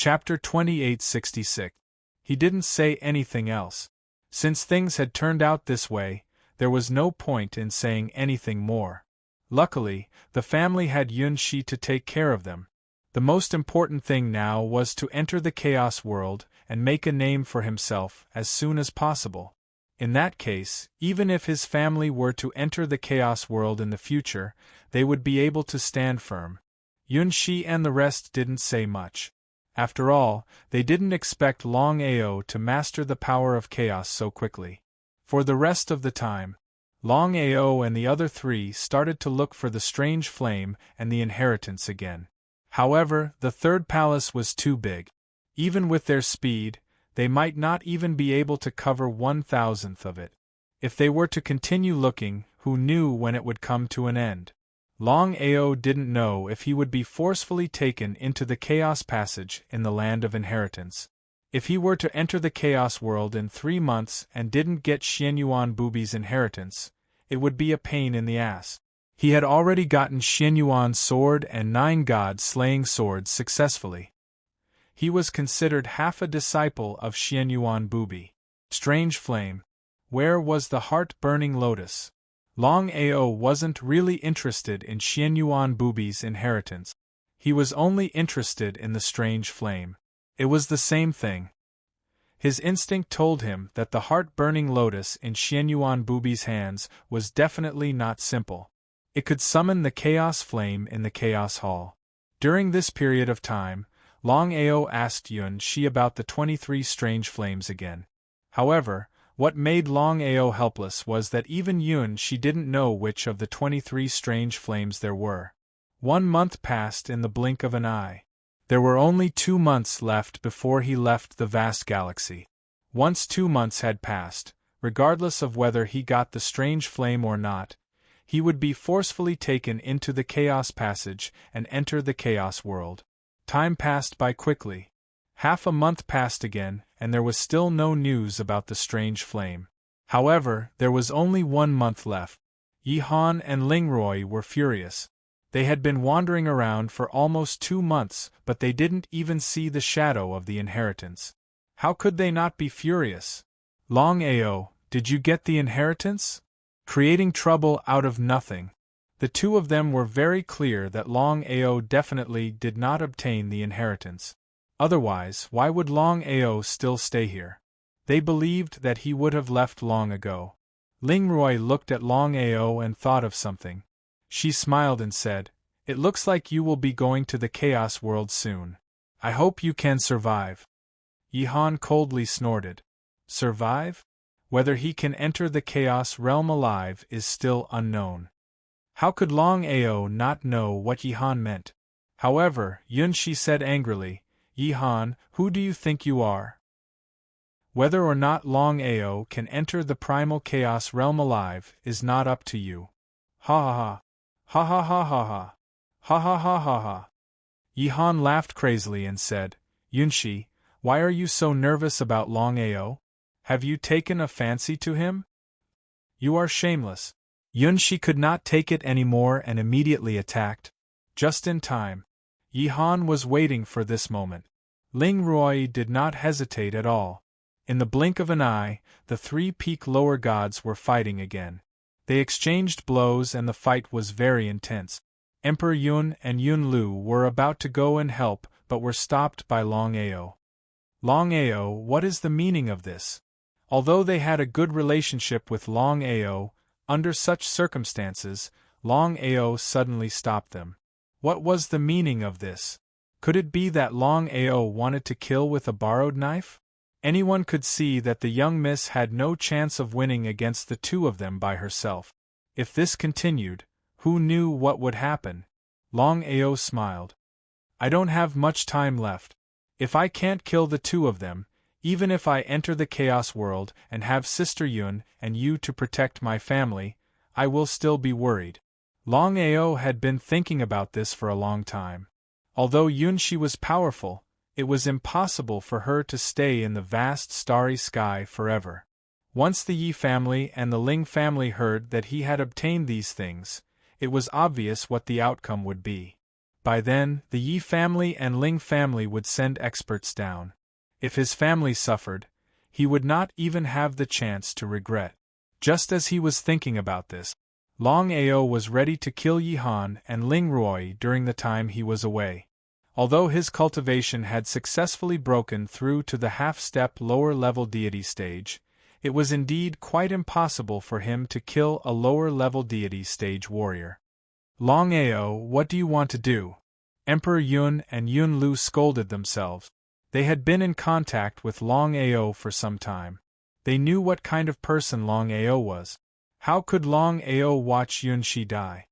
Chapter 2866. He didn't say anything else. Since things had turned out this way, there was no point in saying anything more. Luckily, the family had Yunshi to take care of them. The most important thing now was to enter the chaos world and make a name for himself as soon as possible. In that case, even if his family were to enter the chaos world in the future, they would be able to stand firm. Yunshi and the rest didn't say much. After all, they didn't expect Longao to master the power of chaos so quickly. For the rest of the time, Longao and the other three started to look for the strange flame and the inheritance again. However, the third palace was too big. Even with their speed, they might not even be able to cover 1/1000th of it. If they were to continue looking, who knew when it would come to an end? Longao didn't know if he would be forcefully taken into the Chaos Passage in the Land of Inheritance. If he were to enter the Chaos World in 3 months and didn't get Xianyuan Bubi's inheritance, it would be a pain in the ass. He had already gotten Xianyuan's sword and 9 god-slaying swords successfully. He was considered half a disciple of Xianyuan Bubi. Strange flame. Where was the heart-burning lotus? Longao wasn't really interested in Xianyuan Bubi's inheritance. He was only interested in the strange flame. It was the same thing. His instinct told him that the heart-burning lotus in Xianyuan Bubi's hands was definitely not simple. It could summon the chaos flame in the Chaos Hall. During this period of time, Longao asked Yunshi about the 23 strange flames again. However, what made Longao helpless was that even Yunshi didn't know which of the 23 strange flames there were. 1 month passed in the blink of an eye. There were only 2 months left before he left the vast galaxy. Once 2 months had passed, regardless of whether he got the strange flame or not, he would be forcefully taken into the Chaos Passage and enter the Chaos World. Time passed by quickly. Half a month passed again, and there was still no news about the strange flame. However, there was only 1 month left. Yihan and Lingroi were furious. They had been wandering around for almost 2 months, but they didn't even see the shadow of the inheritance. How could they not be furious? Longao, did you get the inheritance? Creating trouble out of nothing. The two of them were very clear that Longao definitely did not obtain the inheritance. Otherwise, why would Longao still stay here? They believed that he would have left long ago. Lingroi looked at Longao and thought of something. She smiled and said, "It looks like you will be going to the Chaos World soon. I hope you can survive." Yihan coldly snorted. Survive? Whether he can enter the Chaos Realm alive is still unknown. How could Longao not know what Yihan meant? However, Yunshi said angrily, "Yihan, who do you think you are? Whether or not Longao can enter the primal chaos realm alive is not up to you." Ha ha ha. Ha ha ha ha ha. Ha ha ha ha ha. Yihan laughed crazily and said, "Yunshi, why are you so nervous about Longao? Have you taken a fancy to him? You are shameless." Yunshi could not take it anymore and immediately attacked. Just in time. Yihan was waiting for this moment. Lingroi did not hesitate at all. In the blink of an eye, the 3 peak lower gods were fighting again. They exchanged blows and the fight was very intense. Emperor Yun and Yun Lu were about to go and help but were stopped by Longao. Longao, what is the meaning of this? Although they had a good relationship with Longao, under such circumstances, Longao suddenly stopped them. What was the meaning of this? Could it be that Longao wanted to kill with a borrowed knife? Anyone could see that the young miss had no chance of winning against the two of them by herself. If this continued, who knew what would happen? Longao smiled. "I don't have much time left. If I can't kill the two of them, even if I enter the Chaos World and have Sister Yun and you to protect my family, I will still be worried." Longao had been thinking about this for a long time. Although Yunshi was powerful, it was impossible for her to stay in the vast starry sky forever. Once the Yi family and the Ling family heard that he had obtained these things, it was obvious what the outcome would be. By then, the Yi family and Ling family would send experts down. If his family suffered, he would not even have the chance to regret. Just as he was thinking about this, Longao was ready to kill Yi Han and Ling Ruoi during the time he was away. Although his cultivation had successfully broken through to the half-step lower-level deity stage, it was indeed quite impossible for him to kill a lower-level deity stage warrior. Longao, what do you want to do? Emperor Yun and Yun Lu scolded themselves. They had been in contact with Longao for some time. They knew what kind of person Longao was. How could Longao watch Yun Shi die?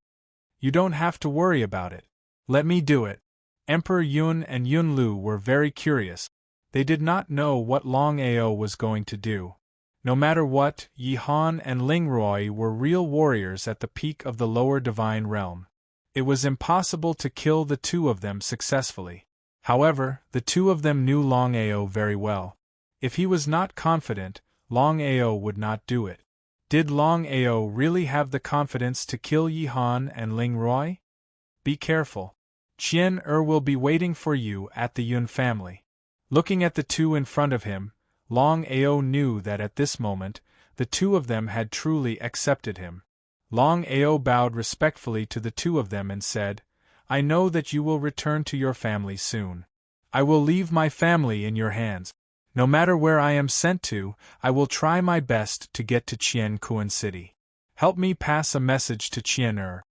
You don't have to worry about it. Let me do it. Emperor Yun and Yun Lu were very curious. They did not know what Longao was going to do. No matter what, Yi Han and Ling Ruoi were real warriors at the peak of the lower divine realm. It was impossible to kill the two of them successfully. However, the two of them knew Longao very well. If he was not confident, Longao would not do it. Did Longao really have the confidence to kill Yi Han and Ling Ruoi? Be careful. Qian will be waiting for you at the Yun family. Looking at the two in front of him, Longao knew that at this moment, the two of them had truly accepted him. Longao bowed respectfully to the two of them and said, I know that you will return to your family soon. I will leave my family in your hands. No matter where I am sent to, I will try my best to get to Qian Kuan City. Help me pass a message to Qian.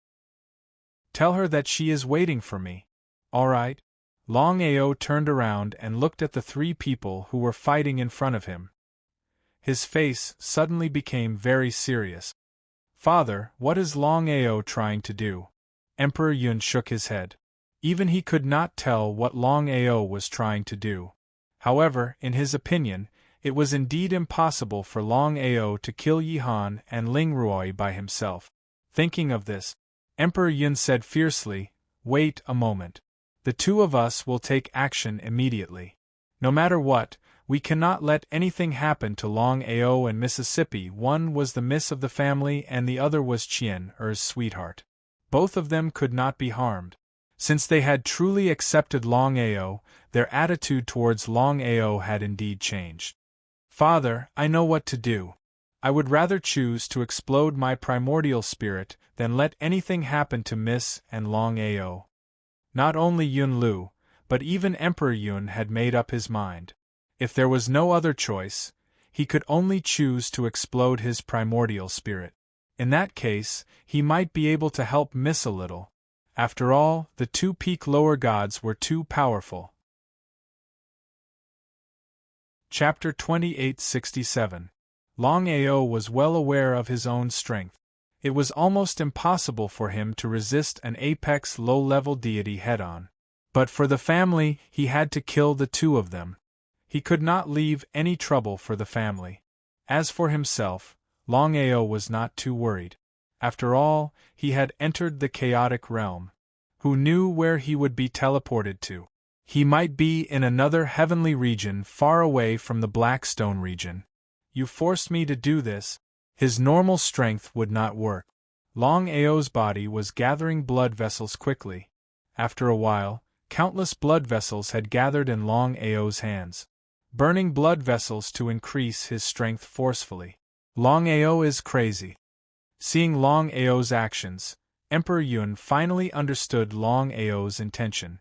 Tell her that she is waiting for me. All right. Longao turned around and looked at the three people who were fighting in front of him. His face suddenly became very serious. Father, what is Longao trying to do? Emperor Yun shook his head. Even he could not tell what Longao was trying to do. However, in his opinion, it was indeed impossible for Longao to kill Yi Han and Ling Ruoi by himself. Thinking of this, Emperor Yun said fiercely, Wait a moment. The two of us will take action immediately. No matter what, we cannot let anything happen to Longao and Mississippi. One was the miss of the family and the other was Qian's sweetheart. Both of them could not be harmed. Since they had truly accepted Longao, their attitude towards Longao had indeed changed. Father, I know what to do. I would rather choose to explode my primordial spirit than let anything happen to Miss and Longao. Not only Yun Lu, but even Emperor Yun had made up his mind. If there was no other choice, he could only choose to explode his primordial spirit. In that case, he might be able to help Miss a little. After all, the two peak lower gods were too powerful. Chapter 2867. Longao was well aware of his own strength. It was almost impossible for him to resist an apex low-level deity head-on. But for the family, he had to kill the two of them. He could not leave any trouble for the family. As for himself, Longao was not too worried. After all, he had entered the chaotic realm. Who knew where he would be teleported to? He might be in another heavenly region far away from the Blackstone region. You forced me to do this. His normal strength would not work. Longao's body was gathering blood vessels quickly. After a while, countless blood vessels had gathered in Longao's hands, burning blood vessels to increase his strength forcefully. Longao is crazy. Seeing Longao's actions, Emperor Yun finally understood Longao's intention.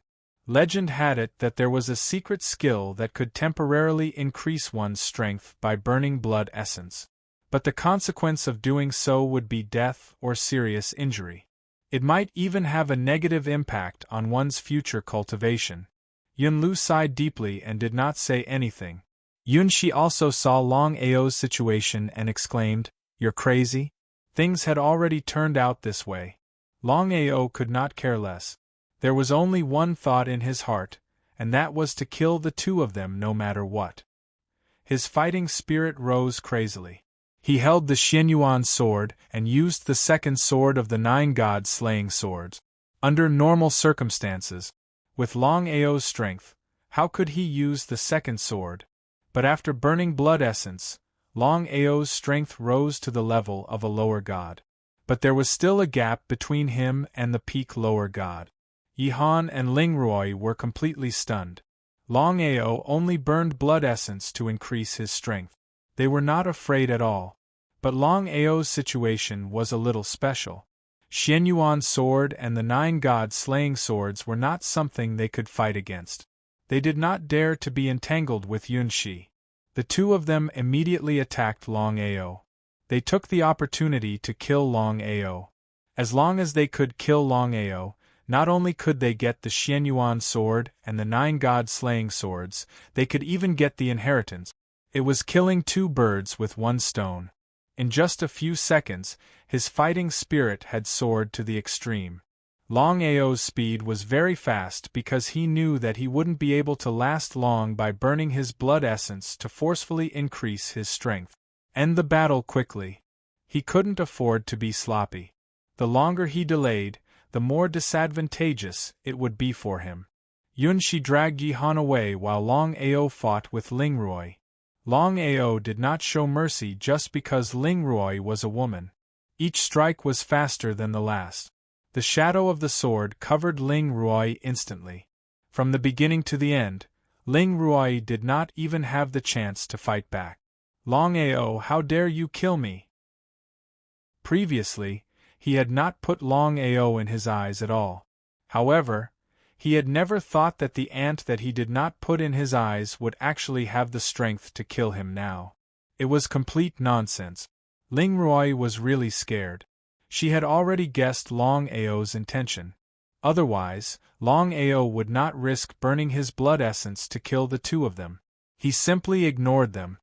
Legend had it that there was a secret skill that could temporarily increase one's strength by burning blood essence. But the consequence of doing so would be death or serious injury. It might even have a negative impact on one's future cultivation. Yun Lu sighed deeply and did not say anything. Yun Shi also saw Longao's situation and exclaimed, You're crazy? Things had already turned out this way. Longao could not care less. There was only one thought in his heart, and that was to kill the two of them no matter what. His fighting spirit rose crazily. He held the Xianyuan sword and used the second sword of the 9 god slaying swords. Under normal circumstances, with Longao's strength, how could he use the second sword? But after burning blood essence, Longao's strength rose to the level of a lower god. But there was still a gap between him and the peak lower god. Yi Han and Ling Ruoi were completely stunned. Longao only burned blood essence to increase his strength. They were not afraid at all. But Longao's situation was a little special. Xianyuan's sword and the 9 god-slaying swords were not something they could fight against. They did not dare to be entangled with Yunxi. The two of them immediately attacked Longao. They took the opportunity to kill Longao. As long as they could kill Longao, not only could they get the Xianyuan sword and the 9 god-slaying swords, they could even get the inheritance. It was killing 2 birds with 1 stone. In just a few seconds, his fighting spirit had soared to the extreme. Longao's speed was very fast because he knew that he wouldn't be able to last long by burning his blood essence to forcefully increase his strength. End the battle quickly. He couldn't afford to be sloppy. The longer he delayed, the more disadvantageous it would be for him. Yunxi dragged Yi Han away while Longao fought with Ling Ruoi. Longao did not show mercy just because Ling Ruoi was a woman. Each strike was faster than the last. The shadow of the sword covered Ling Ruoi instantly. From the beginning to the end, Ling Ruoi did not even have the chance to fight back. Longao, how dare you kill me? Previously, he had not put Longao in his eyes at all. However, he had never thought that the ant that he did not put in his eyes would actually have the strength to kill him now. It was complete nonsense. Ling Ruoi was really scared. She had already guessed Longao's intention. Otherwise, Longao would not risk burning his blood essence to kill the two of them. He simply ignored them.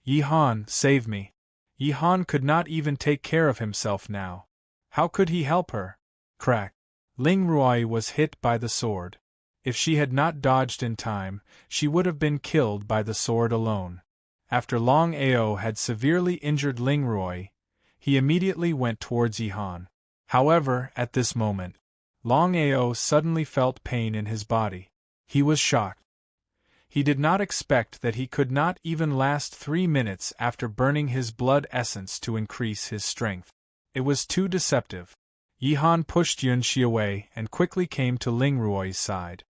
Yi Han, save me. Yi Han could not even take care of himself now. How could he help her? Crack. Ling Ruoi was hit by the sword. If she had not dodged in time, she would have been killed by the sword alone. After Longao had severely injured Ling Ruoi, he immediately went towards Yi Han. However, at this moment, Longao suddenly felt pain in his body. He was shocked. He did not expect that he could not even last 3 minutes after burning his blood essence to increase his strength. It was too deceptive. Yi Han pushed Yunxi away and quickly came to Ling Ruoi's side.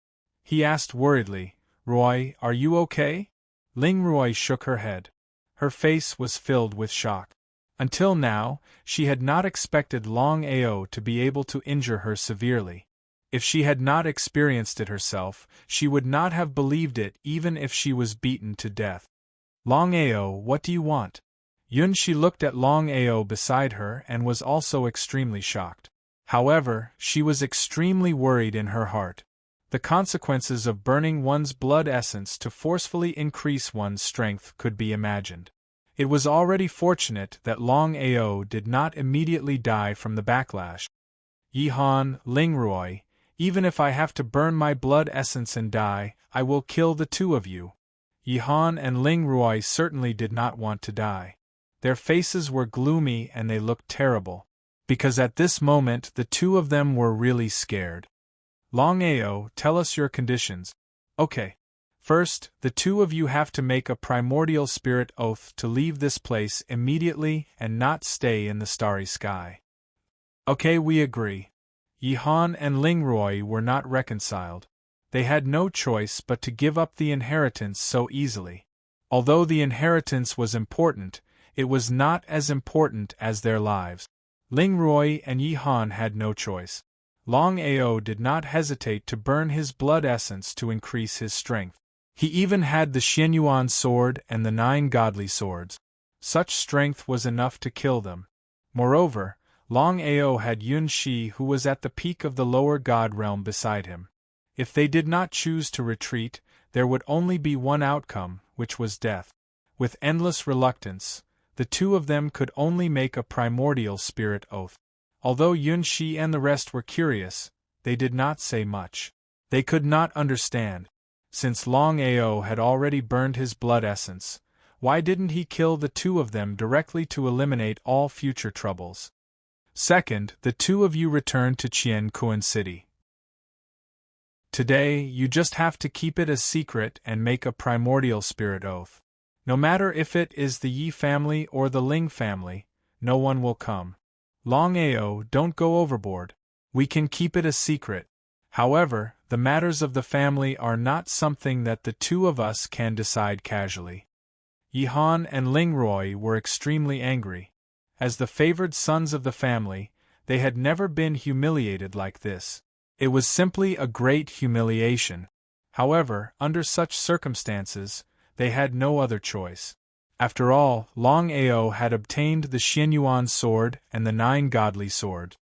He asked worriedly, "Ruoi, are you okay?" Ling Ruoi shook her head. Her face was filled with shock. Until now, she had not expected Longao to be able to injure her severely. If she had not experienced it herself, she would not have believed it even if she was beaten to death. "Longao, what do you want?" Yunxi looked at Longao beside her and was also extremely shocked. However, she was extremely worried in her heart. The consequences of burning one's blood essence to forcefully increase one's strength could be imagined. It was already fortunate that Longao did not immediately die from the backlash. "Yi Han, Ling Ruoi, even if I have to burn my blood essence and die, I will kill the two of you." Yi Han and Ling Ruoi certainly did not want to die. Their faces were gloomy and they looked terrible, because at this moment the two of them were really scared. "Longao, tell us your conditions." "Okay. First, the two of you have to make a primordial spirit oath to leave this place immediately and not stay in the starry sky." "Okay, we agree." Yi Han and Ling Ruoi were not reconciled. They had no choice but to give up the inheritance so easily. Although the inheritance was important, it was not as important as their lives. Ling Ruoi and Yi Han had no choice. Longao did not hesitate to burn his blood essence to increase his strength. He even had the Xianyuan sword and the 9 godly swords. Such strength was enough to kill them. Moreover, Longao had Yunxi, who was at the peak of the lower god realm, beside him. If they did not choose to retreat, there would only be one outcome, which was death. With endless reluctance, the two of them could only make a primordial spirit oath. Although Yunxi and the rest were curious, they did not say much. They could not understand. Since Longao had already burned his blood essence, why didn't he kill the two of them directly to eliminate all future troubles? Second, the two of you return to Chien Kuan City. Today, you just have to keep it a secret and make a primordial spirit oath. No matter if it is the Yi family or the Ling family, no one will come. Longao, don't go overboard. We can keep it a secret. However, the matters of the family are not something that the two of us can decide casually. Yihan and Lingroy were extremely angry. As the favored sons of the family, they had never been humiliated like this. It was simply a great humiliation. However, under such circumstances, they had no other choice. After all, Longao had obtained the Xianyuan sword and the 9 godly sword.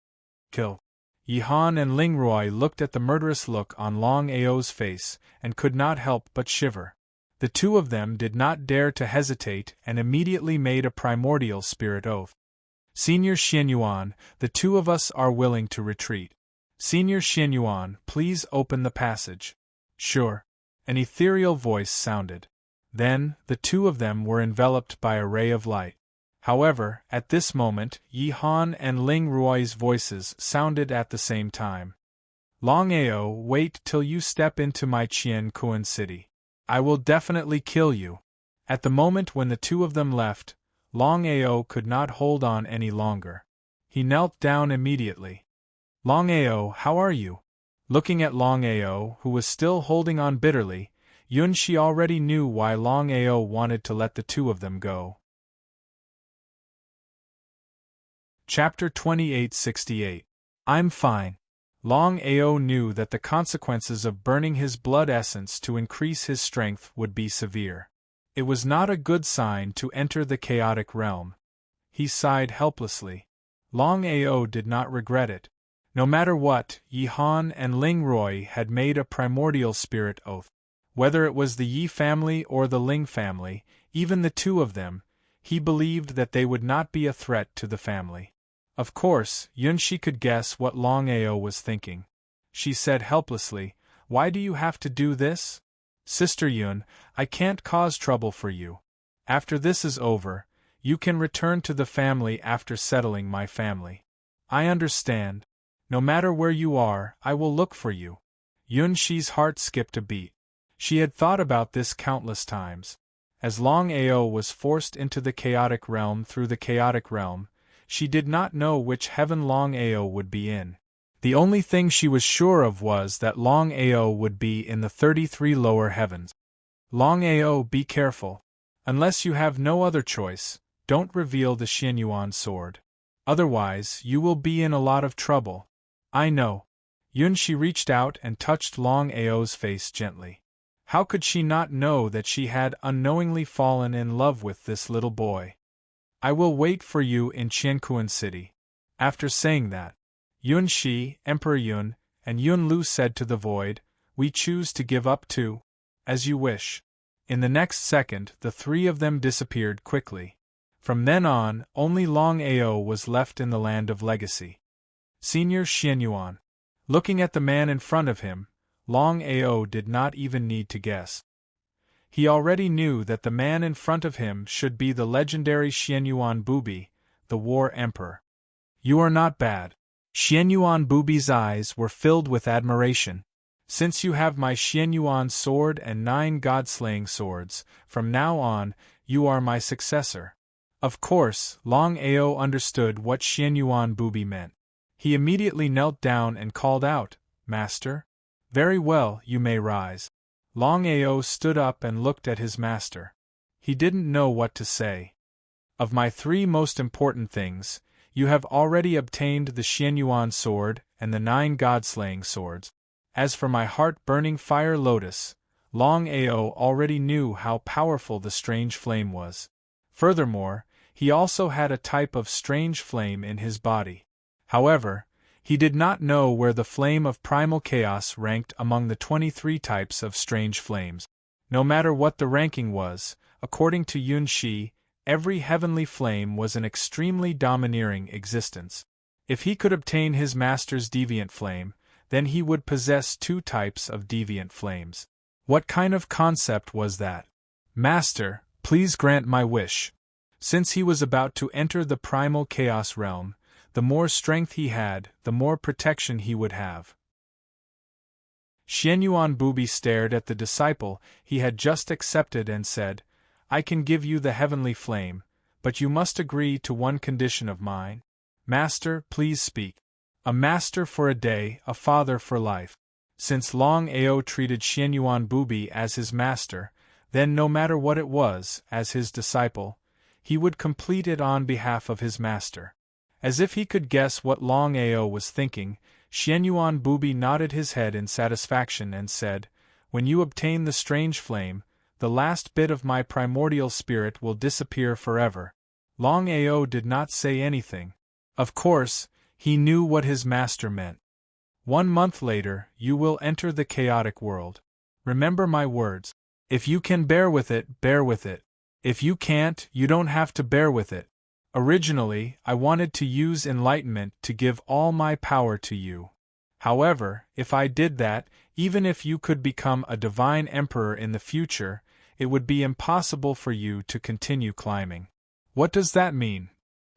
Kill. Yihan and Lingroy looked at the murderous look on Longao's face and could not help but shiver. The two of them did not dare to hesitate and immediately made a primordial spirit oath. Senior Xianyuan, the two of us are willing to retreat. Senior Xianyuan, please open the passage. Sure. An ethereal voice sounded. Then, the two of them were enveloped by a ray of light. However, at this moment, Yihan and Ling Ruo's voices sounded at the same time. Longao, wait till you step into my Qian Kuan city. I will definitely kill you. At the moment when the two of them left, Longao could not hold on any longer. He knelt down immediately. Longao, how are you? Looking at Longao, who was still holding on bitterly, Yunxi already knew why Longao wanted to let the two of them go. Chapter 2868. I'm fine. Longao knew that the consequences of burning his blood essence to increase his strength would be severe. It was not a good sign to enter the chaotic realm. He sighed helplessly. Longao did not regret it. No matter what, Yihan and Lingroy had made a primordial spirit oath. Whether it was the Yi family or the Ling family, even the two of them, he believed that they would not be a threat to the family. Of course, Yunxi could guess what Longao was thinking. She said helplessly, "Why do you have to do this? Sister Yun, I can't cause trouble for you. After this is over, you can return to the family after settling my family. I understand. No matter where you are, I will look for you." Yunxi's heart skipped a beat. She had thought about this countless times. As Longao was forced into the chaotic realm through the chaotic realm, she did not know which heaven Longao would be in. The only thing she was sure of was that Longao would be in the 33 lower heavens. Longao, be careful. Unless you have no other choice, don't reveal the Xianyuan sword. Otherwise, you will be in a lot of trouble. I know. Yunxi reached out and touched Longao's face gently. How could she not know that she had unknowingly fallen in love with this little boy? I will wait for you in Qiankuan City. After saying that, Yunxi, Emperor Yun, and Yun Lu said to the void, "We choose to give up too. As you wish." In the next second, the three of them disappeared quickly. From then on, only Longao was left in the land of legacy. Senior Xianyuan. Looking at the man in front of him, Longao did not even need to guess. He already knew that the man in front of him should be the legendary Xianyuan Bubi, the War Emperor. You are not bad. Xianyuan Bubi's eyes were filled with admiration. Since you have my Xianyuan sword and 9 god-slaying swords, from now on, you are my successor. Of course, Longao understood what Xianyuan Bubi meant. He immediately knelt down and called out, "Master?" "Very well, you may rise." Longao stood up and looked at his master. He didn't know what to say. "Of my 3 most important things, you have already obtained the Xianyuan sword and the 9 god-slaying swords. As for my heart-burning fire lotus, Longao already knew how powerful the strange flame was. Furthermore, he also had a type of strange flame in his body. However, he did not know where the flame of primal chaos ranked among the 23 types of strange flames. No matter what the ranking was, according to Yunxi, every heavenly flame was an extremely domineering existence. If he could obtain his master's deviant flame, then he would possess 2 types of deviant flames. What kind of concept was that? "Master, please grant my wish." Since he was about to enter the primal chaos realm, the more strength he had, the more protection he would have. Xianyuan Bubi stared at the disciple he had just accepted and said, "I can give you the heavenly flame, but you must agree to one condition of mine." "Master, please speak." "A master for a day, a father for life." Since Longao treated Xianyuan Bubi as his master, then no matter what it was, as his disciple, he would complete it on behalf of his master. As if he could guess what Longao was thinking, Xianyuan Bubi nodded his head in satisfaction and said, "When you obtain the strange flame, the last bit of my primordial spirit will disappear forever." Longao did not say anything. Of course, he knew what his master meant. 1 month later, you will enter the chaotic world. Remember my words. If you can bear with it, bear with it. If you can't, you don't have to bear with it. Originally, I wanted to use enlightenment to give all my power to you. However, if I did that, even if you could become a divine emperor in the future, it would be impossible for you to continue climbing. What does that mean?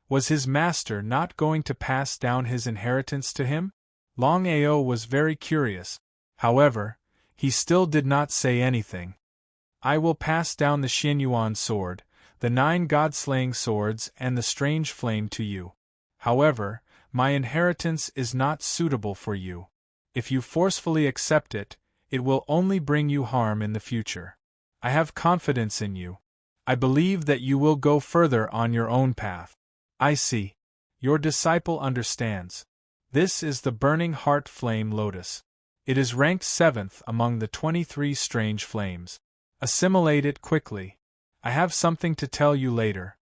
Was his master not going to pass down his inheritance to him? Longao was very curious. However, he still did not say anything. I will pass down the Xianyuan sword, the 9 god-slaying swords and the strange flame to you. However, my inheritance is not suitable for you. If you forcefully accept it, it will only bring you harm in the future. I have confidence in you. I believe that you will go further on your own path. I see. Your disciple understands. This is the burning heart flame lotus. It is ranked 7th among the 23 strange flames. Assimilate it quickly. I have something to tell you later.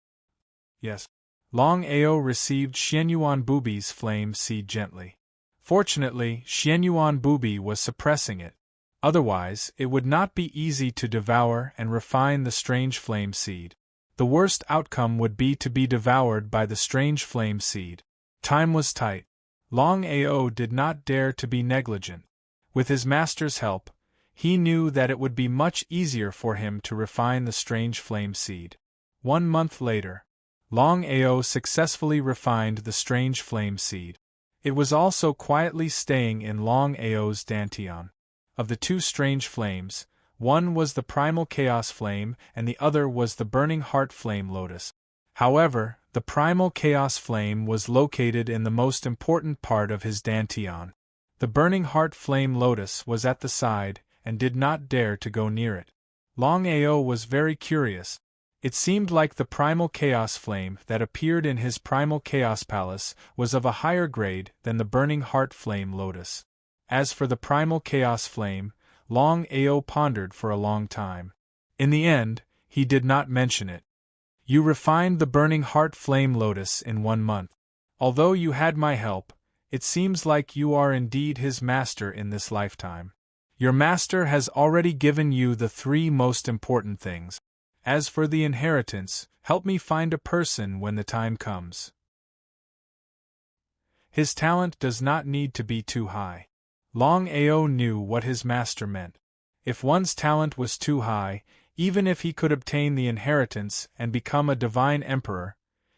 Yes. Longao received Xianyuan Bubi's flame seed gently. Fortunately, Xianyuan Bubi was suppressing it. Otherwise, it would not be easy to devour and refine the strange flame seed. The worst outcome would be to be devoured by the strange flame seed. Time was tight. Longao did not dare to be negligent. With his master's help, he knew that it would be much easier for him to refine the strange flame seed. 1 month later, Longao successfully refined the strange flame seed. It was also quietly staying in Longao's dantian. Of the 2 strange flames, one was the primal chaos flame and the other was the burning heart flame lotus. However, the primal chaos flame was located in the most important part of his dantian. The burning heart flame lotus was at the side and did not dare to go near it. Longao was very curious. It seemed like the primal chaos flame that appeared in his primal chaos palace was of a higher grade than the burning heart flame lotus. As for the primal chaos flame, Longao pondered for a long time. In the end, he did not mention it. You refined the burning heart flame lotus in 1 month. Although you had my help, it seems like you are indeed his master in this lifetime. Your master has already given you the 3 most important things. As for the inheritance, help me find a person when the time comes. His talent does not need to be too high. Longao knew what his master meant. If one's talent was too high, even if he could obtain the inheritance and become a divine emperor,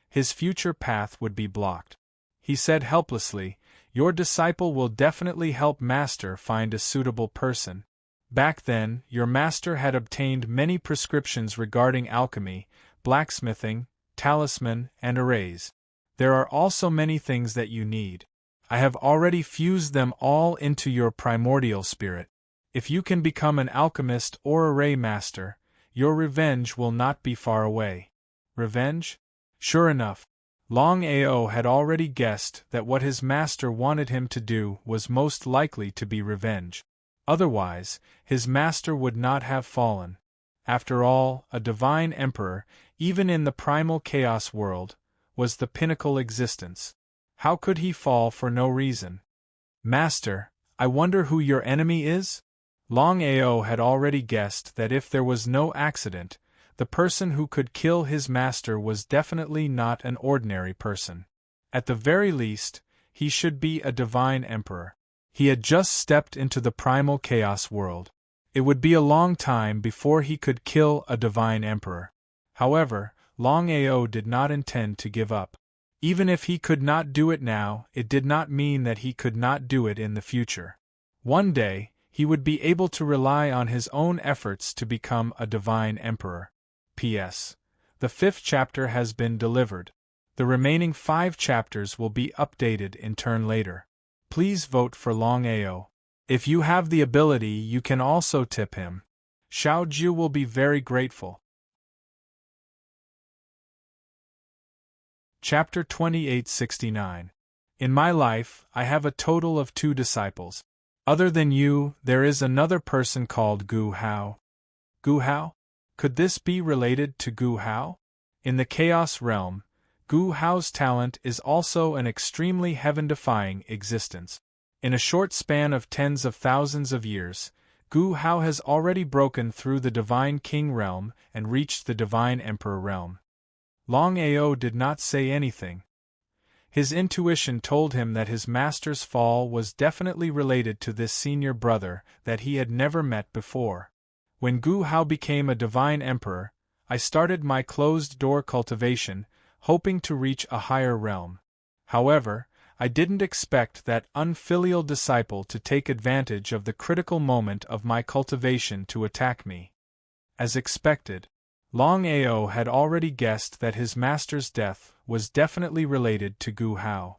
his future path would be blocked. He said helplessly, "Your disciple will definitely help master find a suitable person." Back then, your master had obtained many prescriptions regarding alchemy, blacksmithing, talisman, and arrays. There are also many things that you need. I have already fused them all into your primordial spirit. If you can become an alchemist or array master, your revenge will not be far away. Revenge? Sure enough, Longao had already guessed that what his master wanted him to do was most likely to be revenge. Otherwise, his master would not have fallen. After all, a divine emperor, even in the primal chaos world, was the pinnacle existence. How could he fall for no reason? Master, I wonder who your enemy is? Longao had already guessed that if there was no accident, the person who could kill his master was definitely not an ordinary person. At the very least, he should be a divine emperor. He had just stepped into the primal chaos world. It would be a long time before he could kill a divine emperor. However, Longao did not intend to give up. Even if he could not do it now, it did not mean that he could not do it in the future. One day, he would be able to rely on his own efforts to become a divine emperor. P.S. The 5th chapter has been delivered. The remaining 5 chapters will be updated in turn later. Please vote for Longao. If you have the ability, you can also tip him. Xiao Ju will be very grateful. Chapter 2869. In my life, I have a total of 2 disciples. Other than you, there is another person called Gu Hao. Gu Hao? Could this be related to Gu Hao? In the Chaos realm, Gu Hao's talent is also an extremely heaven-defying existence. In a short span of tens of thousands of years, Gu Hao has already broken through the Divine King realm and reached the Divine Emperor realm. Longao did not say anything. His intuition told him that his master's fall was definitely related to this senior brother that he had never met before. When Gu Hao became a Divine Emperor, I started my closed-door cultivation, hoping to reach a higher realm. However, I didn't expect that unfilial disciple to take advantage of the critical moment of my cultivation to attack me. As expected, Longao had already guessed that his master's death was definitely related to Gu Hao.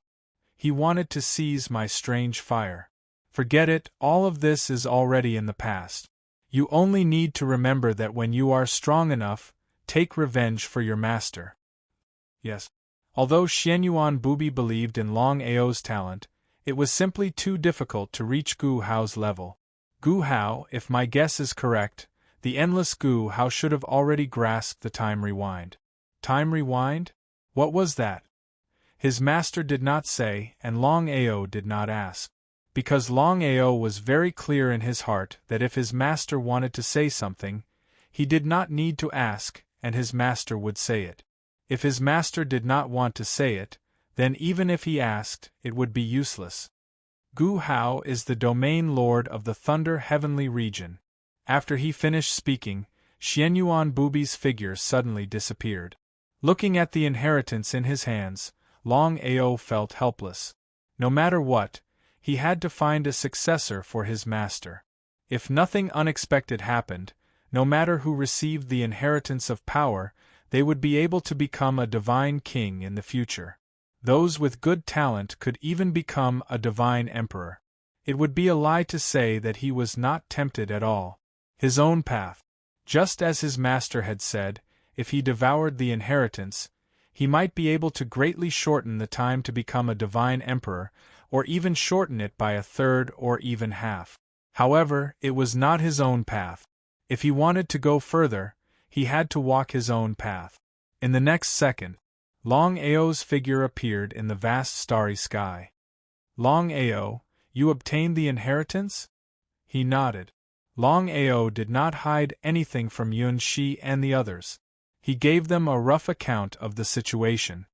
He wanted to seize my strange fire. Forget it, all of this is already in the past. You only need to remember that when you are strong enough, take revenge for your master. Yes. Although Xianyuan Bubi believed in Longao's talent, it was simply too difficult to reach Gu Hao's level. Gu Hao, if my guess is correct, the endless Gu Hao should have already grasped the time rewind. Time rewind? What was that? His master did not say, and Longao did not ask. Because Longao was very clear in his heart that if his master wanted to say something, he did not need to ask, and his master would say it. If his master did not want to say it, then even if he asked, it would be useless. Gu Hao is the domain lord of the Thunder Heavenly region. After he finished speaking, Xianyuan Bubi's figure suddenly disappeared. Looking at the inheritance in his hands, Longao felt helpless. No matter what, he had to find a successor for his master. If nothing unexpected happened, no matter who received the inheritance of power, they would be able to become a divine king in the future. Those with good talent could even become a divine emperor. It would be a lie to say that he was not tempted at all. His own path. Just as his master had said, if he devoured the inheritance, he might be able to greatly shorten the time to become a divine emperor, or even shorten it by a third or even half. However, it was not his own path. If he wanted to go further, he had to walk his own path. In the next second, Longao's figure appeared in the vast starry sky. Longao, you obtained the inheritance? He nodded. Longao did not hide anything from Yun Shi and the others. He gave them a rough account of the situation.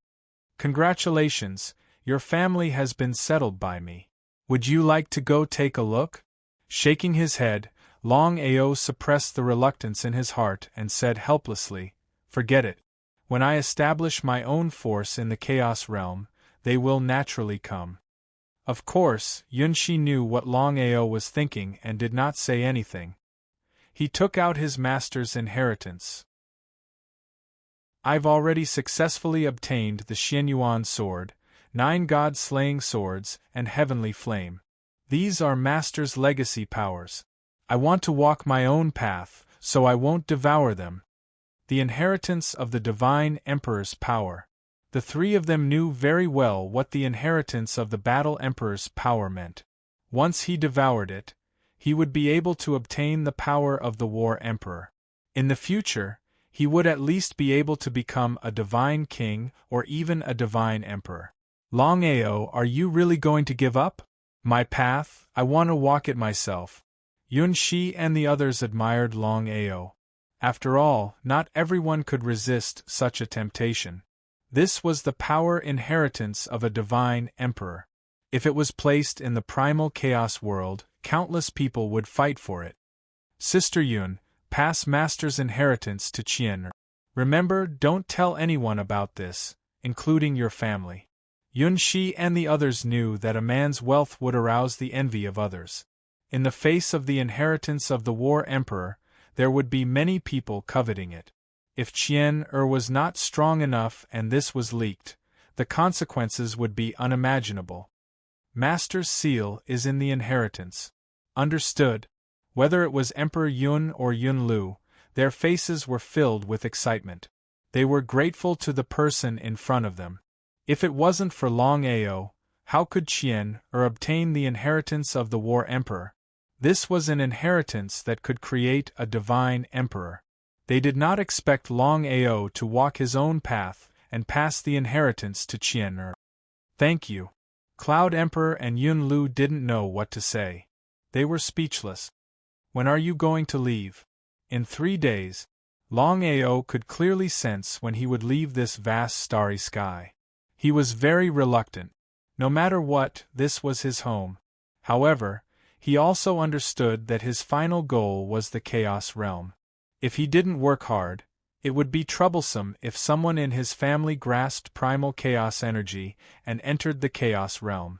Congratulations, your family has been settled by me. Would you like to go take a look? Shaking his head, Longao suppressed the reluctance in his heart and said helplessly, forget it. When I establish my own force in the Chaos realm, they will naturally come. Of course, Yunshi knew what Longao was thinking and did not say anything. He took out his master's inheritance. I've already successfully obtained the Xianyuan sword, 9 god-slaying swords, and heavenly flame. These are master's legacy powers. I want to walk my own path, so I won't devour them. The inheritance of the Divine Emperor's power. The 3 of them knew very well what the inheritance of the Battle Emperor's power meant. Once he devoured it, he would be able to obtain the power of the War Emperor. In the future, he would at least be able to become a Divine King or even a Divine Emperor. Longao, are you really going to give up? My path, I want to walk it myself. Yun Shi and the others admired Longao. After all, not everyone could resist such a temptation. This was the power inheritance of a divine emperor. If it was placed in the primal chaos world, countless people would fight for it. Sister Yun, pass master's inheritance to Qian. Remember, don't tell anyone about this, including your family. Yun Shi and the others knew that a man's wealth would arouse the envy of others. In the face of the inheritance of the War Emperor, there would be many people coveting it. If Qian was not strong enough and this was leaked, the consequences would be unimaginable. Master's seal is in the inheritance. Understood. Whether it was Emperor Yun or Yun Lu, their faces were filled with excitement. They were grateful to the person in front of them. If it wasn't for Longao, how could Qian obtain the inheritance of the War Emperor? This was an inheritance that could create a divine emperor. They did not expect Longao to walk his own path and pass the inheritance to Qian. Thank you. Cloud Emperor and Yun Lu didn't know what to say. They were speechless. When are you going to leave? In 3 days. Longao could clearly sense when he would leave this vast starry sky. He was very reluctant. No matter what, this was his home. However, he also understood that his final goal was the Chaos Realm. If he didn't work hard, it would be troublesome if someone in his family grasped primal chaos energy and entered the Chaos Realm.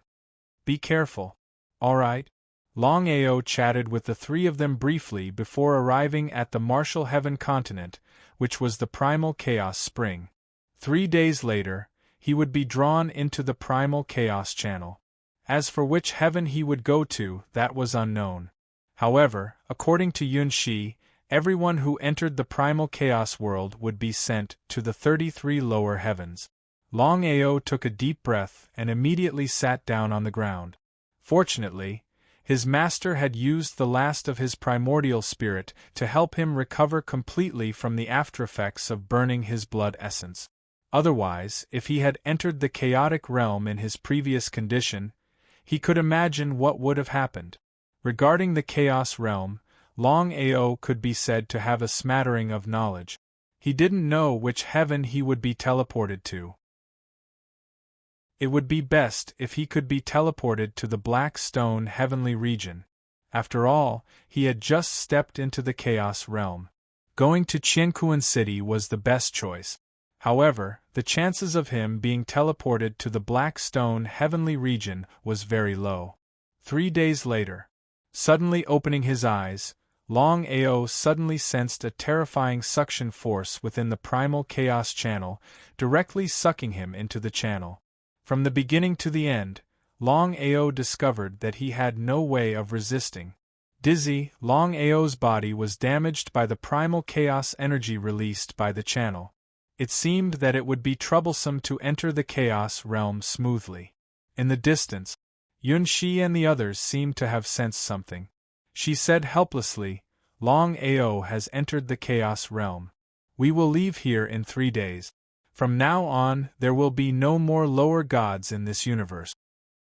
Be careful. All right. Longao chatted with the 3 of them briefly before arriving at the Martial Heaven continent, which was the primal chaos spring. 3 days later, he would be drawn into the primal chaos channel. As for which heaven he would go to, that was unknown. However, according to Yun Shi, everyone who entered the primal chaos world would be sent to the 33 lower heavens. Longao took a deep breath and immediately sat down on the ground. Fortunately, his master had used the last of his primordial spirit to help him recover completely from the aftereffects of burning his blood essence. Otherwise, if he had entered the chaotic realm in his previous condition, he could imagine what would have happened. Regarding the Chaos Realm, Longao could be said to have a smattering of knowledge. He didn't know which heaven he would be teleported to. It would be best if he could be teleported to the Black Stone Heavenly region. After all, he had just stepped into the Chaos Realm. Going to Qianquan City was the best choice. However, the chances of him being teleported to the Black Stone Heavenly region was very low. 3 days later, suddenly opening his eyes, Longao suddenly sensed a terrifying suction force within the primal chaos channel, directly sucking him into the channel. From the beginning to the end, Longao discovered that he had no way of resisting. Dizzy, Longao's body was damaged by the primal chaos energy released by the channel. It seemed that it would be troublesome to enter the chaos realm smoothly. In the distance, Yun Shi and the others seemed to have sensed something. She said helplessly, Longao has entered the chaos realm. We will leave here in 3 days. From now on, there will be no more lower gods in this universe.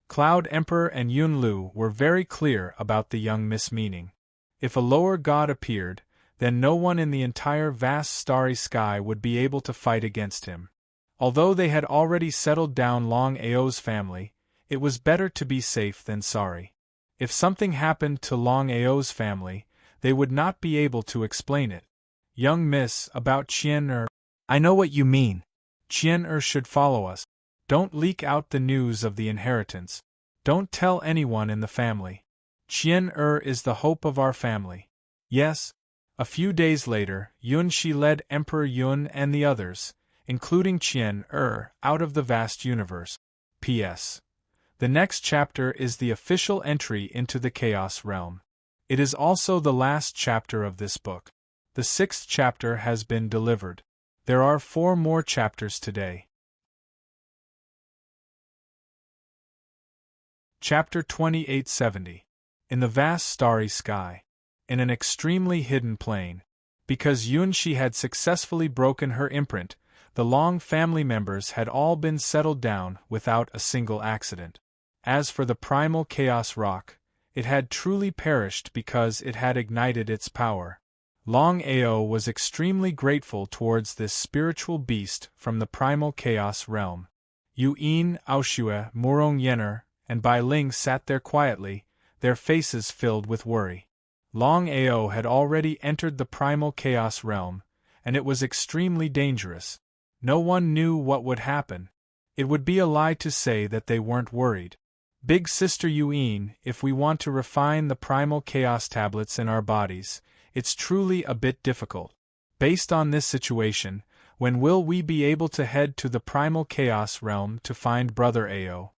Cloud Emperor and Yun Lu were very clear about the young Miss meaning. If a lower god appeared, then no one in the entire vast starry sky would be able to fight against him. Although they had already settled down Longao's family, it was better to be safe than sorry. If something happened to Longao's family, they would not be able to explain it. Young Miss, about Qian. I know what you mean. Qian should follow us. Don't leak out the news of the inheritance. Don't tell anyone in the family. Qian is the hope of our family. Yes. A few days later, Yun Shi led Emperor Yun and the others, including Qian out of the vast universe. P.S. The next chapter is the official entry into the Chaos Realm. It is also the last chapter of this book. The 6th chapter has been delivered. There are 4 more chapters today. Chapter 2870. In the vast starry sky. In an extremely hidden plane. Because Yun Shi had successfully broken her imprint, the Long family members had all been settled down without a single accident. As for the primal chaos rock, it had truly perished because it had ignited its power. Longao was extremely grateful towards this spiritual beast from the primal chaos realm. Yuan, Aoshue, Murong Yener, and Bai Ling sat there quietly, their faces filled with worry. Longao had already entered the primal chaos realm, and it was extremely dangerous. No one knew what would happen. It would be a lie to say that they weren't worried. Big Sister Yuan, if we want to refine the primal chaos tablets in our bodies, it's truly a bit difficult. Based on this situation, when will we be able to head to the primal chaos realm to find Brother Ao?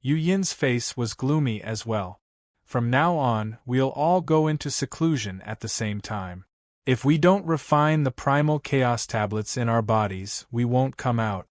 Yu Yin's face was gloomy as well. From now on, we'll all go into seclusion at the same time. If we don't refine the primal chaos tablets in our bodies, we won't come out.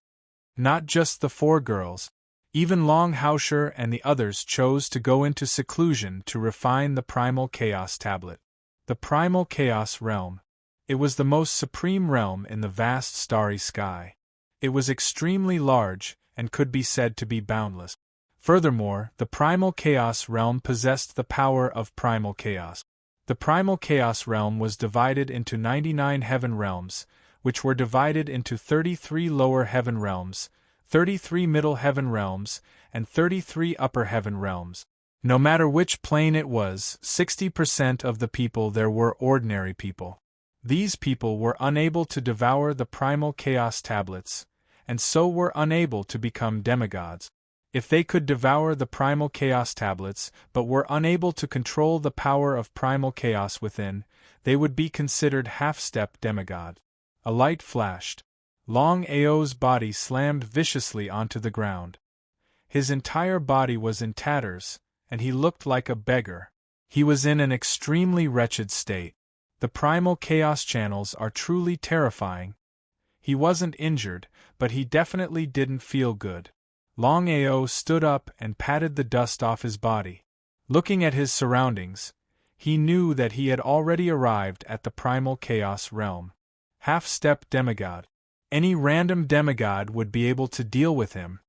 Not just the 4 girls. Even Longao and the others chose to go into seclusion to refine the primal chaos tablet. The primal chaos realm. It was the most supreme realm in the vast starry sky. It was extremely large, and could be said to be boundless. Furthermore, the primal chaos realm possessed the power of primal chaos. The primal chaos realm was divided into 99 heaven realms, which were divided into 33 lower heaven realms, 33 middle heaven realms, and 33 upper heaven realms. No matter which plane it was, 60% of the people there were ordinary people. These people were unable to devour the primal chaos tablets, and so were unable to become demigods. If they could devour the primal chaos tablets but were unable to control the power of primal chaos within, they would be considered half-step demigods. A light flashed. Longao's body slammed viciously onto the ground. His entire body was in tatters, and he looked like a beggar. He was in an extremely wretched state. The primal chaos channels are truly terrifying. He wasn't injured, but he definitely didn't feel good. Longao stood up and patted the dust off his body. Looking at his surroundings, he knew that he had already arrived at the primal chaos realm. Half-step demigod. Any random demigod would be able to deal with him.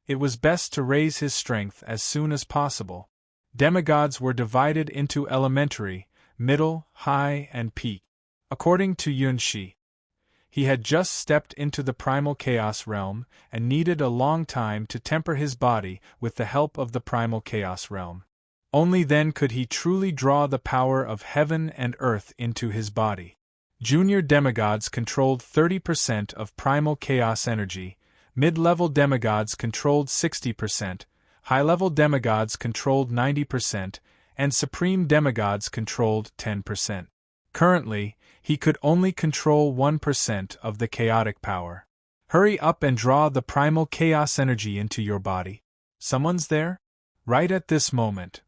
It was best to raise his strength as soon as possible. Demigods were divided into elementary, middle, high, and peak. According to Yunshi, he had just stepped into the primal chaos realm and needed a long time to temper his body with the help of the primal chaos realm. Only then could he truly draw the power of heaven and earth into his body. Junior demigods controlled 30% of primal chaos energy, mid-level demigods controlled 60%, high-level demigods controlled 90%, and supreme demigods controlled 10%. Currently, he could only control 1% of the chaotic power. Hurry up and draw the primal chaos energy into your body. Someone's there? Right at this moment.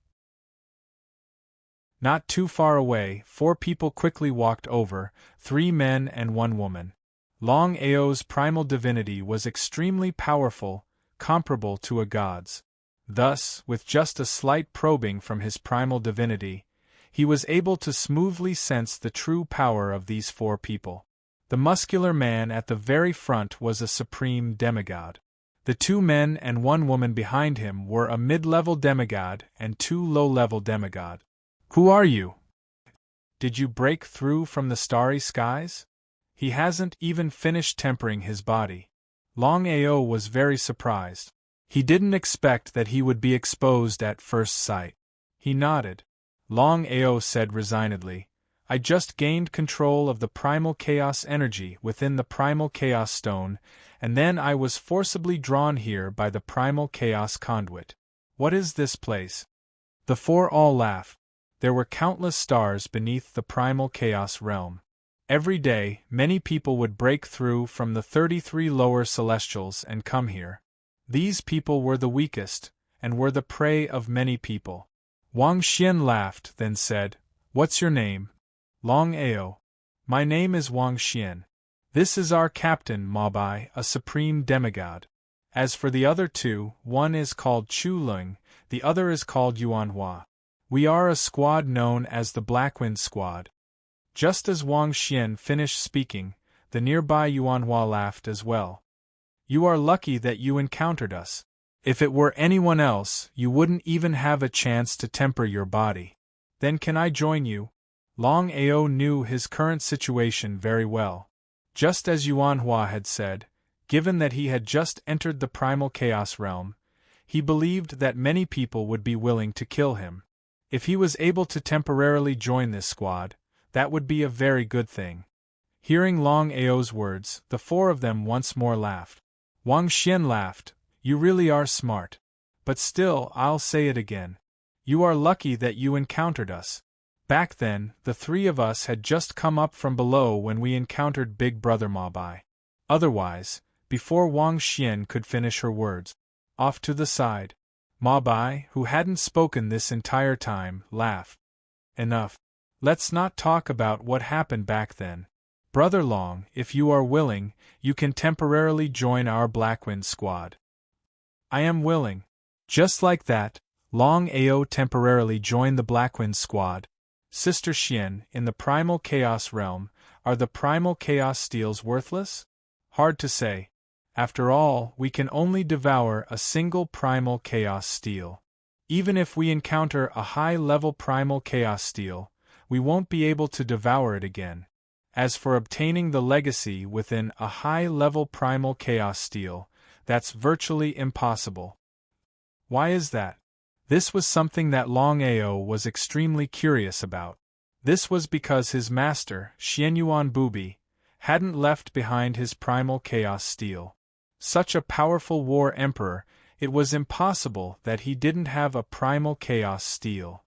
Not too far away, 4 people quickly walked over, 3 men and 1 woman. Longao's primal divinity was extremely powerful, comparable to a god's. Thus, with just a slight probing from his primal divinity, he was able to smoothly sense the true power of these 4 people. The muscular man at the very front was a supreme demigod. The 2 men and 1 woman behind him were a mid-level demigod and 2 low-level demigod. Who are you? Did you break through from the starry skies? He hasn't even finished tempering his body. Longao was very surprised. He didn't expect that he would be exposed at first sight. He nodded. Longao said resignedly, I just gained control of the primal chaos energy within the primal chaos stone, and then I was forcibly drawn here by the primal chaos conduit. What is this place? The 4 all laughed. There were countless stars beneath the primal chaos realm. Every day, many people would break through from the 33 lower celestials and come here. These people were the weakest, and were the prey of many people. Wang Xian laughed, then said, What's your name? Longao. My name is Wang Xian. This is our captain Mabai, a supreme demigod. As for the other 2, one is called Chu Lung, the other is called Yuanhua. We are a squad known as the Blackwind Squad. Just as Wang Xian finished speaking, the nearby Yuanhua laughed as well. You are lucky that you encountered us. If it were anyone else, you wouldn't even have a chance to temper your body. Then can I join you? Longao knew his current situation very well. Just as Yuanhua had said, given that he had just entered the primal chaos realm, he believed that many people would be willing to kill him. If he was able to temporarily join this squad, that would be a very good thing. Hearing Longao's words, the 4 of them once more laughed. Wang Xian laughed. You really are smart. But still, I'll say it again. You are lucky that you encountered us. Back then, the 3 of us had just come up from below when we encountered Big Brother Mabai. Otherwise, before Wang Xian could finish her words, off to the side, Ma Bai, who hadn't spoken this entire time, laughed. Enough. Let's not talk about what happened back then. Brother Long, if you are willing, you can temporarily join our Blackwind squad. I am willing. Just like that, Longao temporarily joined the Blackwind squad. Sister Xian, in the primal chaos realm, are the primal chaos steels worthless? Hard to say. After all, we can only devour a single primal chaos steel. Even if we encounter a high-level primal chaos steel, we won't be able to devour it again. As for obtaining the legacy within a high-level primal chaos steel, that's virtually impossible. Why is that? This was something that Longao was extremely curious about. This was because his master, Xianyuan Bubi, hadn't left behind his primal chaos steel. Such a powerful war emperor, it was impossible that he didn't have a primal chaos steel.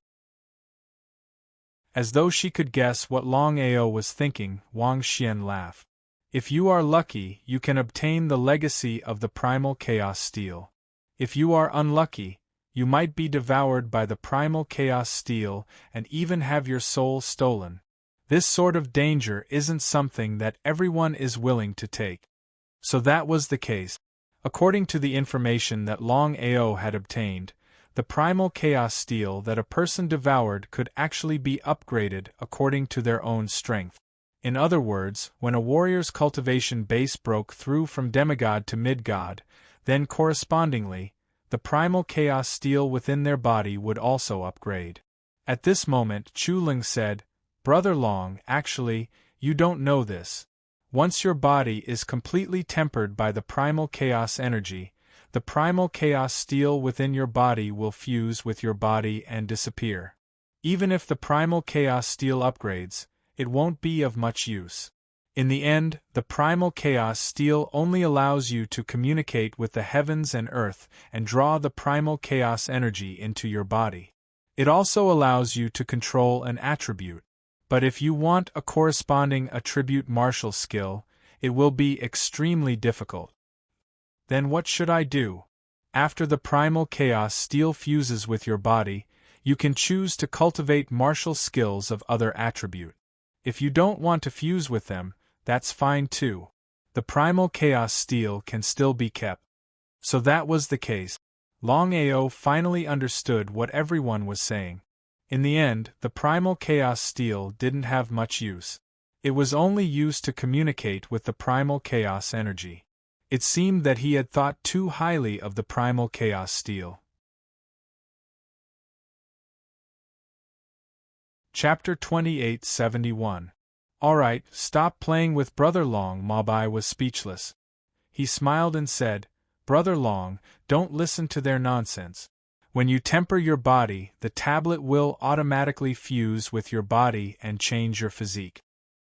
As though she could guess what Longao was thinking, Wang Xian laughed. If you are lucky, you can obtain the legacy of the primal chaos steel. If you are unlucky, you might be devoured by the primal chaos steel and even have your soul stolen. This sort of danger isn't something that everyone is willing to take. So that was the case. According to the information that Longao had obtained, the primal chaos steel that a person devoured could actually be upgraded according to their own strength. In other words, when a warrior's cultivation base broke through from demigod to mid-god, then correspondingly, the primal chaos steel within their body would also upgrade. At this moment, Chu Ling said, "Brother Long, actually, you don't know this. Once your body is completely tempered by the primal chaos energy, the primal chaos steel within your body will fuse with your body and disappear. Even if the primal chaos steel upgrades, it won't be of much use. In the end, the primal chaos steel only allows you to communicate with the heavens and earth and draw the primal chaos energy into your body. It also allows you to control an attribute. But if you want a corresponding attribute martial skill, it will be extremely difficult. Then what should I do? After the primal chaos steel fuses with your body, you can choose to cultivate martial skills of other attribute. If you don't want to fuse with them, that's fine too. The primal chaos steel can still be kept. So that was the case. Longao finally understood what everyone was saying. In the end, the primal chaos steel didn't have much use. It was only used to communicate with the primal chaos energy. It seemed that he had thought too highly of the primal chaos steel. Chapter 2871. Alright, stop playing with Brother Long. Mabai was speechless. He smiled and said, Brother Long, don't listen to their nonsense. When you temper your body, the tablet will automatically fuse with your body and change your physique.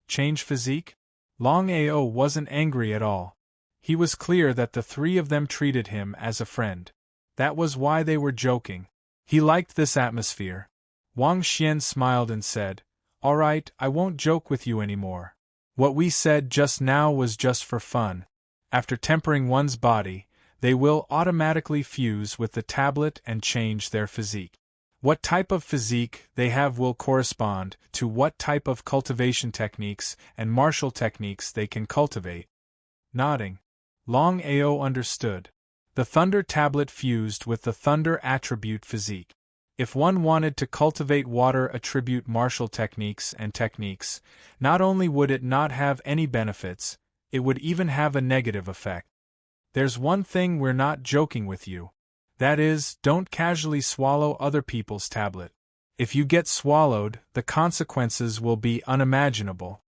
Change physique? Longao wasn't angry at all. He was clear that the three of them treated him as a friend. That was why they were joking. He liked this atmosphere. Wang Xian smiled and said, Alright, I won't joke with you anymore. What we said just now was just for fun. After tempering one's body, they will automatically fuse with the tablet and change their physique. What type of physique they have will correspond to what type of cultivation techniques and martial techniques they can cultivate. Nodding, Longao understood. The Thunder tablet fused with the Thunder attribute physique. If one wanted to cultivate water attribute martial techniques, not only would it not have any benefits, it would even have a negative effect. There's one thing we're not joking with you. That is, don't casually swallow other people's tablet. If you get swallowed, the consequences will be unimaginable.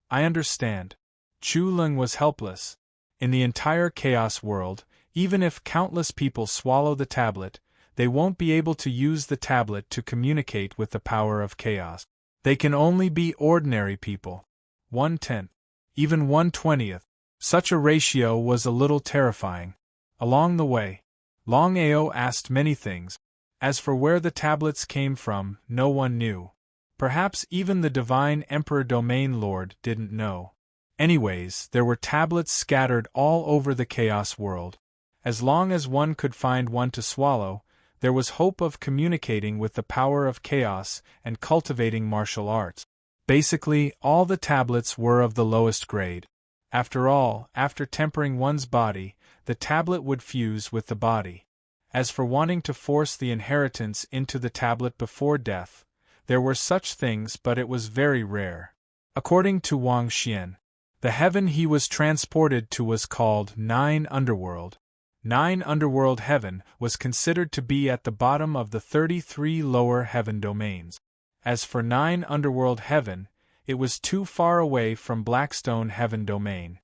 I understand. Chu Leng was helpless. In the entire chaos world, even if countless people swallow the tablet, they won't be able to use the tablet to communicate with the power of chaos. They can only be ordinary people. 1/10. Even 1/20. Such a ratio was a little terrifying. Along the way, Longao asked many things. As for where the tablets came from, no one knew. Perhaps even the Divine Emperor Domain Lord didn't know. Anyways, there were tablets scattered all over the chaos world. As long as one could find one to swallow, there was hope of communicating with the power of chaos and cultivating martial arts. Basically, all the tablets were of the lowest grade. After all, after tempering one's body, the tablet would fuse with the body. As for wanting to force the inheritance into the tablet before death, there were such things, but it was very rare. According to Wang Xian, the heaven he was transported to was called Nine Underworld. Nine Underworld Heaven was considered to be at the bottom of the 33 lower heaven domains. As for Nine Underworld Heaven, it was too far away from Blackstone Heaven domain.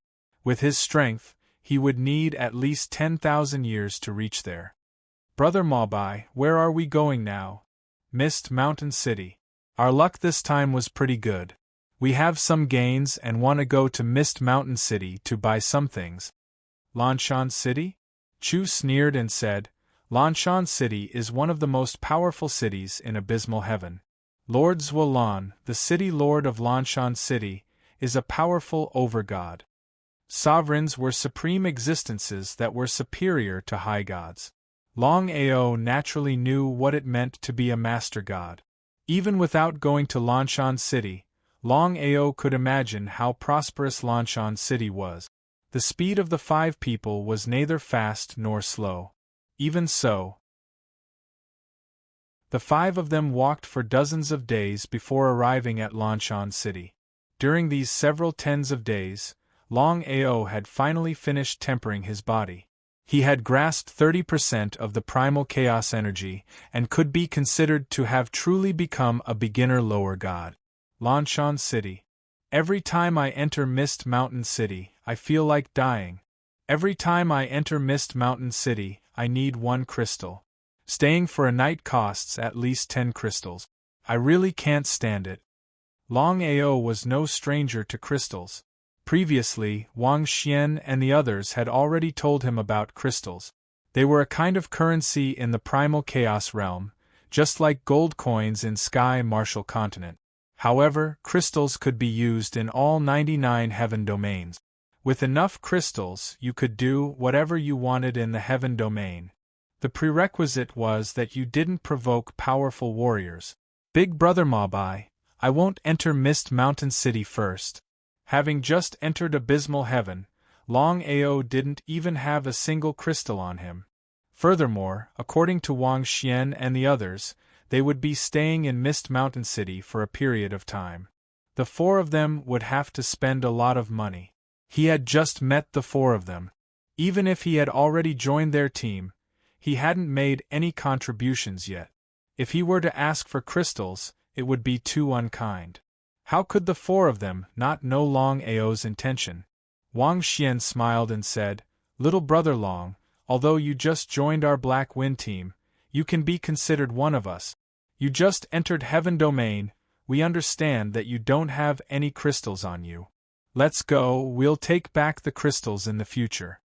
With his strength, he would need at least 10,000 years to reach there. Brother Mabai, where are we going now? Mist Mountain City. Our luck this time was pretty good. We have some gains and want to go to Mist Mountain City to buy some things. Lanshan City? Chu sneered and said, Lanshan City is one of the most powerful cities in Abysmal Heaven. Lord Zwalan, the city lord of Lanshan City, is a powerful overgod. Sovereigns were supreme existences that were superior to high gods. Longao naturally knew what it meant to be a master god. Even without going to Lanshan City, Longao could imagine how prosperous Lanshan City was. The speed of the 5 people was neither fast nor slow. Even so, the 5 of them walked for dozens of days before arriving at Lanshan City. During these several tens of days, Longao had finally finished tempering his body. He had grasped 30% of the primal chaos energy and could be considered to have truly become a beginner lower god. Lanshan City. Every time I enter Mist Mountain City, I feel like dying. Every time I enter Mist Mountain City, I need 1 crystal. Staying for a night costs at least 10 crystals. I really can't stand it. Longao was no stranger to crystals. Previously, Wang Xian and the others had already told him about crystals. They were a kind of currency in the primal chaos realm, just like gold coins in Sky Martial Continent. However, crystals could be used in all 99 heaven domains. With enough crystals, you could do whatever you wanted in the heaven domain. The prerequisite was that you didn't provoke powerful warriors. Big Brother Mabai, I won't enter Mist Mountain City first. Having just entered Abysmal Heaven, Longao didn't even have a single crystal on him. Furthermore, according to Wang Xian and the others, they would be staying in Mist Mountain City for a period of time. The 4 of them would have to spend a lot of money. He had just met the 4 of them. Even if he had already joined their team, he hadn't made any contributions yet. If he were to ask for crystals, it would be too unkind. How could the 4 of them not know Longao's intention? Wang Xian smiled and said, Little brother Long, although you just joined our Black Wind team, you can be considered one of us. You just entered Heaven Domain, we understand that you don't have any crystals on you. Let's go, we'll take back the crystals in the future.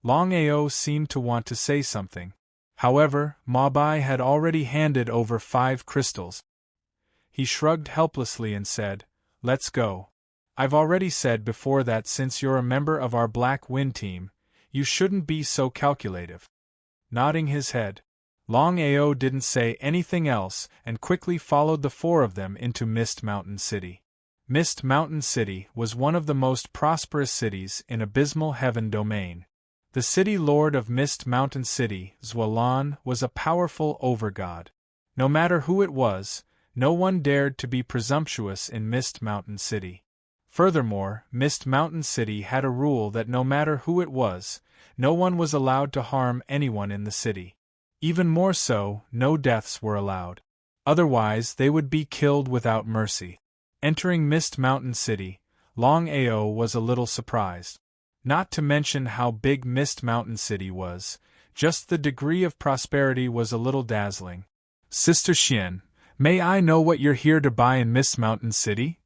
Longao seemed to want to say something. However, Mabai had already handed over 5 crystals. He shrugged helplessly and said, Let's go. I've already said before that since you're a member of our Black Wind team, you shouldn't be so calculative. Nodding his head, Longao didn't say anything else and quickly followed the 4 of them into Mist Mountain City. Mist Mountain City was one of the most prosperous cities in Abysmal Heaven Domain. The city lord of Mist Mountain City, Zwalan, was a powerful overgod. No matter who it was, no one dared to be presumptuous in Mist Mountain City. Furthermore, Mist Mountain City had a rule that no matter who it was, no one was allowed to harm anyone in the city. Even more so, no deaths were allowed. Otherwise, they would be killed without mercy. Entering Mist Mountain City, Longao was a little surprised. Not to mention how big Mist Mountain City was, just the degree of prosperity was a little dazzling. Sister Xian, may I know what you're here to buy in Mist Mountain City?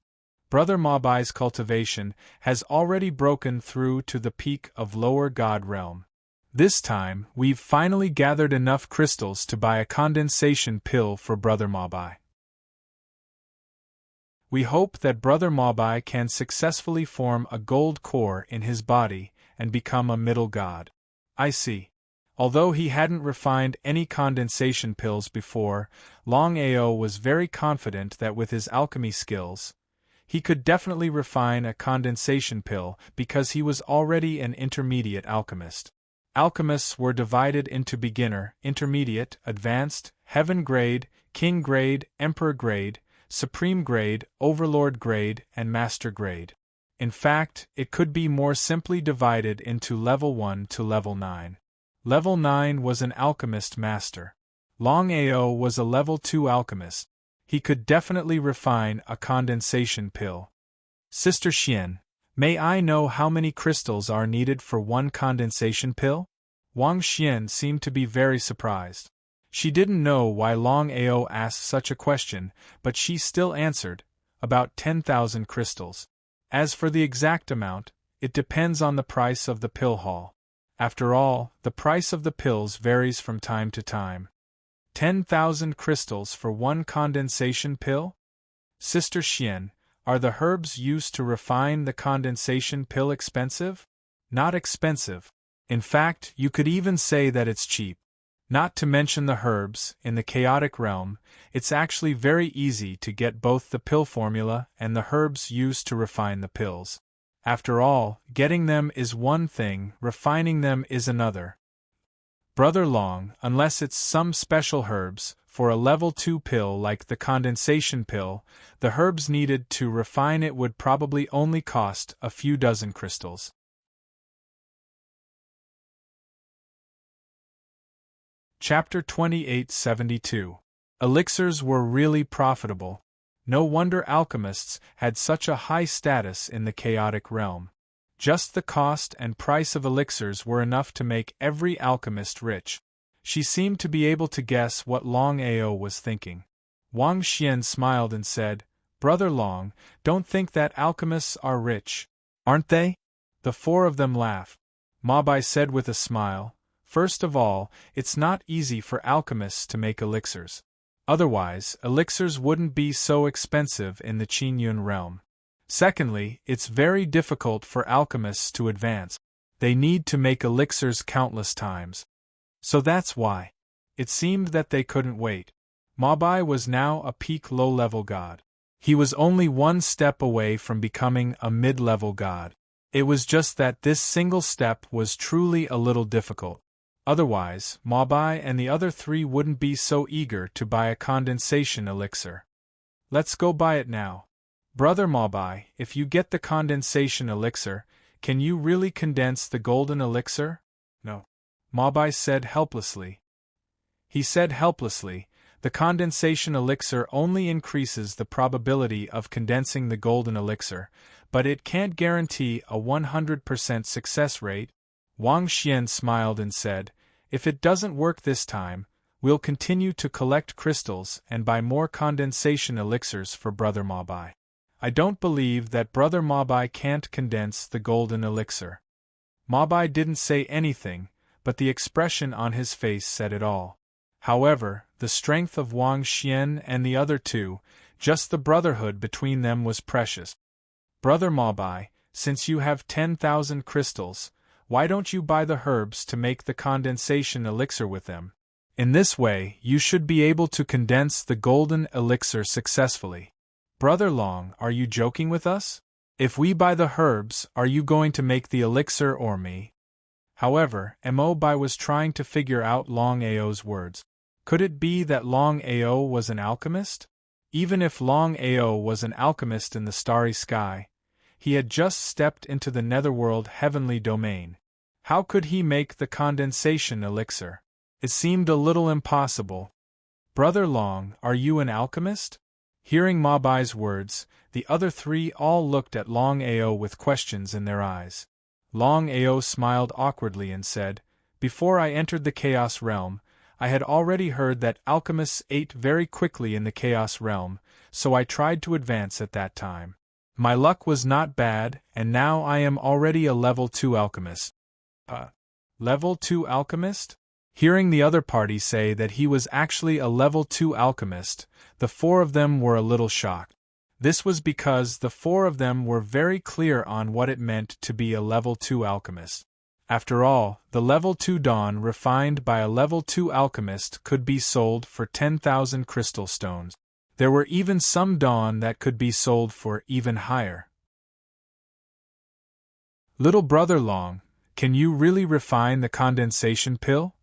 Brother Mabai's cultivation has already broken through to the peak of Lower God Realm. This time, we've finally gathered enough crystals to buy a condensation pill for Brother Mabai. We hope that Brother Mabai can successfully form a gold core in his body and become a middle god. I see. Although he hadn't refined any condensation pills before, Longao was very confident that with his alchemy skills, he could definitely refine a condensation pill because he was already an intermediate alchemist. Alchemists were divided into beginner, intermediate, advanced, heaven grade, king grade, emperor grade, supreme grade, overlord grade, and master grade. In fact, it could be more simply divided into level 1 to level 9. Level 9 was an alchemist master. Longao was a level 2 alchemist. He could definitely refine a condensation pill. Sister Xian, may I know how many crystals are needed for one condensation pill? Wang Xian seemed to be very surprised. She didn't know why Longao asked such a question, but she still answered, about 10,000 crystals. As for the exact amount, it depends on the price of the pill hall. After all, the price of the pills varies from time to time. 10,000 crystals for one condensation pill? Sister Xian, are the herbs used to refine the condensation pill expensive? Not expensive. In fact, you could even say that it's cheap. Not to mention the herbs, in the chaotic realm, it's actually very easy to get both the pill formula and the herbs used to refine the pills. After all, getting them is one thing, refining them is another. Brother Long, unless it's some special herbs, for a level 2 pill like the condensation pill, the herbs needed to refine it would probably only cost a few dozen crystals. Chapter 2872. Elixirs were really profitable. No wonder alchemists had such a high status in the chaotic realm. Just the cost and price of elixirs were enough to make every alchemist rich. She seemed to be able to guess what Longao was thinking. Wang Xian smiled and said, Brother Long, don't think that alchemists are rich. Aren't they? The four of them laughed. Mabai said with a smile, First of all, it's not easy for alchemists to make elixirs. Otherwise, elixirs wouldn't be so expensive in the Qinyun realm. Secondly, it's very difficult for alchemists to advance. They need to make elixirs countless times. So that's why. It seemed that they couldn't wait. Mabai was now a peak low-level god. He was only one step away from becoming a mid-level god. It was just that this single step was truly a little difficult. Otherwise, Mabai and the other three wouldn't be so eager to buy a condensation elixir. Let's go buy it now. Brother Mabai, if you get the condensation elixir, can you really condense the golden elixir? No. Mabai said helplessly. He said helplessly, the condensation elixir only increases the probability of condensing the golden elixir, but it can't guarantee a 100% success rate. Wang Xian smiled and said, If it doesn't work this time, we'll continue to collect crystals and buy more condensation elixirs for Brother Mabai. I don't believe that Brother Mabai can't condense the golden elixir. Mabai didn't say anything, but the expression on his face said it all. However, the strength of Wang Xian and the other two, just the brotherhood between them was precious. Brother Mabai, since you have 10,000 crystals, why don't you buy the herbs to make the condensation elixir with them? In this way, you should be able to condense the golden elixir successfully. Brother Long, are you joking with us? If we buy the herbs, are you going to make the elixir or me? However, Mobai was trying to figure out Longao's words. Could it be that Longao was an alchemist? Even if Longao was an alchemist in the starry sky, he had just stepped into the netherworld heavenly domain. How could he make the condensation elixir? It seemed a little impossible. Brother Long, are you an alchemist? Hearing Mabai's words, the other three all looked at Longao with questions in their eyes. Longao smiled awkwardly and said, Before I entered the Chaos Realm, I had already heard that alchemists ate very quickly in the Chaos Realm, so I tried to advance at that time. My luck was not bad, and now I am already a level 2 alchemist. Level 2 alchemist? Hearing the other party say that he was actually a level 2 alchemist, the four of them were a little shocked. This was because the four of them were very clear on what it meant to be a level 2 alchemist. After all, the level 2 dawn refined by a level 2 alchemist could be sold for 10,000 crystal stones. There were even some dawn that could be sold for even higher. Little brother Long, can you really refine the condensation pill?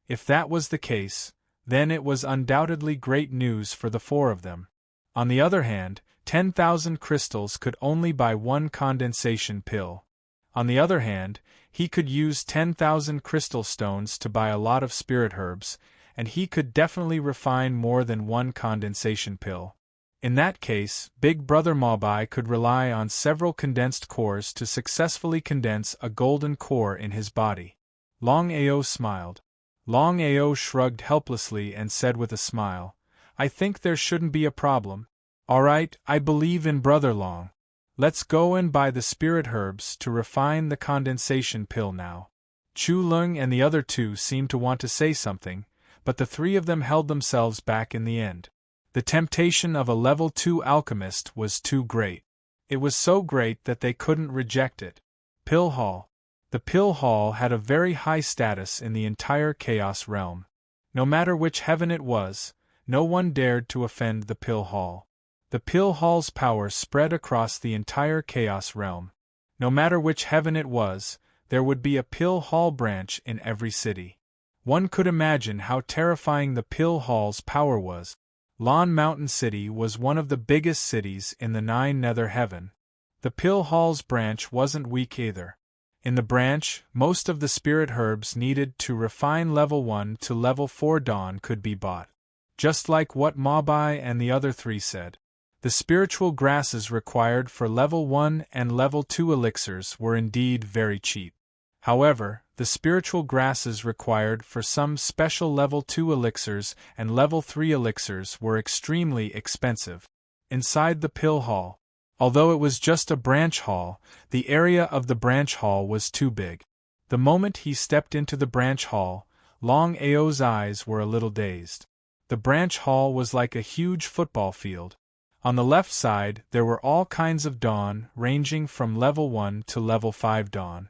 If that was the case, then it was undoubtedly great news for the four of them. On the other hand, 10,000 crystals could only buy one condensation pill. On the other hand, he could use 10,000 crystal stones to buy a lot of spirit herbs, and he could definitely refine more than one condensation pill. In that case, Big Brother Maobai could rely on several condensed cores to successfully condense a golden core in his body. Longao smiled. Longao shrugged helplessly and said with a smile, I think there shouldn't be a problem. Alright, I believe in Brother Long. Let's go and buy the spirit herbs to refine the condensation pill now. Chu Lung and the other two seemed to want to say something, but the three of them held themselves back in the end. The temptation of a level 2 alchemist was too great. It was so great that they couldn't reject it. Pill Hall. The Pill Hall had a very high status in the entire Chaos realm. No matter which heaven it was, no one dared to offend the Pill Hall. The Pill Hall's power spread across the entire Chaos realm. No matter which heaven it was, there would be a Pill Hall branch in every city. One could imagine how terrifying the Pill Hall's power was. Lon Mountain City was one of the biggest cities in the 9 Nether Heaven. The Pill Hall's branch wasn't weak either. In the branch, most of the spirit herbs needed to refine level 1 to level 4 dawn could be bought. Just like what Maobai and the other three said. The spiritual grasses required for level 1 and level 2 elixirs were indeed very cheap. However, the spiritual grasses required for some special level 2 elixirs and level 3 elixirs were extremely expensive. Inside the Pill Hall, although it was just a branch hall, the area of the branch hall was too big. The moment he stepped into the branch hall, Long Ao's eyes were a little dazed. The branch hall was like a huge football field. On the left side there were all kinds of dawn ranging from level 1 to level 5 dawn.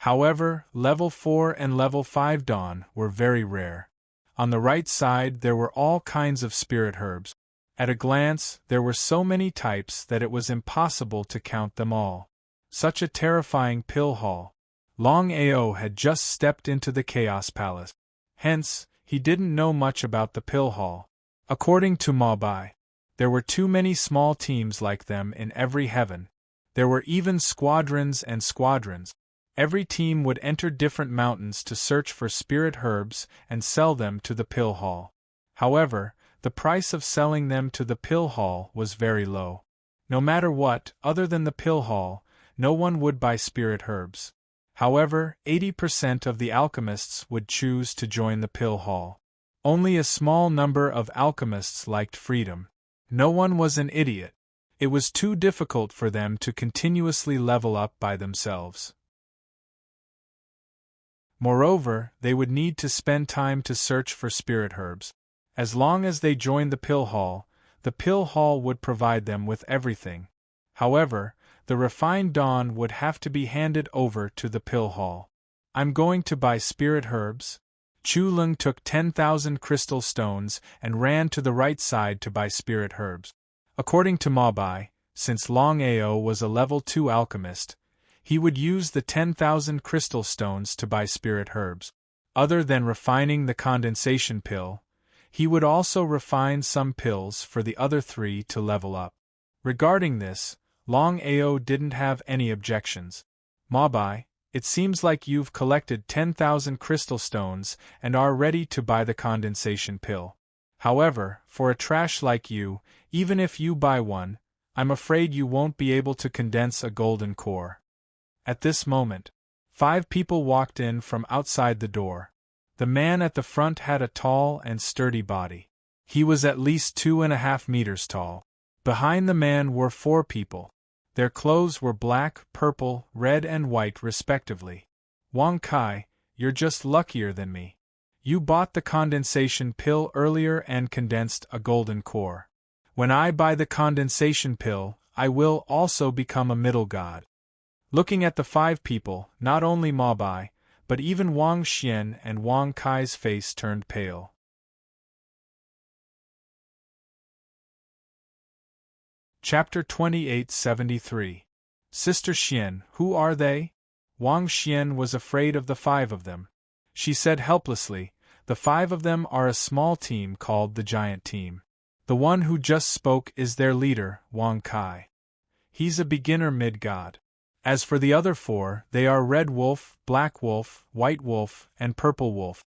However, level 4 and level 5 dawn were very rare. On the right side there were all kinds of spirit herbs. At a glance, there were so many types that it was impossible to count them all. Such a terrifying pill hall. Long Ao had just stepped into the Chaos Palace. Hence, he didn't know much about the pill hall. According to Maobai, there were too many small teams like them in every heaven. There were even squadrons and squadrons. Every team would enter different mountains to search for spirit herbs and sell them to the Pill Hall. However, the price of selling them to the Pill Hall was very low. No matter what, other than the Pill Hall, no one would buy spirit herbs. However, 80% of the alchemists would choose to join the Pill Hall. Only a small number of alchemists liked freedom. No one was an idiot. It was too difficult for them to continuously level up by themselves. Moreover, they would need to spend time to search for spirit herbs. As long as they joined the Pill Hall would provide them with everything. However, the refined dawn would have to be handed over to the Pill Hall. I'm going to buy spirit herbs. Chu Lung took 10,000 crystal stones and ran to the right side to buy spirit herbs. According to Maobai, since Long Ao was a level 2 alchemist, he would use the 10,000 crystal stones to buy spirit herbs. Other than refining the condensation pill, he would also refine some pills for the other three to level up. Regarding this, Long Ao didn't have any objections. Maobai, it seems like you've collected 10,000 crystal stones and are ready to buy the condensation pill. However, for a trash like you, even if you buy one, I'm afraid you won't be able to condense a golden core. At this moment, 5 people walked in from outside the door. The man at the front had a tall and sturdy body. He was at least 2.5 meters tall. Behind the man were 4 people. Their clothes were black, purple, red and white respectively. Wang Kai, you're just luckier than me. You bought the condensation pill earlier and condensed a golden core. When I buy the condensation pill, I will also become a middle god. Looking at the 5 people, not only Maobai, but even Wang Xian and Wang Kai's face turned pale. Chapter 2873. Sister Xian, who are they? Wang Xian was afraid of the 5 of them. She said helplessly, the 5 of them are a small team called the Giant Team. The one who just spoke is their leader, Wang Kai. He's a beginner mid-god. As for the other 4, they are Red Wolf, Black Wolf, White Wolf, and Purple Wolf.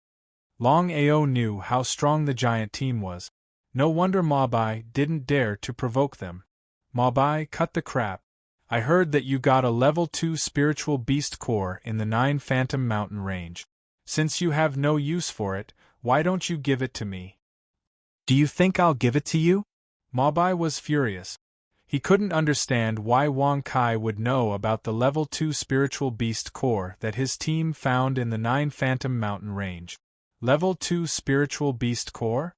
Longao knew how strong the Giant Team was. No wonder Mabai didn't dare to provoke them. Mabai, cut the crap. I heard that you got a level 2 spiritual beast core in the 9 Phantom Mountain range. Since you have no use for it, why don't you give it to me? Do you think I'll give it to you? Mabai was furious. He couldn't understand why Wang Kai would know about the level 2 spiritual beast core that his team found in the 9 Phantom Mountain range. Level 2 spiritual beast core?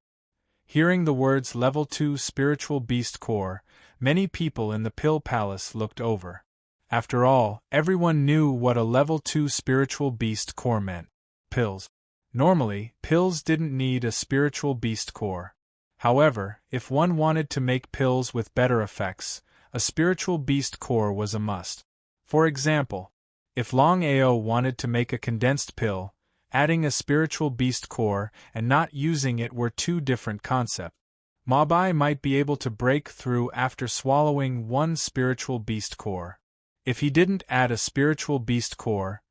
Hearing the words level 2 spiritual beast core, many people in the Pill Palace looked over. After all, everyone knew what a level 2 spiritual beast core meant. Pills. Normally, pills didn't need a spiritual beast core. However, if one wanted to make pills with better effects, a spiritual beast core was a must. For example, if Longao wanted to make a condensed pill, adding a spiritual beast core and not using it were 2 different concepts. Mabai might be able to break through after swallowing 1 spiritual beast core. If he didn't add a spiritual beast core,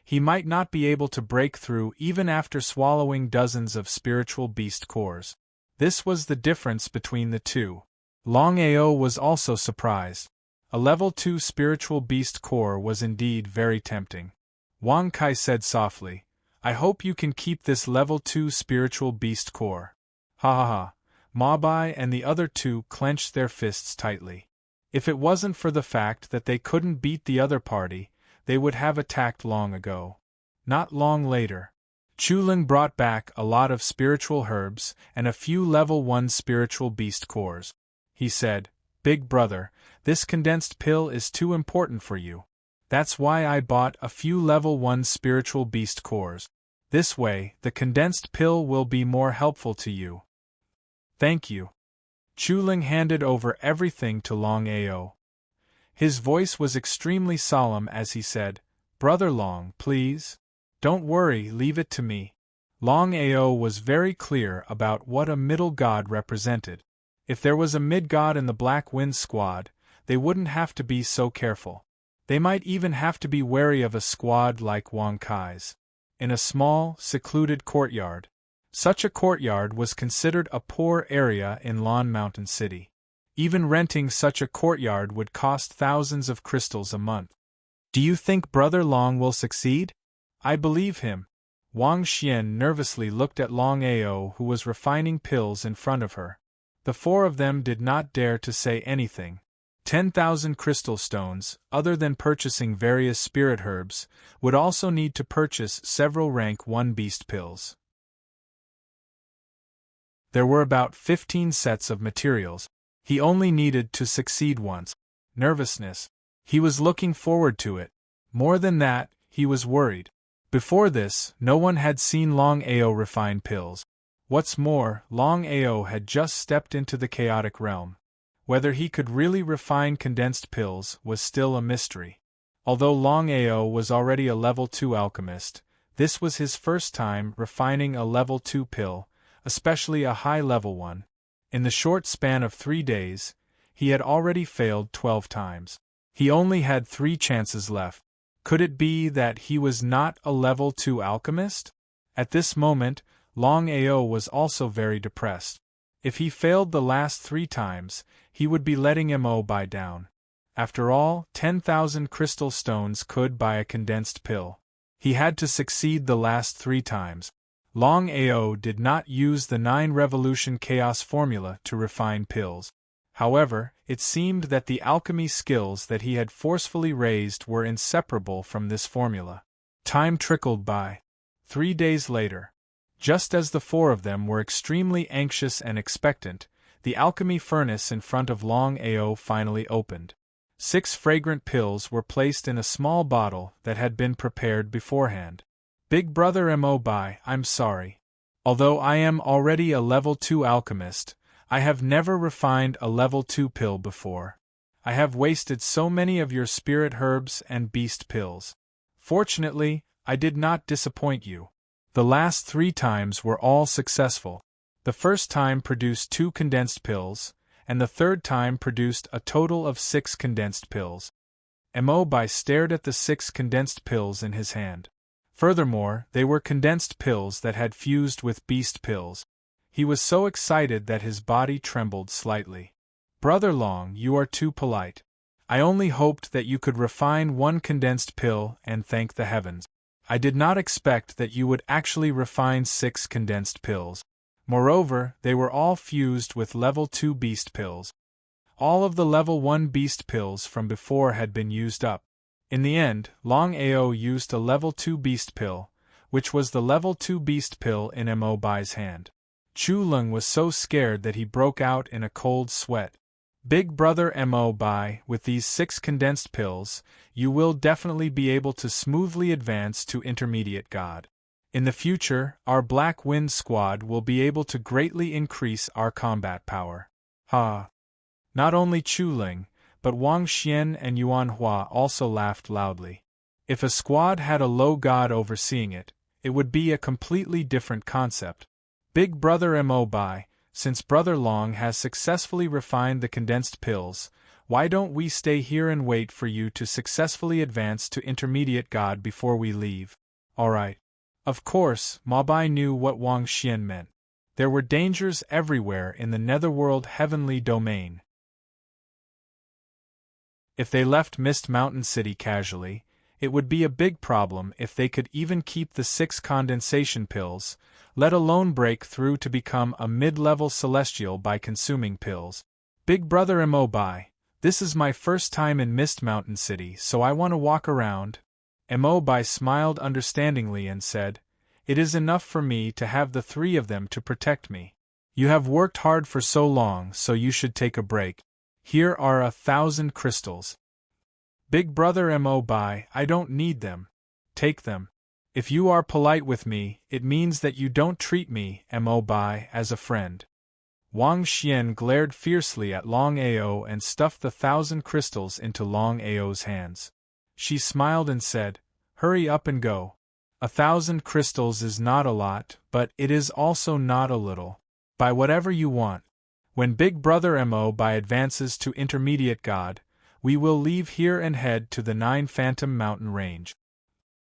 he might not be able to break through even after swallowing dozens of spiritual beast cores. This was the difference between the 2. Longao was also surprised. A level 2 spiritual beast core was indeed very tempting. Wang Kai said softly, I hope you can keep this level 2 spiritual beast core. Ha ha ha. Mabai and the other 2 clenched their fists tightly. If it wasn't for the fact that they couldn't beat the other party, they would have attacked long ago. Not long later, Chuling brought back a lot of spiritual herbs and a few level 1 spiritual beast cores. He said, Big brother, this condensed pill is too important for you. That's why I bought a few level 1 spiritual beast cores. This way, the condensed pill will be more helpful to you. Thank you. Chuling handed over everything to Longao. His voice was extremely solemn as he said, Brother Long, please. Don't worry, leave it to me. Longao was very clear about what a middle god represented. If there was a mid-god in the Black Wind squad, they wouldn't have to be so careful. They might even have to be wary of a squad like Wang Kai's. In a small, secluded courtyard. Such a courtyard was considered a poor area in Lon Mountain City. Even renting such a courtyard would cost thousands of crystals a month. Do you think Brother Long will succeed? I believe him. Wang Xian nervously looked at Longao, who was refining pills in front of her. The 4 of them did not dare to say anything. 10,000 crystal stones, other than purchasing various spirit herbs, would also need to purchase several rank 1 beast pills. There were about 15 sets of materials. He only needed to succeed once. Nervousness. He was looking forward to it. More than that, he was worried. Before this, no one had seen Longao refine pills. What's more, Longao had just stepped into the chaotic realm. Whether he could really refine condensed pills was still a mystery. Although Longao was already a level 2 alchemist, this was his first time refining a level 2 pill, especially a high-level one. In the short span of 3 days, he had already failed 12 times. He only had 3 chances left. Could it be that he was not a level 2 alchemist? At this moment, Longao was also very depressed. If he failed the last 3 times, he would be letting Mo buy down. After all, 10,000 crystal stones could buy a condensed pill. He had to succeed the last 3 times. Longao did not use the 9 revolution chaos formula to refine pills. However, it seemed that the alchemy skills that he had forcefully raised were inseparable from this formula. Time trickled by. 3 days later. Just as the 4 of them were extremely anxious and expectant, the alchemy furnace in front of Longao finally opened. 6 fragrant pills were placed in a small bottle that had been prepared beforehand. Big Brother Mo Bai, I'm sorry. Although I am already a level 2 alchemist, I have never refined a level 2 pill before. I have wasted so many of your spirit herbs and beast pills. Fortunately, I did not disappoint you. The last 3 times were all successful. The first time produced 2 condensed pills, and the third time produced a total of 6 condensed pills. Mo Bai stared at the 6 condensed pills in his hand. Furthermore, they were condensed pills that had fused with beast pills. He was so excited that his body trembled slightly. Brother Long, you are too polite. I only hoped that you could refine 1 condensed pill and thank the heavens. I did not expect that you would actually refine 6 condensed pills. Moreover, they were all fused with level 2 beast pills. All of the level 1 beast pills from before had been used up. In the end, Longao used a level 2 beast pill, which was the level 2 beast pill in Mo Bai's hand. Chu Lung was so scared that he broke out in a cold sweat. Big Brother Mo Bai, with these 6 condensed pills, you will definitely be able to smoothly advance to Intermediate God. In the future, our Black Wind Squad will be able to greatly increase our combat power. Ha! Not only Chu Ling, but Wang Xian and Yuan Hua also laughed loudly. If a squad had a low god overseeing it, it would be a completely different concept. Big Brother Mo Bai, since Brother Long has successfully refined the condensed pills, why don't we stay here and wait for you to successfully advance to Intermediate God before we leave? Alright. Of course, Ma Bai knew what Wang Xian meant. There were dangers everywhere in the netherworld heavenly domain. If they left Mist Mountain City casually, it would be a big problem if they could even keep the 6 condensation pills, let alone break through to become a mid-level celestial by consuming pills. Big Brother Mo Bai, this is my first time in Mist Mountain City, so I want to walk around. Mo Bai smiled understandingly and said, It is enough for me to have the 3 of them to protect me. You have worked hard for so long, so you should take a break. Here are 1,000 crystals. Big Brother Mo Bai, I don't need them. Take them. If you are polite with me, it means that you don't treat me, Mo Bai, as a friend. Wang Xian glared fiercely at Longao and stuffed the 1,000 crystals into Longao's hands. She smiled and said, Hurry up and go. 1,000 crystals is not a lot, but it is also not a little. Buy whatever you want. When Big Brother Mo Bai advances to Intermediate God, we will leave here and head to the 9 Phantom Mountain Range.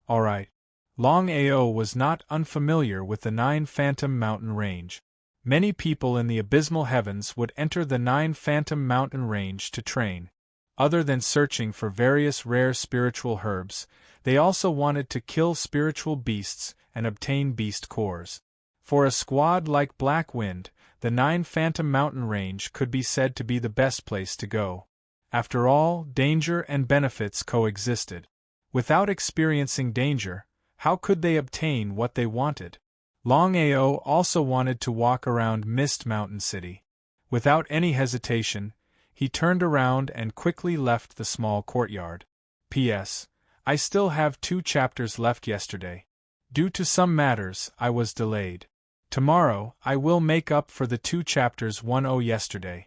Alright. Longao was not unfamiliar with the 9 Phantom Mountain Range. Many people in the abysmal heavens would enter the 9 Phantom Mountain Range to train. Other than searching for various rare spiritual herbs, they also wanted to kill spiritual beasts and obtain beast cores. For a squad like Black Wind, the 9 Phantom Mountain Range could be said to be the best place to go. After all, danger and benefits coexisted. Without experiencing danger, how could they obtain what they wanted? Longao also wanted to walk around Mist Mountain City. Without any hesitation, he turned around and quickly left the small courtyard. P.S. I still have 2 chapters left yesterday. Due to some matters, I was delayed. Tomorrow, I will make up for the 2 chapters 10 yesterday.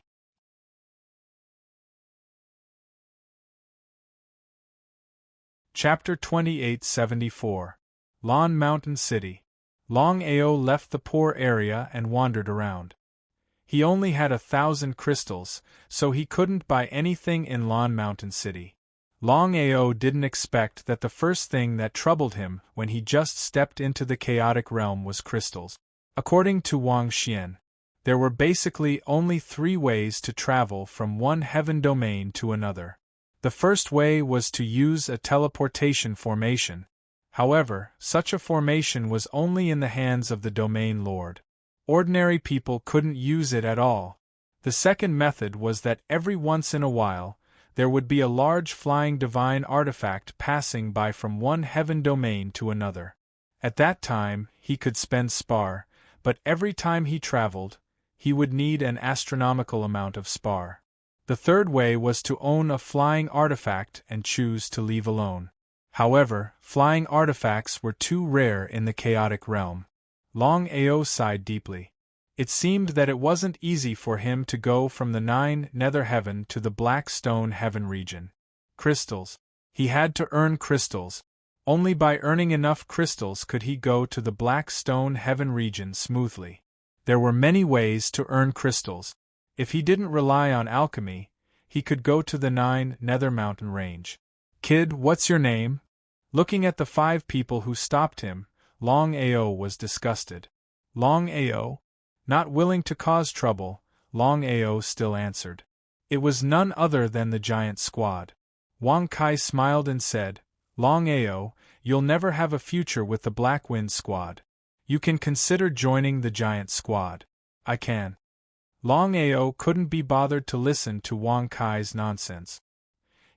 Chapter 2874. Lon Mountain City. Longao left the poor area and wandered around. He only had 1,000 crystals, so he couldn't buy anything in Lon Mountain City. Longao didn't expect that the first thing that troubled him when he just stepped into the chaotic realm was crystals. According to Wang Xian, there were basically only 3 ways to travel from one heaven domain to another. The first way was to use a teleportation formation. However, such a formation was only in the hands of the domain lord. Ordinary people couldn't use it at all. The second method was that every once in a while, there would be a large flying divine artifact passing by from one heaven domain to another. At that time, he could spend spar, but every time he traveled, he would need an astronomical amount of spar. The third way was to own a flying artifact and choose to leave alone. However, flying artifacts were too rare in the chaotic realm. Longao sighed deeply. It seemed that it wasn't easy for him to go from the 9 Nether Heaven to the Black Stone Heaven region. Crystals. He had to earn crystals. Only by earning enough crystals could he go to the Black Stone Heaven region smoothly. There were many ways to earn crystals. If he didn't rely on alchemy, he could go to the 9 Nether Mountain range. Kid, what's your name? Looking at the 5 people who stopped him, Longao was disgusted. Longao? Not willing to cause trouble, Longao still answered. It was none other than the giant squad. Wang Kai smiled and said, Longao, you'll never have a future with the Black Wind squad. You can consider joining the giant squad. I can. Longao couldn't be bothered to listen to Wang Kai's nonsense.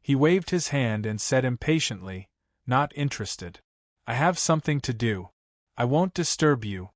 He waved his hand and said impatiently, not interested. I have something to do. I won't disturb you.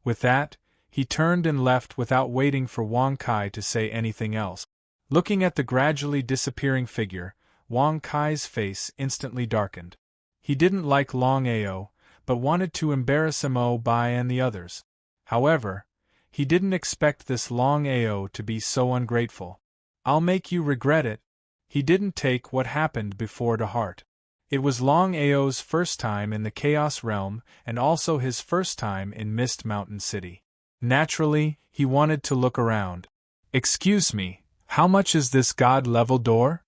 With that, he turned and left without waiting for Wang Kai to say anything else. Looking at the gradually disappearing figure, Wang Kai's face instantly darkened. He didn't like Longao, but wanted to embarrass Mo Bai and the others. However, he didn't expect this Longao to be so ungrateful. I'll make you regret it. He didn't take what happened before to heart. It was Longao's first time in the Chaos Realm and also his first time in Mist Mountain City. Naturally, he wanted to look around. Excuse me, how much is this god-level door?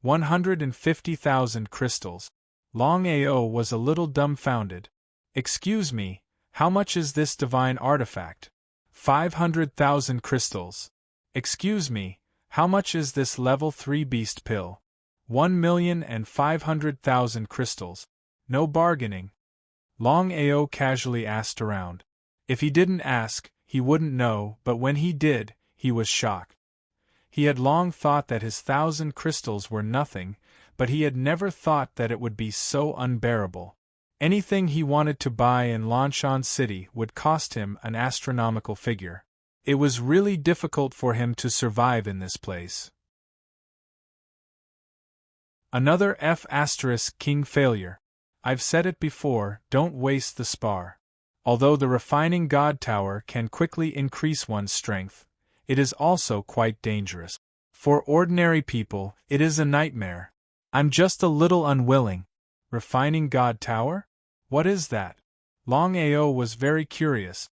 150,000 crystals. Longao was a little dumbfounded. Excuse me, how much is this divine artifact? 500,000 crystals. Excuse me, how much is this level 3 beast pill? 1,500,000 crystals. No bargaining. Longao casually asked around. If he didn't ask, he wouldn't know, but when he did, he was shocked. He had long thought that his 1,000 crystals were nothing, but he had never thought that it would be so unbearable. Anything he wanted to buy in Longao City would cost him an astronomical figure. It was really difficult for him to survive in this place. Another F***king failure. I've said it before, don't waste the spar. Although the refining god tower can quickly increase one's strength, it is also quite dangerous. For ordinary people, it is a nightmare. I'm just a little unwilling. Refining god tower? What is that? Longao was very curious.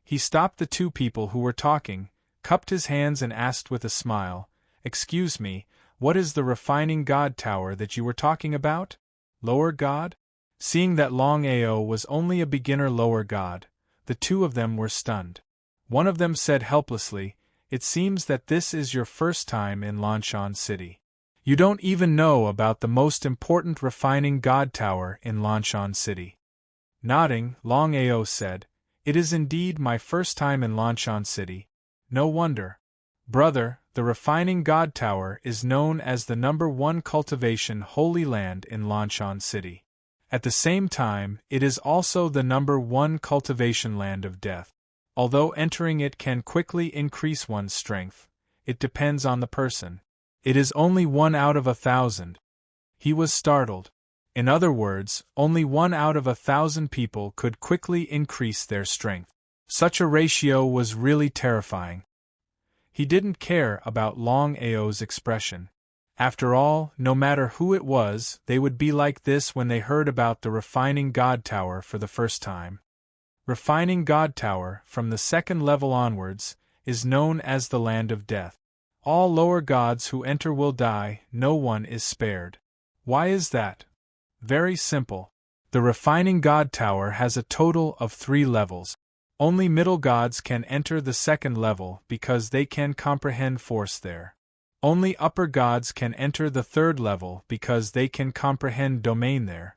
He stopped the 2 people who were talking, cupped his hands and asked with a smile, Excuse me, what is the refining god tower that you were talking about? Lower god? Seeing that Longao was only a beginner lower god, the 2 of them were stunned. One of them said helplessly, It seems that this is your first time in Longao City. You don't even know about the most important refining god tower in Longao City. Nodding, Longao said, It is indeed my first time in Longao City. No wonder. Brother, the refining god tower is known as the #1 cultivation holy land in Longao City. At the same time, it is also the #1 cultivation land of death. Although entering it can quickly increase one's strength, it depends on the person. It is only 1 out of 1,000. He was startled. In other words, only 1 out of 1,000 people could quickly increase their strength. Such a ratio was really terrifying. He didn't care about Longao's expression. After all, no matter who it was, they would be like this when they heard about the refining god tower for the first time. Refining god tower, from the 2nd level onwards, is known as the land of death. All lower gods who enter will die, no one is spared. Why is that? Very simple. The refining god tower has a total of 3 levels. Only middle gods can enter the 2nd level because they can comprehend force there. Only upper gods can enter the 3rd level because they can comprehend domain there.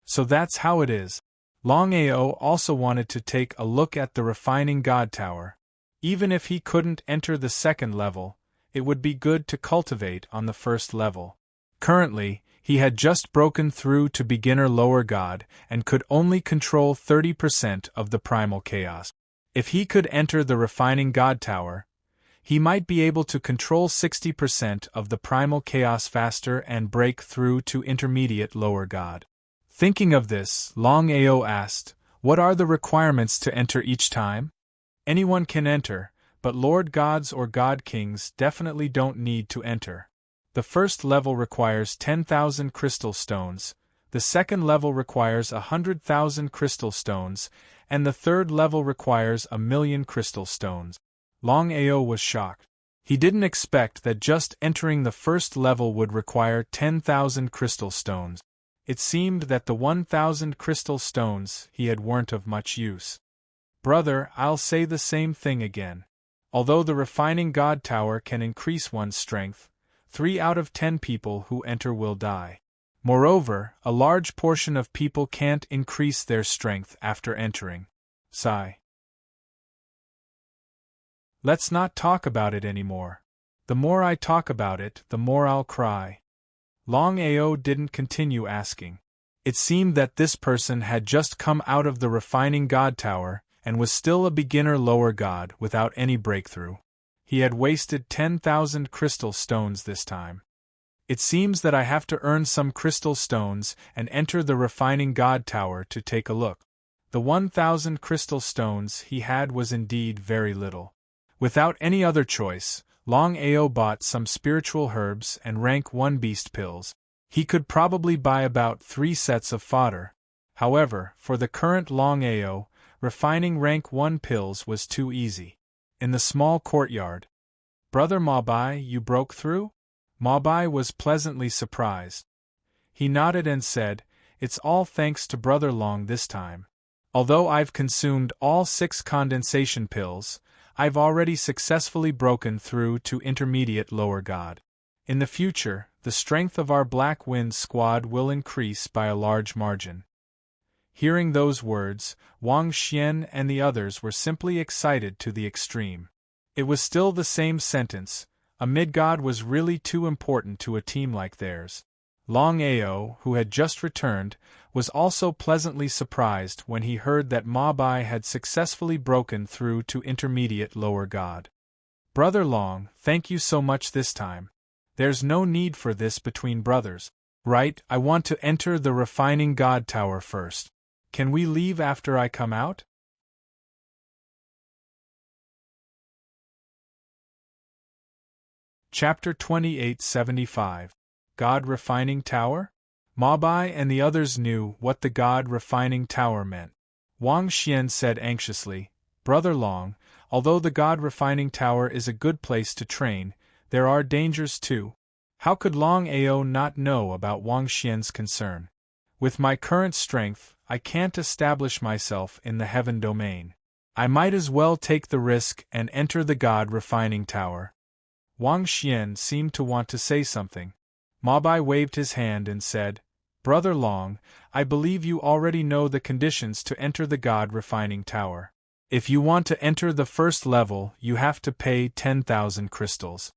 So that's how it is. Longao also wanted to take a look at the refining god tower. Even if he couldn't enter the 2nd level, it would be good to cultivate on the 1st level. Currently, he had just broken through to beginner lower god and could only control 30% of the primal chaos. If he could enter the refining god tower, he might be able to control 60% of the primal chaos faster and break through to intermediate lower god. Thinking of this, Longao asked, "What are the requirements to enter each time?" "Anyone can enter, but Lord Gods or God Kings definitely don't need to enter. The first level requires 10,000 crystal stones, the second level requires 100,000 crystal stones, and the third level requires 1,000,000 crystal stones." Longao was shocked. He didn't expect that just entering the first level would require 10,000 crystal stones. It seemed that the 1,000 crystal stones he had weren't of much use. "Brother, I'll say the same thing again. Although the refining God Tower can increase one's strength, 3 out of 10 people who enter will die. Moreover, a large portion of people can't increase their strength after entering." Sigh. "Let's not talk about it anymore. The more I talk about it, the more I'll cry." Longao didn't continue asking. It seemed that this person had just come out of the refining God Tower and was still a beginner lower god without any breakthrough. He had wasted 10,000 crystal stones this time. "It seems that I have to earn some crystal stones and enter the refining God Tower to take a look." The 1,000 crystal stones he had was indeed very little. Without any other choice, Longao bought some spiritual herbs and rank 1 beast pills. He could probably buy about 3 sets of fodder. However, for the current Longao, refining rank 1 pills was too easy. In the small courtyard, "Brother Mabai, you broke through?" Mabai was pleasantly surprised. He nodded and said, "It's all thanks to Brother Long this time. Although I've consumed all 6 condensation pills, I've already successfully broken through to intermediate lower god. In the future, the strength of our Black Wind squad will increase by a large margin." Hearing those words, Wang Xian and the others were simply excited to the extreme. It was still the same sentence: a mid-god was really too important to a team like theirs. Longao, who had just returned, was also pleasantly surprised when he heard that Mabai had successfully broken through to intermediate lower god. "Brother Long, thank you so much this time. There's no need for this between brothers. Right, I want to enter the refining God Tower first. Can we leave after I come out?" Chapter 2875. God Refining Tower? Mabai and the others knew what the God Refining Tower meant. Wang Xian said anxiously, "Brother Long, although the God Refining Tower is a good place to train, there are dangers too." How could Longao not know about Wang Xian's concern? "With my current strength, I can't establish myself in the heaven domain. I might as well take the risk and enter the God Refining Tower." Wang Xian seemed to want to say something. Mabai waved his hand and said, "Brother Long, I believe you already know the conditions to enter the God Refining Tower. If you want to enter the first level, you have to pay 10,000 crystals.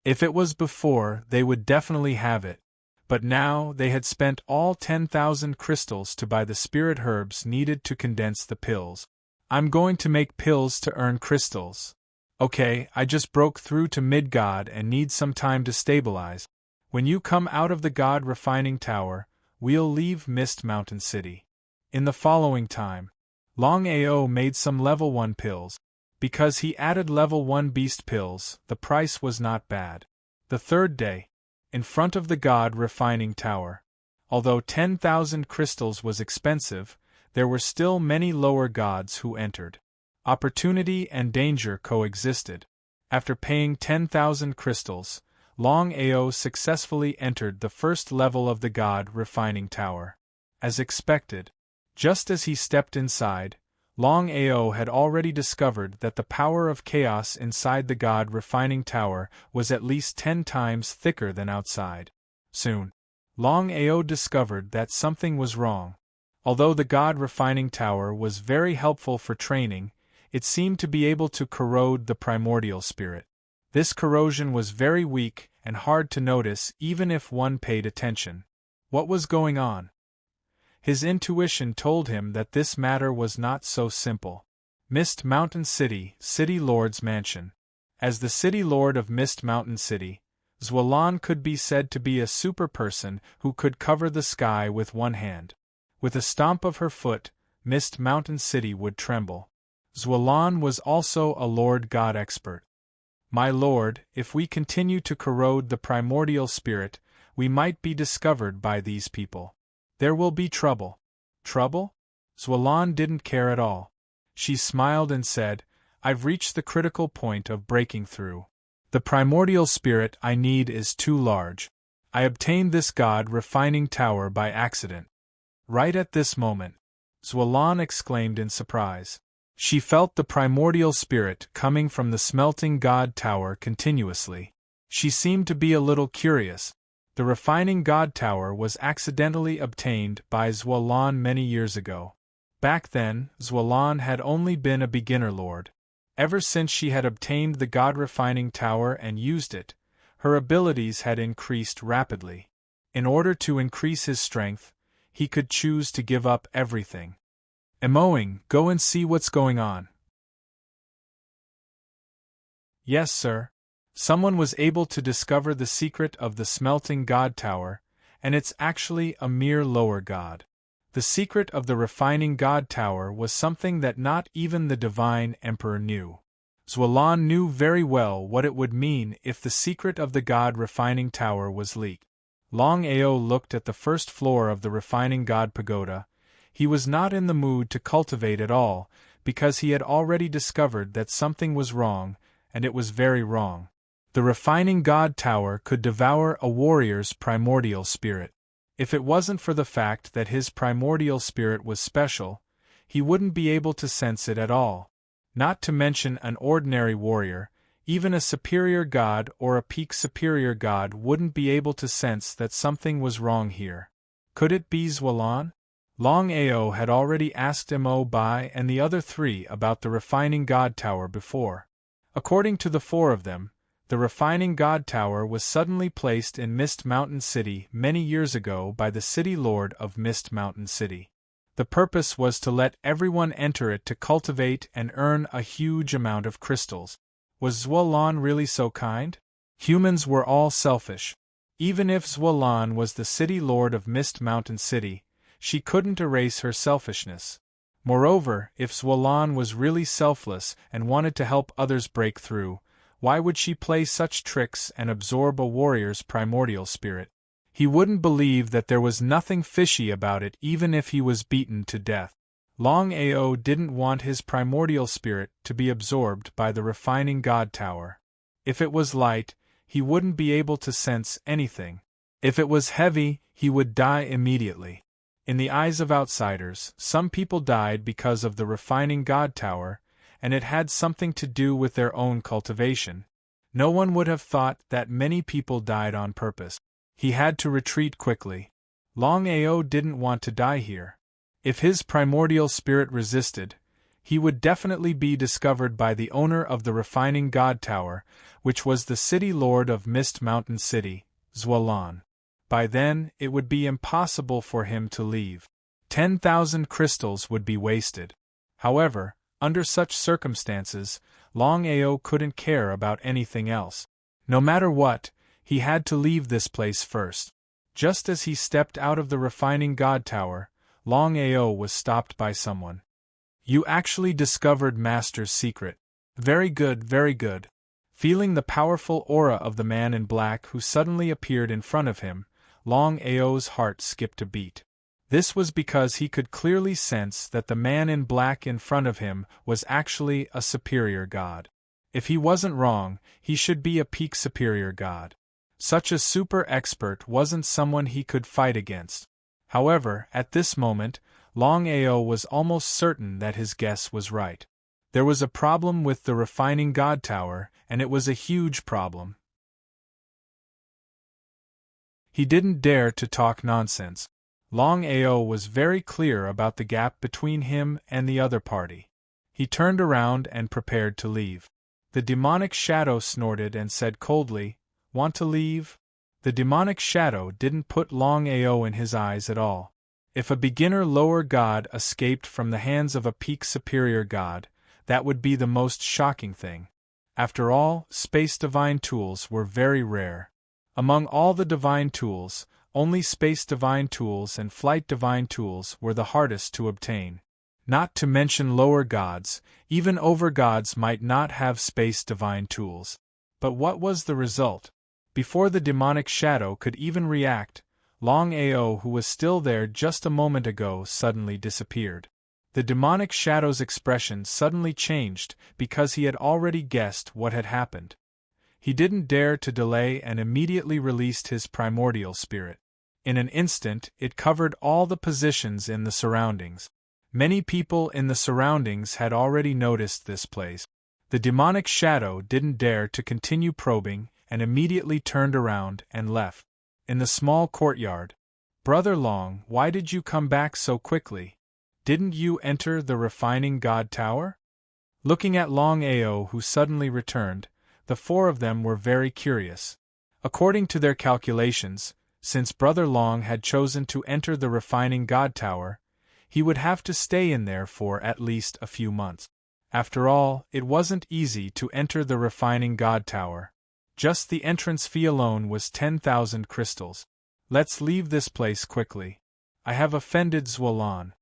If it was before, they would definitely have it. But now, they had spent all 10,000 crystals to buy the spirit herbs needed to condense the pills. I'm going to make pills to earn crystals. Okay, I just broke through to mid-god and need some time to stabilize. When you come out of the God Refining Tower, we'll leave Mist Mountain City." In the following time, Longao made some level 1 pills. Because he added level 1 beast pills, the price was not bad. The third day, in front of the God Refining Tower, although 10,000 crystals was expensive, there were still many lower gods who entered. Opportunity and danger coexisted. After paying 10,000 crystals, Longao successfully entered the first level of the God Refining Tower. As expected, just as he stepped inside, Longao had already discovered that the power of chaos inside the God Refining Tower was at least 10 times thicker than outside. Soon, Longao discovered that something was wrong. Although the God Refining Tower was very helpful for training, it seemed to be able to corrode the primordial spirit. This corrosion was very weak and hard to notice even if one paid attention. What was going on? His intuition told him that this matter was not so simple. Mist Mountain City, City Lord's Mansion. As the city lord of Mist Mountain City, Xuelan could be said to be a superperson who could cover the sky with one hand. With a stomp of her foot, Mist Mountain City would tremble. Xuelan was also a Lord God expert. My lord, if we continue to corrode the primordial spirit, we might be discovered by these people. There will be trouble. Trouble? Xuelan didn't care at all. She smiled and said, I've reached the critical point of breaking through. The primordial spirit I need is too large. I obtained this god-refining tower by accident. Right at this moment, Xuelan exclaimed in surprise. She felt the primordial spirit coming from the smelting god tower continuously. She seemed to be a little curious. The refining god tower was accidentally obtained by Xuelan many years ago. Back then, Xuelan had only been a beginner lord. Ever since she had obtained the god-refining tower and used it, her abilities had increased rapidly. In order to increase his strength, he could choose to give up everything. Emoing, go and see what's going on. Yes, sir. Someone was able to discover the secret of the smelting god tower, and it's actually a mere lower god. The secret of the refining god tower was something that not even the divine emperor knew. Xuelan knew very well what it would mean if the secret of the god refining tower was leaked. Longao looked at the first floor of the refining god pagoda. He was not in the mood to cultivate at all, because he had already discovered that something was wrong, and it was very wrong. The refining god tower could devour a warrior's primordial spirit. If it wasn't for the fact that his primordial spirit was special, he wouldn't be able to sense it at all. Not to mention an ordinary warrior, even a superior god or a peak superior god wouldn't be able to sense that something was wrong here. Could it be Xuelan? Longao had already asked Mo Bai and the other three about the refining god tower before. According to the four of them, the refining god tower was suddenly placed in Mist Mountain City many years ago by the city lord of Mist Mountain City. The purpose was to let everyone enter it to cultivate and earn a huge amount of crystals. Was Xuelan really so kind? Humans were all selfish. Even if Xuelan was the city lord of Mist Mountain City, she couldn't erase her selfishness. Moreover, if Xuelan was really selfless and wanted to help others break through, why would she play such tricks and absorb a warrior's primordial spirit? He wouldn't believe that there was nothing fishy about it even if he was beaten to death. Longao didn't want his primordial spirit to be absorbed by the refining god tower. If it was light, he wouldn't be able to sense anything. If it was heavy, he would die immediately. In the eyes of outsiders, some people died because of the refining god tower, and it had something to do with their own cultivation. No one would have thought that many people died on purpose. He had to retreat quickly. Longao didn't want to die here. If his primordial spirit resisted, he would definitely be discovered by the owner of the refining god tower, which was the city lord of Mist Mountain City, Xuelan. By then, it would be impossible for him to leave. 10,000 crystals would be wasted. However, under such circumstances, Longao couldn't care about anything else. No matter what, he had to leave this place first. Just as he stepped out of the refining god tower, Longao was stopped by someone. You actually discovered Master's secret. Very good, very good. Feeling the powerful aura of the man in black who suddenly appeared in front of him, Longao's heart skipped a beat. This was because he could clearly sense that the man in black in front of him was actually a superior god. If he wasn't wrong, he should be a peak superior god. Such a super expert wasn't someone he could fight against. However, at this moment, Longao was almost certain that his guess was right. There was a problem with the refining god tower, and it was a huge problem. He didn't dare to talk nonsense. Longao was very clear about the gap between him and the other party. He turned around and prepared to leave. The demonic shadow snorted and said coldly, "Want to leave?" The demonic shadow didn't put Longao in his eyes at all. If a beginner lower god escaped from the hands of a peak superior god, that would be the most shocking thing. After all, space divine tools were very rare. Among all the divine tools, only space divine tools and flight divine tools were the hardest to obtain. Not to mention lower gods, even overgods might not have space divine tools. But what was the result? Before the demonic shadow could even react, Longao, who was still there just a moment ago, suddenly disappeared. The demonic shadow's expression suddenly changed because he had already guessed what had happened. He didn't dare to delay and immediately released his primordial spirit. In an instant, it covered all the positions in the surroundings. Many people in the surroundings had already noticed this place. The demonic shadow didn't dare to continue probing and immediately turned around and left. In the small courtyard, "Brother Long, why did you come back so quickly? Didn't you enter the refining god tower?" Looking at Longao, who suddenly returned, the four of them were very curious. According to their calculations, since Brother Long had chosen to enter the refining god tower, he would have to stay in there for at least a few months. After all, it wasn't easy to enter the refining god tower. Just the entrance fee alone was 10,000 crystals. "Let's leave this place quickly. I have offended Xuelan."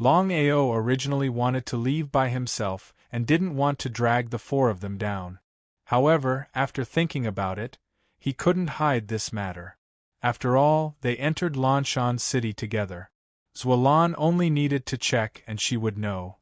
Longao originally wanted to leave by himself and didn't want to drag the four of them down. However, after thinking about it, he couldn't hide this matter. After all, they entered Lanshan City together. Xuelan only needed to check and she would know.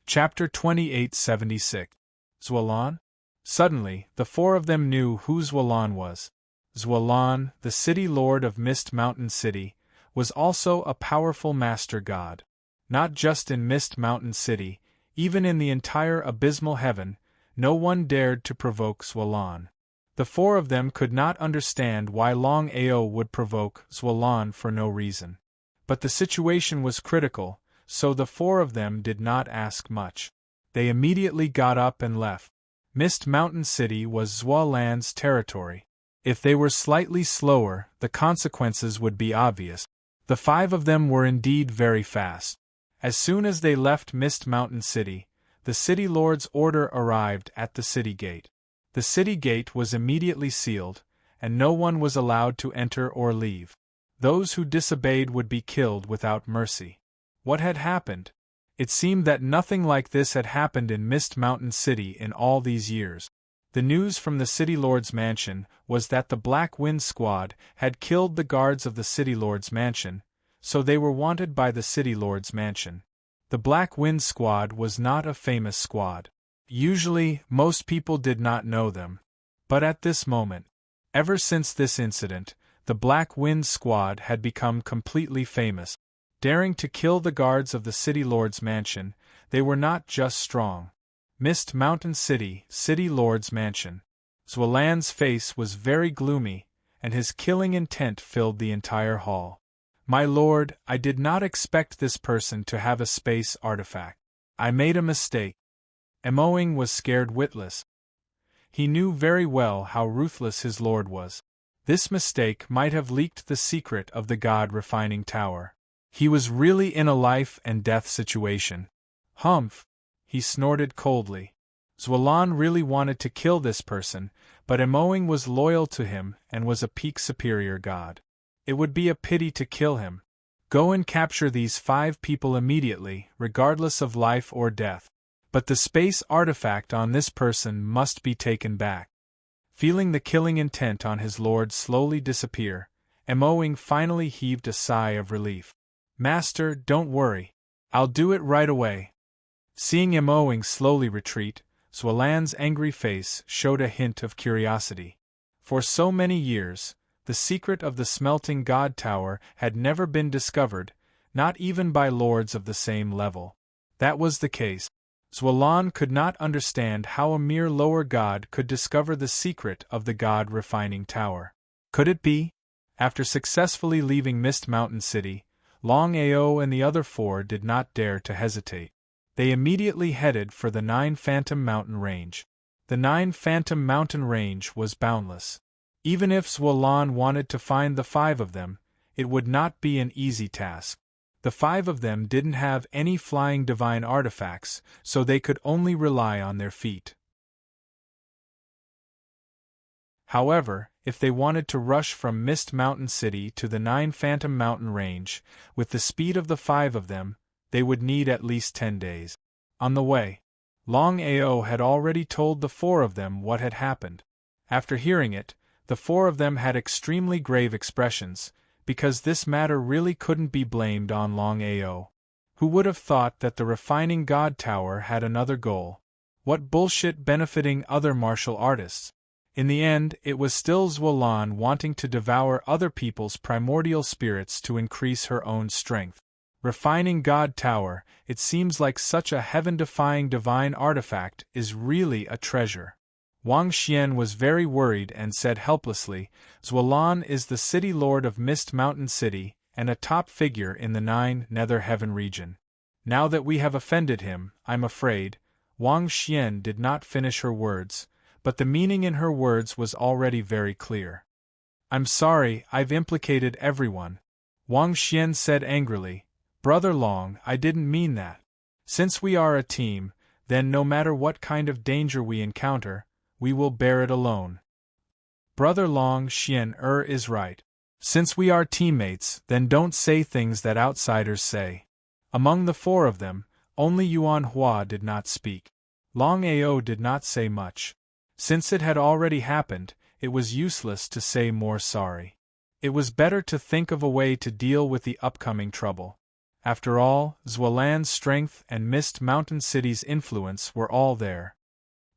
Chapter 2876. Xuelan? Suddenly, the four of them knew who Xuelan was. Xuelan, the city lord of Mist Mountain City, was also a powerful master god. Not just in Mist Mountain City, even in the entire abysmal heaven, no one dared to provoke Xuelan. The four of them could not understand why Longao would provoke Xuelan for no reason. But the situation was critical, so the four of them did not ask much. They immediately got up and left. Mist Mountain City was Xuelan's territory. If they were slightly slower, the consequences would be obvious. The five of them were indeed very fast. As soon as they left Mist Mountain City, the city lord's order arrived at the city gate. The city gate was immediately sealed, and no one was allowed to enter or leave. Those who disobeyed would be killed without mercy. What had happened? It seemed that nothing like this had happened in Mist Mountain City in all these years. The news from the City Lord's mansion was that the Black Wind Squad had killed the guards of the City Lord's mansion, so they were wanted by the City Lord's mansion. The Black Wind Squad was not a famous squad. Usually, most people did not know them. But at this moment, ever since this incident, the Black Wind Squad had become completely famous. Daring to kill the guards of the City Lord's mansion, they were not just strong. Mist Mountain City, City Lord's mansion. Xuelan's face was very gloomy, and his killing intent filled the entire hall. "My lord, I did not expect this person to have a space artifact. I made a mistake." Emoing was scared witless. He knew very well how ruthless his lord was. This mistake might have leaked the secret of the god refining tower. He was really in a life and death situation. "Humph!" he snorted coldly. Xuelan really wanted to kill this person, but Emoing was loyal to him and was a peak superior god. It would be a pity to kill him. Go and capture these 5 people immediately, regardless of life or death. But the space artifact on this person must be taken back. Feeling the killing intent on his lord slowly disappear, Emoing finally heaved a sigh of relief. "Master, don't worry. I'll do it right away." Seeing Emoing slowly retreat, Xuelan's angry face showed a hint of curiosity. For so many years, the secret of the smelting god tower had never been discovered, not even by lords of the same level. That was the case. Xuelan could not understand how a mere lower god could discover the secret of the god refining tower. Could it be? After successfully leaving Mist Mountain City, Longao and the other 4 did not dare to hesitate. They immediately headed for the 9 Phantom Mountain Range. The 9 Phantom Mountain Range was boundless. Even if Xuelan wanted to find the 5 of them, it would not be an easy task. The 5 of them didn't have any flying divine artifacts, so they could only rely on their feet. However, if they wanted to rush from Mist Mountain City to the 9 Phantom Mountain Range, with the speed of the 5 of them, they would need at least 10 days. On the way, Longao had already told the 4 of them what had happened. After hearing it, the 4 of them had extremely grave expressions, because this matter really couldn't be blamed on Longao. Who would have thought that the refining God Tower had another goal? What bullshit benefiting other martial artists? In the end, it was still Xuelan wanting to devour other people's primordial spirits to increase her own strength. Refining God Tower, it seems like such a heaven-defying divine artifact is really a treasure. Wang Xian was very worried and said helplessly, Xuelan is the city lord of Mist Mountain City and a top figure in the 9 Nether Heaven region. Now that we have offended him, I'm afraid. Wang Xian did not finish her words, but the meaning in her words was already very clear. I'm sorry, I've implicated everyone. Wang Xian said angrily, Brother Long, I didn't mean that. Since we are a team, then no matter what kind of danger we encounter, we will bear it alone. Brother Long Xian is right. Since we are teammates, then don't say things that outsiders say. Among the 4 of them, only Yuan Hua did not speak. Longao did not say much. Since it had already happened, it was useless to say more sorry. It was better to think of a way to deal with the upcoming trouble. After all, Xuelan's strength and Mist Mountain City's influence were all there.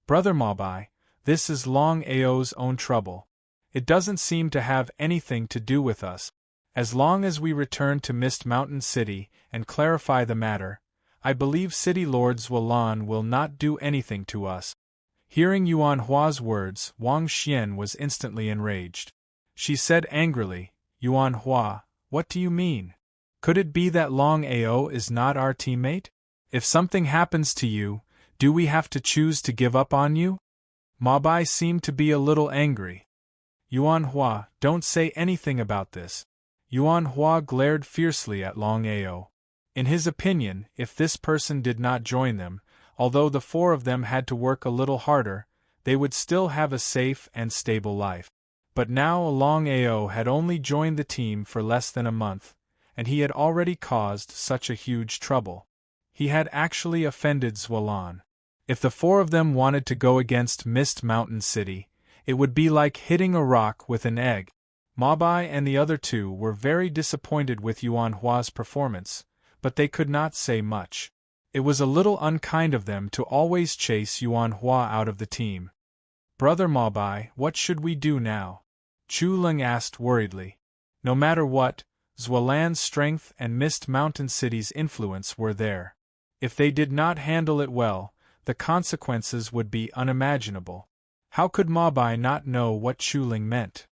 Brother Mabai, this is Longao's own trouble. It doesn't seem to have anything to do with us. As long as we return to Mist Mountain City and clarify the matter, I believe City Lord Xuelan will not do anything to us. Hearing Yuan Hua's words, Wang Xian was instantly enraged. She said angrily, Yuan Hua, what do you mean? Could it be that Longao is not our teammate? If something happens to you, do we have to choose to give up on you? Mabai seemed to be a little angry. Yuan Hua, don't say anything about this. Yuan Hua glared fiercely at Longao. In his opinion, if this person did not join them, although the 4 of them had to work a little harder, they would still have a safe and stable life. But now Longao had only joined the team for less than a month, and he had already caused such a huge trouble. He had actually offended Xuelan. If the 4 of them wanted to go against Mist Mountain City, it would be like hitting a rock with an egg. Mabai and the other 2 were very disappointed with Yuan Hua's performance, but they could not say much. It was a little unkind of them to always chase Yuan Hua out of the team. Brother Mabai, what should we do now? Chu Ling asked worriedly. No matter what, Xuelan's strength and Mist Mountain City's influence were there. If they did not handle it well, the consequences would be unimaginable. How could Mabai not know what Chu Ling meant?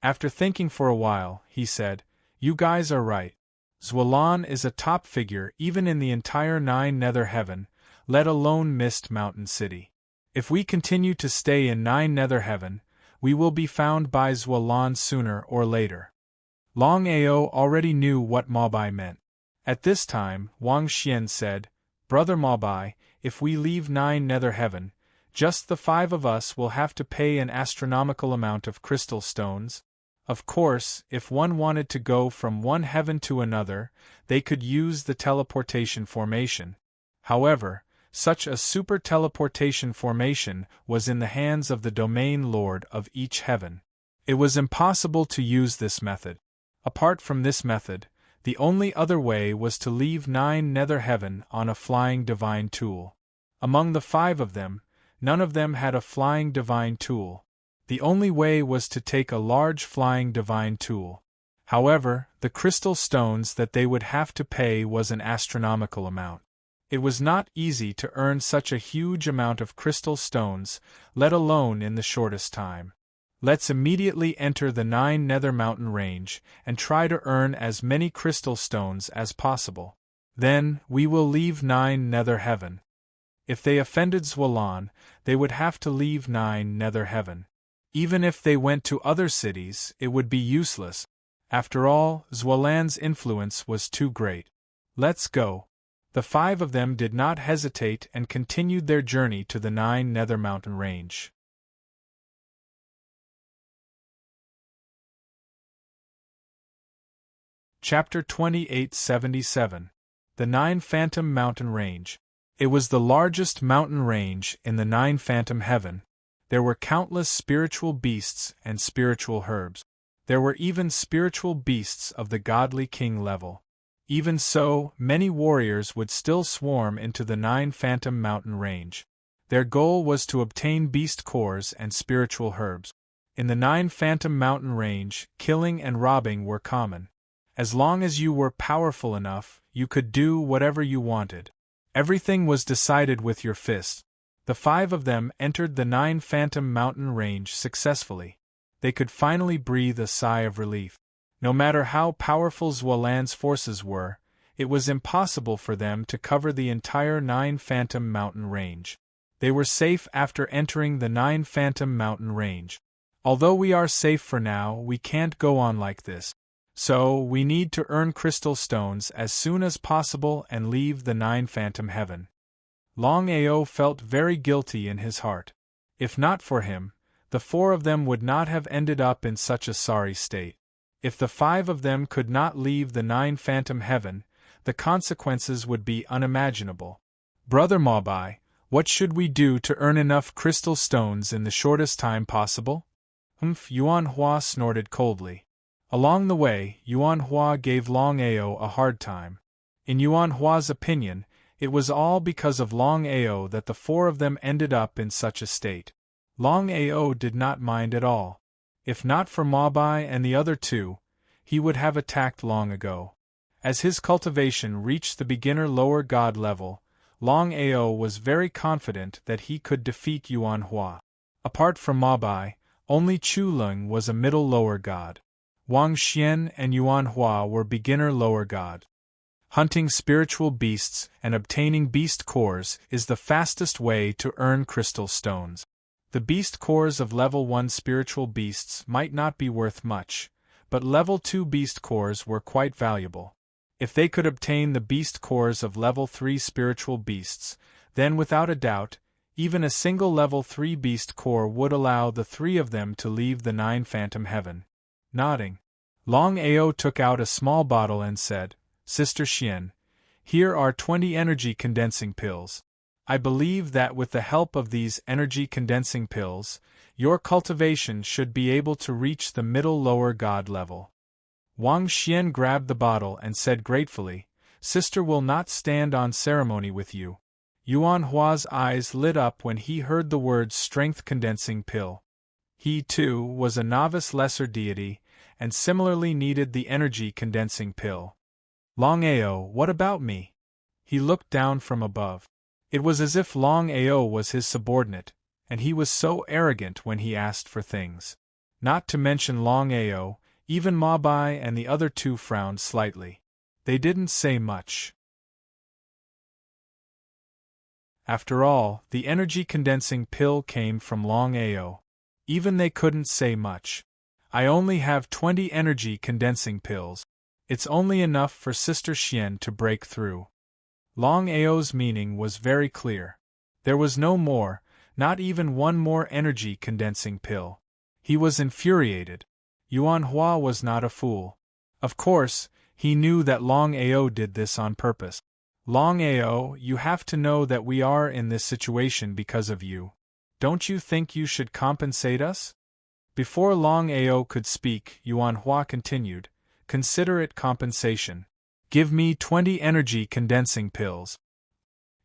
After thinking for a while, he said, You guys are right. Xuelan is a top figure even in the entire 9 Nether Heaven, let alone Mist Mountain City. If we continue to stay in 9 Nether Heaven, we will be found by Xuelan sooner or later. Longao already knew what Mabai meant. At this time, Wang Xian said, Brother Mabai, if we leave 9 Nether Heaven, just the 5 of us will have to pay an astronomical amount of crystal stones. Of course, if one wanted to go from one heaven to another, they could use the teleportation formation. However, such a super teleportation formation was in the hands of the domain lord of each heaven. It was impossible to use this method. Apart from this method, the only other way was to leave 9 Nether Heaven on a flying divine tool. Among the 5 of them, none of them had a flying divine tool. The only way was to take a large flying divine tool. However, the crystal stones that they would have to pay was an astronomical amount. It was not easy to earn such a huge amount of crystal stones, let alone in the shortest time. Let's immediately enter the 9 Nether Mountain Range and try to earn as many crystal stones as possible. Then, we will leave 9 Nether Heaven. If they offended Xuelan, they would have to leave 9 Nether Heaven. Even if they went to other cities, it would be useless. After all, Xuelan's influence was too great. Let's go. The 5 of them did not hesitate and continued their journey to the 9 Nether Mountain Range. Chapter 2877. The 9 Phantom Mountain Range. It was the largest mountain range in the 9 Phantom Heaven. There were countless spiritual beasts and spiritual herbs. There were even spiritual beasts of the godly king level. Even so, many warriors would still swarm into the 9 Phantom Mountain Range. Their goal was to obtain beast cores and spiritual herbs. In the 9 Phantom Mountain Range, killing and robbing were common. As long as you were powerful enough, you could do whatever you wanted. Everything was decided with your fist. The 5 of them entered the 9 Phantom Mountain Range successfully. They could finally breathe a sigh of relief. No matter how powerful Xuelan's forces were, it was impossible for them to cover the entire 9 Phantom Mountain Range. They were safe after entering the 9 Phantom Mountain Range. Although we are safe for now, we can't go on like this. So, we need to earn crystal stones as soon as possible and leave the 9 Phantom Heaven. Longao felt very guilty in his heart. If not for him, the 4 of them would not have ended up in such a sorry state. If the 5 of them could not leave the 9 Phantom Heaven, the consequences would be unimaginable. Brother Maobai, what should we do to earn enough crystal stones in the shortest time possible? Yuan Hua snorted coldly. Along the way, Yuan Hua gave Longao a hard time. In Yuan Hua's opinion, it was all because of Longao that the 4 of them ended up in such a state. Longao did not mind at all. If not for Maobai and the other 2, he would have attacked long ago. As his cultivation reached the beginner lower god level, Longao was very confident that he could defeat Yuan Hua. Apart from Maobai, only Chulung was a middle lower god. Wang Xian and Yuan Hua were beginner lower god. Hunting spiritual beasts and obtaining beast cores is the fastest way to earn crystal stones. The beast cores of level 1 spiritual beasts might not be worth much, but level 2 beast cores were quite valuable. If they could obtain the beast cores of level 3 spiritual beasts, then without a doubt, even a single level 3 beast core would allow the 3 of them to leave the 9 Phantom Heaven. Nodding, Longao took out a small bottle and said, "Sister Xian, here are 20 energy condensing pills. I believe that with the help of these energy condensing pills, your cultivation should be able to reach the middle lower god level." Wang Xian grabbed the bottle and said gratefully, "Sister will not stand on ceremony with you." Yuan Hua's eyes lit up when he heard the words strength condensing pill. He, too, was a novice lesser deity, and similarly needed the energy condensing pill. "Longao, what about me?" He looked down from above. It was as if Longao was his subordinate, and he was so arrogant when he asked for things. Not to mention Longao, even Maobai and the other 2 frowned slightly. They didn't say much. After all, the energy condensing pill came from Longao. Even they couldn't say much. "I only have 20 energy condensing pills. It's only enough for Sister Xian to break through." Longao's meaning was very clear. There was no more, not even one more energy condensing pill. He was infuriated. Yuan Hua was not a fool. Of course, he knew that Longao did this on purpose. "Longao, you have to know that we are in this situation because of you. Don't you think you should compensate us?" Before Longao could speak, Yuan Hua continued, "Consider it compensation. Give me 20 energy condensing pills."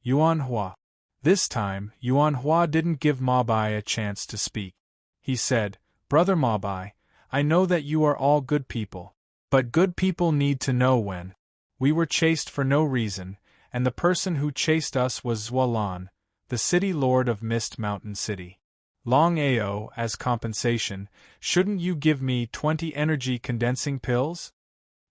Yuan Hua. This time, Yuan Hua didn't give Maobai a chance to speak. He said, "Brother Maobai, I know that you are all good people. But good people need to know when. We were chased for no reason, and the person who chased us was Xuelan, the city lord of Mist Mountain City. Longao, as compensation, shouldn't you give me 20 energy condensing pills?"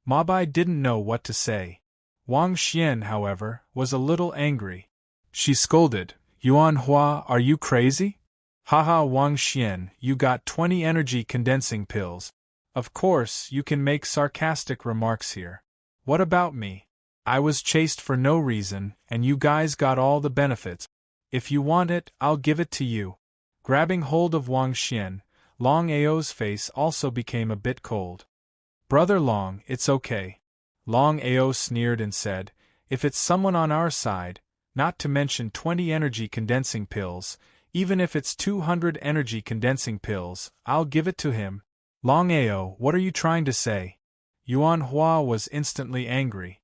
Maobai didn't know what to say. Wang Xian, however, was a little angry. She scolded, "Yuan Hua, are you crazy? Haha, Wang Xian, you got 20 energy condensing pills. Of course, you can make sarcastic remarks here. What about me? I was chased for no reason, and you guys got all the benefits. If you want it, I'll give it to you. Grabbing hold of Wang Xian, Longao's face also became a bit cold. Brother Long, it's okay. Longao sneered and said, if it's someone on our side, not to mention 20 energy condensing pills, even if it's 200 energy condensing pills, I'll give it to him. Longao, what are you trying to say? Yuan Hua was instantly angry.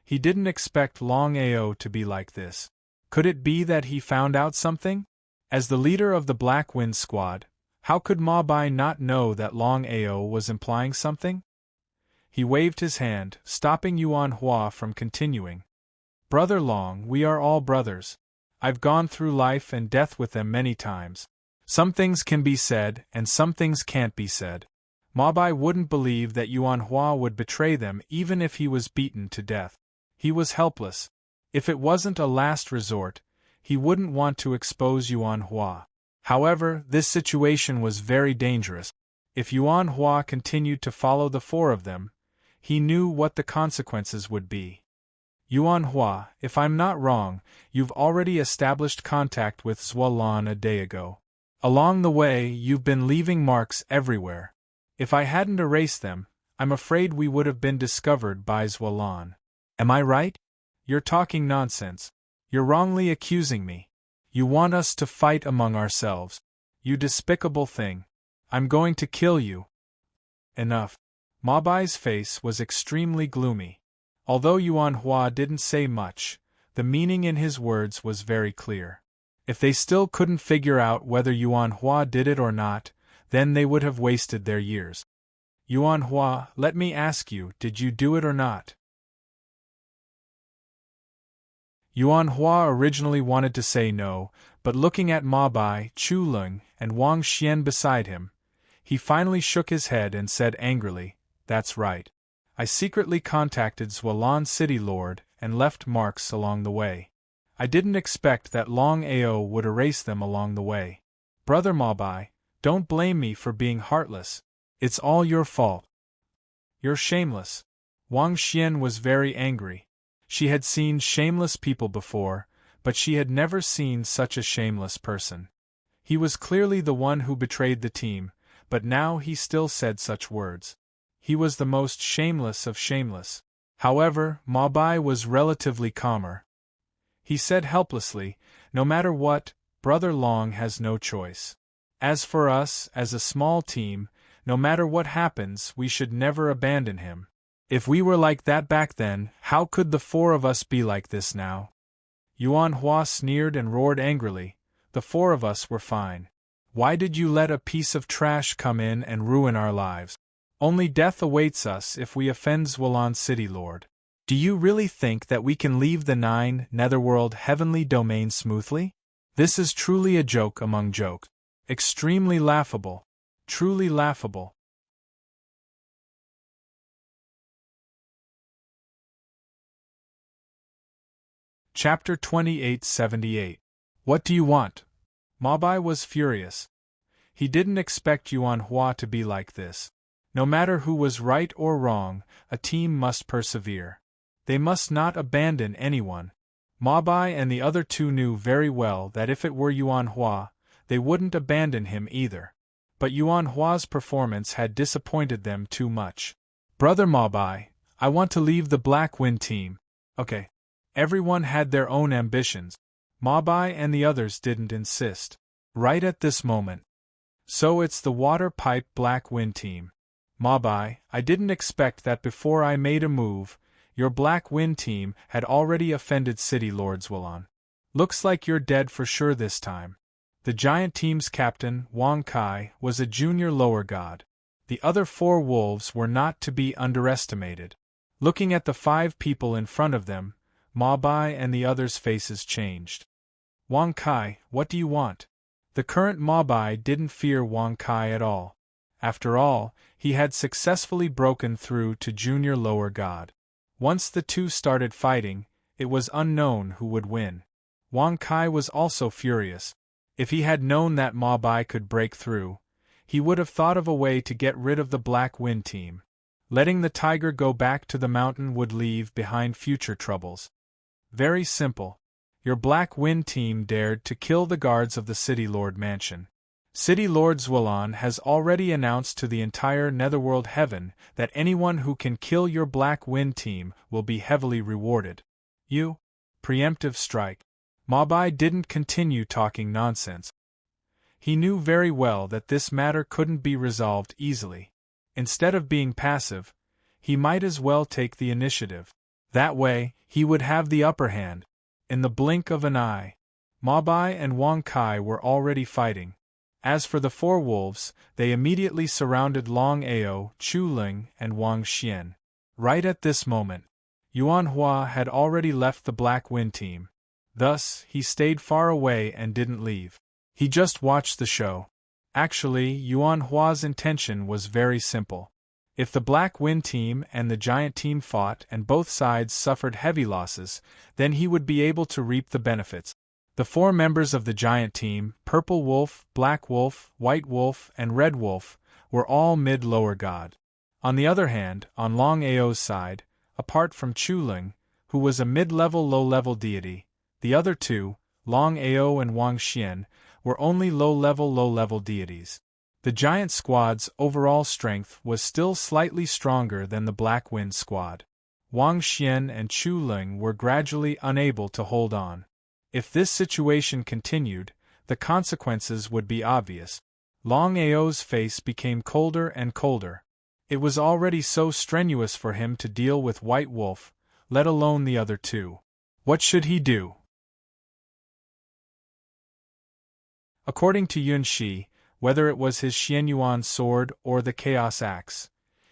He didn't expect Longao to be like this. Could it be that he found out something? As the leader of the Black Wind Squad, how could Ma Bai not know that Longao was implying something? He waved his hand, stopping Yuan Hua from continuing. Brother Long, we are all brothers. I've gone through life and death with them many times. Some things can be said, and some things can't be said. Ma Bai wouldn't believe that Yuan Hua would betray them even if he was beaten to death. He was helpless. If it wasn't a last resort, he wouldn't want to expose Yuan Hua. However, this situation was very dangerous. If Yuan Hua continued to follow the four of them, he knew what the consequences would be. Yuan Hua, if I'm not wrong, you've already established contact with Zuolan a day ago. Along the way, you've been leaving marks everywhere. If I hadn't erased them, I'm afraid we would have been discovered by Zuolan. Am I right? You're talking nonsense. You're wrongly accusing me. You want us to fight among ourselves. You despicable thing. I'm going to kill you. Enough. Ma Bai's face was extremely gloomy. Although Yuan Hua didn't say much, the meaning in his words was very clear. If they still couldn't figure out whether Yuan Hua did it or not, then they would have wasted their years. Yuan Hua, let me ask you, did you do it or not? Yuan Hua originally wanted to say no, but looking at Ma Bai, Chu Lung, and Wang Xian beside him, he finally shook his head and said angrily, that's right. I secretly contacted Zuolan City Lord and left marks along the way. I didn't expect that Longao would erase them along the way. Brother Ma Bai, don't blame me for being heartless. It's all your fault. You're shameless. Wang Xian was very angry. She had seen shameless people before, but she had never seen such a shameless person. He was clearly the one who betrayed the team, but now he still said such words. He was the most shameless of shameless. However, Ma Bai was relatively calmer. He said helplessly, no matter what, Brother Long has no choice. As for us, as a small team, no matter what happens, we should never abandon him. If we were like that back then, how could the four of us be like this now? Yuan Hua sneered and roared angrily, the four of us were fine. Why did you let a piece of trash come in and ruin our lives? Only death awaits us if we offend Zuolan City Lord. Do you really think that we can leave the 9 Netherworld heavenly domain smoothly? This is truly a joke among jokes. Extremely laughable. Truly laughable. Chapter 2878. What do you want? Ma Bai was furious. He didn't expect Yuan Hua to be like this. No matter who was right or wrong, a team must persevere. They must not abandon anyone. Ma Bai and the other two knew very well that if it were Yuan Hua, they wouldn't abandon him either. But Yuan Hua's performance had disappointed them too much. Brother Ma Bai, I want to leave the Black Wind team. Okay. Everyone had their own ambitions. Ma Bai and the others didn't insist. Right at this moment. So it's the Water Pipe Black Wind team. Ma Bai, I didn't expect that before I made a move, your Black Wind team had already offended City Lord Zuolan. Looks like you're dead for sure this time. The giant team's captain, Wang Kai, was a junior lower god. The other 4 wolves were not to be underestimated. Looking at the 5 people in front of them, Ma Bai and the others' faces changed. Wang Kai, what do you want? The current Ma Bai didn't fear Wang Kai at all. After all, he had successfully broken through to junior lower god. Once the two started fighting, it was unknown who would win. Wang Kai was also furious. If he had known that Ma Bai could break through, he would have thought of a way to get rid of the Black Wind team. Letting the tiger go back to the mountain would leave behind future troubles. Very simple. Your Black Wind team dared to kill the guards of the City Lord Mansion. City Lord Zwillan has already announced to the entire Netherworld Heaven that anyone who can kill your Black Wind team will be heavily rewarded. You? Preemptive strike. Mabai didn't continue talking nonsense. He knew very well that this matter couldn't be resolved easily. Instead of being passive, he might as well take the initiative. That way, he would have the upper hand. In the blink of an eye, Mabai and Wang Kai were already fighting. As for the four wolves, they immediately surrounded Longao, Chu Ling, and Wang Xian. Right at this moment, Yuan Hua had already left the Black Wind team. Thus, he stayed far away and didn't leave. He just watched the show. Actually, Yuan Hua's intention was very simple. If the Black Wind team and the Giant team fought and both sides suffered heavy losses, then he would be able to reap the benefits. The four members of the Giant team, Purple Wolf, Black Wolf, White Wolf, and Red Wolf, were all mid-lower god. On the other hand, on Longao's side, apart from Chu Ling, who was a mid-level low-level deity, the other two, Longao and Wang Xian, were only low-level deities. The Giant squad's overall strength was still slightly stronger than the Black Wind squad. Wang Xian and Chu Ling were gradually unable to hold on. If this situation continued, the consequences would be obvious. Longao's face became colder and colder. It was already so strenuous for him to deal with White Wolf, let alone the other two. What should he do? According to Yun Shi, whether it was his Xianyuan sword or the Chaos Axe,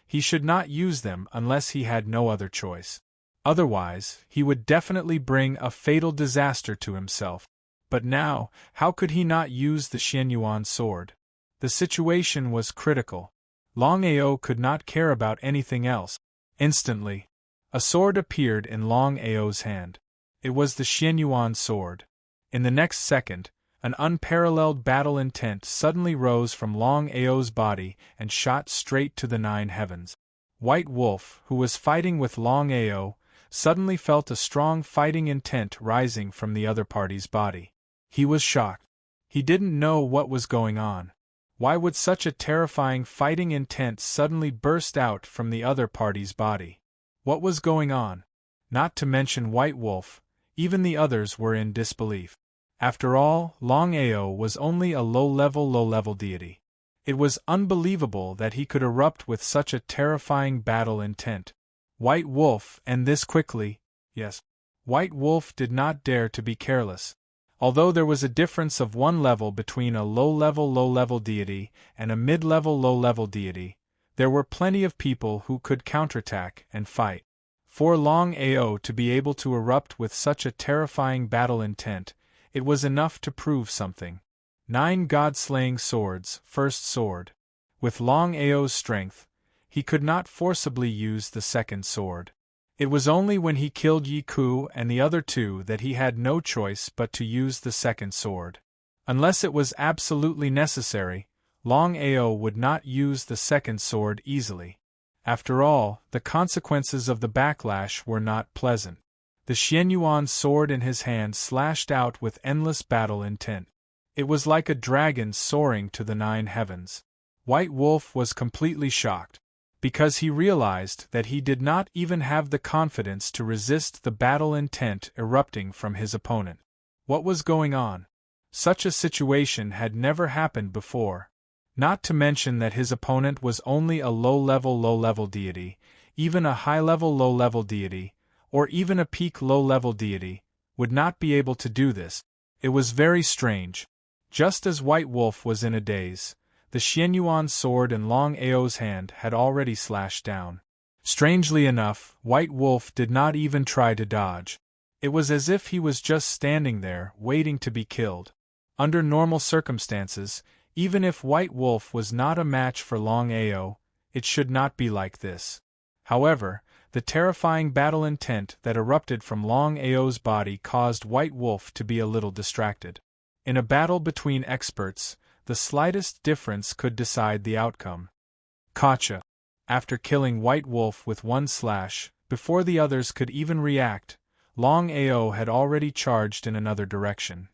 he should not use them unless he had no other choice. Otherwise, he would definitely bring a fatal disaster to himself. But now, how could he not use the Xianyuan sword? The situation was critical. Longao could not care about anything else. Instantly, a sword appeared in Longao's hand. It was the Xianyuan sword. In the next second, an unparalleled battle intent suddenly rose from Longao's body and shot straight to the nine heavens. White Wolf, who was fighting with Longao, suddenly felt a strong fighting intent rising from the other party's body. He was shocked. He didn't know what was going on. Why would such a terrifying fighting intent suddenly burst out from the other party's body? What was going on? Not to mention White Wolf, even the others were in disbelief. After all, Longao was only a low-level deity. It was unbelievable that he could erupt with such a terrifying battle intent. White Wolf, and this quickly, yes. White Wolf did not dare to be careless. Although there was a difference of one level between a low-level deity and a mid-level low-level deity, there were plenty of people who could counterattack and fight. For Longao to be able to erupt with such a terrifying battle intent, it was enough to prove something. 9 god-slaying swords, first sword. With Longao's strength, he could not forcibly use the second sword. It was only when he killed Yi Ku and the other two that he had no choice but to use the second sword. Unless it was absolutely necessary, Longao would not use the second sword easily. After all, the consequences of the backlash were not pleasant. The Xianyuan sword in his hand slashed out with endless battle intent. It was like a dragon soaring to the 9 heavens. White Wolf was completely shocked, because he realized that he did not even have the confidence to resist the battle intent erupting from his opponent. What was going on? Such a situation had never happened before. Not to mention that his opponent was only a low-level deity, even a high-level low-level deity, or even a peak low-level deity, would not be able to do this. It was very strange. Just as White Wolf was in a daze, the Xianyuan sword in Longao's hand had already slashed down. Strangely enough, White Wolf did not even try to dodge. It was as if he was just standing there, waiting to be killed. Under normal circumstances, even if White Wolf was not a match for Longao, it should not be like this. However, the terrifying battle intent that erupted from Longao's body caused White Wolf to be a little distracted. In a battle between experts, the slightest difference could decide the outcome. Gotcha! After killing White Wolf with one slash, before the others could even react, Longao had already charged in another direction.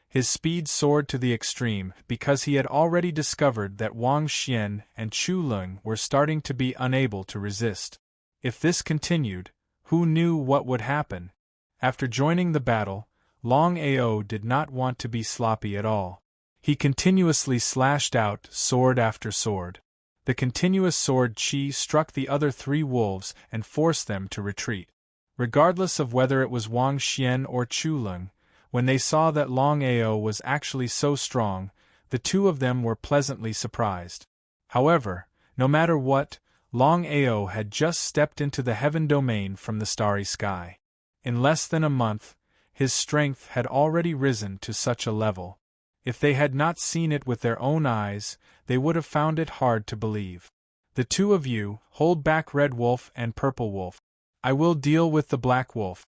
His speed soared to the extreme because he had already discovered that Wang Xian and Chu Leng were starting to be unable to resist. If this continued, who knew what would happen? After joining the battle, Longao did not want to be sloppy at all. He continuously slashed out sword after sword. The continuous sword chi struck the other three wolves and forced them to retreat. Regardless of whether it was Wang Xian or Chu Leng, when they saw that Longao was actually so strong, the two of them were pleasantly surprised. However, no matter what, Longao had just stepped into the heaven domain from the starry sky. In less than a month, his strength had already risen to such a level. If they had not seen it with their own eyes, they would have found it hard to believe. The two of you, hold back Red Wolf and Purple Wolf. I will deal with the Black Wolf.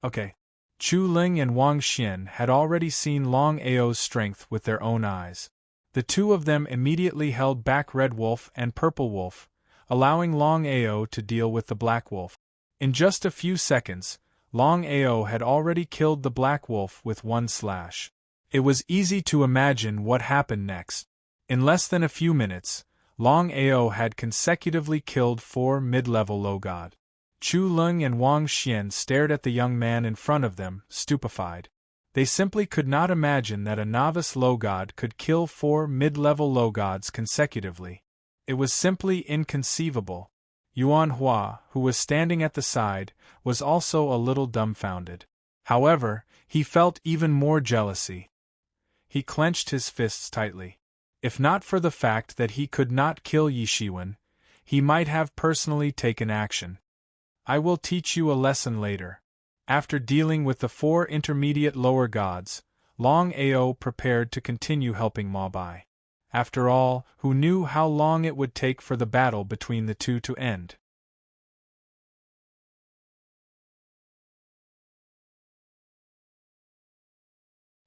Okay. Chu Ling and Wang Xian had already seen Longao's strength with their own eyes. The two of them immediately held back Red Wolf and Purple Wolf, allowing Longao to deal with the Black Wolf. In just a few seconds, Longao had already killed the Black Wolf with one slash. It was easy to imagine what happened next. In less than a few minutes, Longao had consecutively killed 4 mid-level low god. Chu Leng and Wang Xian stared at the young man in front of them, stupefied. They simply could not imagine that a novice low god could kill 4 mid-level low gods consecutively. It was simply inconceivable. Yuan Hua, who was standing at the side, was also a little dumbfounded. However, he felt even more jealousy. He clenched his fists tightly. If not for the fact that he could not kill Yi Shiwen, he might have personally taken action. I will teach you a lesson later. After dealing with the 4 intermediate lower gods, Longao prepared to continue helping Ma Bai. After all, who knew how long it would take for the battle between the two to end?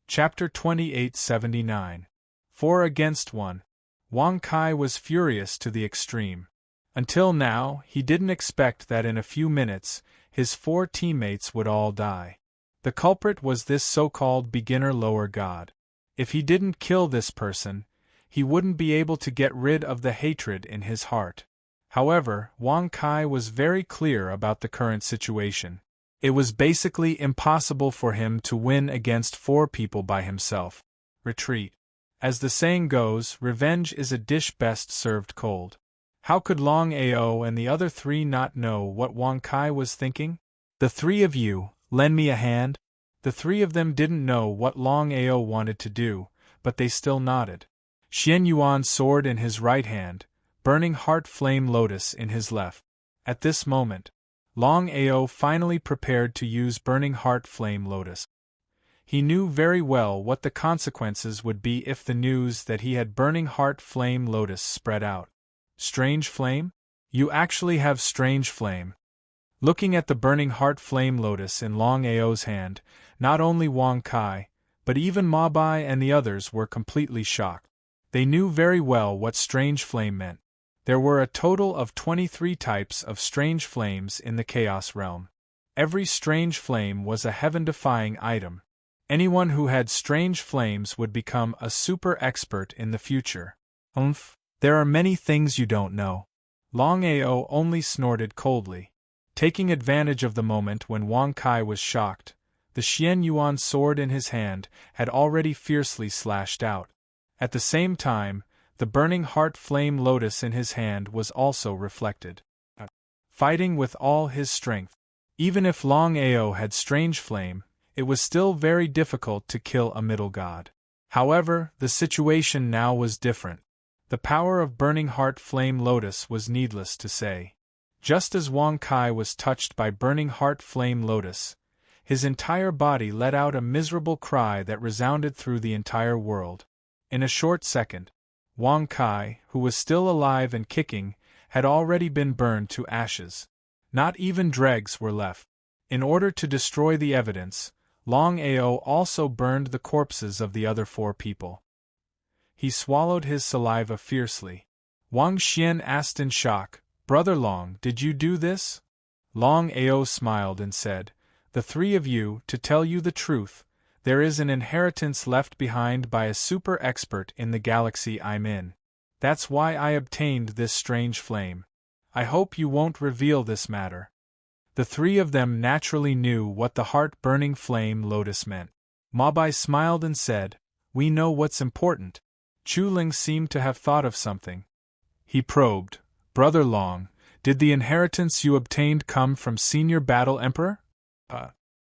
Chapter 2879. 4 against 1. Wang Kai was furious to the extreme. Until now, he didn't expect that in a few minutes, his 4 teammates would all die. The culprit was this so-called beginner lower god. If he didn't kill this person, he wouldn't be able to get rid of the hatred in his heart. However, Wang Kai was very clear about the current situation. It was basically impossible for him to win against 4 people by himself. Retreat. As the saying goes, revenge is a dish best served cold. How could Longao and the other 3 not know what Wang Kai was thinking? The 3 of you, lend me a hand? The 3 of them didn't know what Longao wanted to do, but they still nodded. Xian Yuan's sword in his right hand, burning heart flame lotus in his left. At this moment, Longao finally prepared to use burning heart flame lotus. He knew very well what the consequences would be if the news that he had burning heart flame lotus spread out. Strange flame? You actually have strange flame. Looking at the burning heart flame lotus in Longao's hand, not only Wang Kai, but even Ma Bai and the others were completely shocked. They knew very well what strange flame meant. There were a total of 23 types of strange flames in the Chaos Realm. Every strange flame was a heaven-defying item. Anyone who had strange flames would become a super expert in the future. There are many things you don't know. Longao only snorted coldly. Taking advantage of the moment when Wang Kai was shocked, the Xian Yuan sword in his hand had already fiercely slashed out. At the same time, the burning heart flame lotus in his hand was also reflected. Fighting with all his strength. Even if Longao had strange flame, it was still very difficult to kill a middle god. However, the situation now was different. The power of burning heart flame lotus was needless to say. Just as Wang Kai was touched by burning heart flame lotus, his entire body let out a miserable cry that resounded through the entire world. In a short second, Wang Kai, who was still alive and kicking, had already been burned to ashes. Not even dregs were left. In order to destroy the evidence, Longao also burned the corpses of the other 4 people. He swallowed his saliva fiercely. Wang Xian asked in shock, "Brother Long, did you do this?" Longao smiled and said, "The 3 of you, to tell you the truth, there is an inheritance left behind by a super expert in the galaxy I'm in. That's why I obtained this strange flame. I hope you won't reveal this matter." The 3 of them naturally knew what the heart-burning flame lotus meant. Mabai smiled and said, "We know what's important." Chuling seemed to have thought of something. He probed, "Brother Long, did the inheritance you obtained come from Senior Battle Emperor?"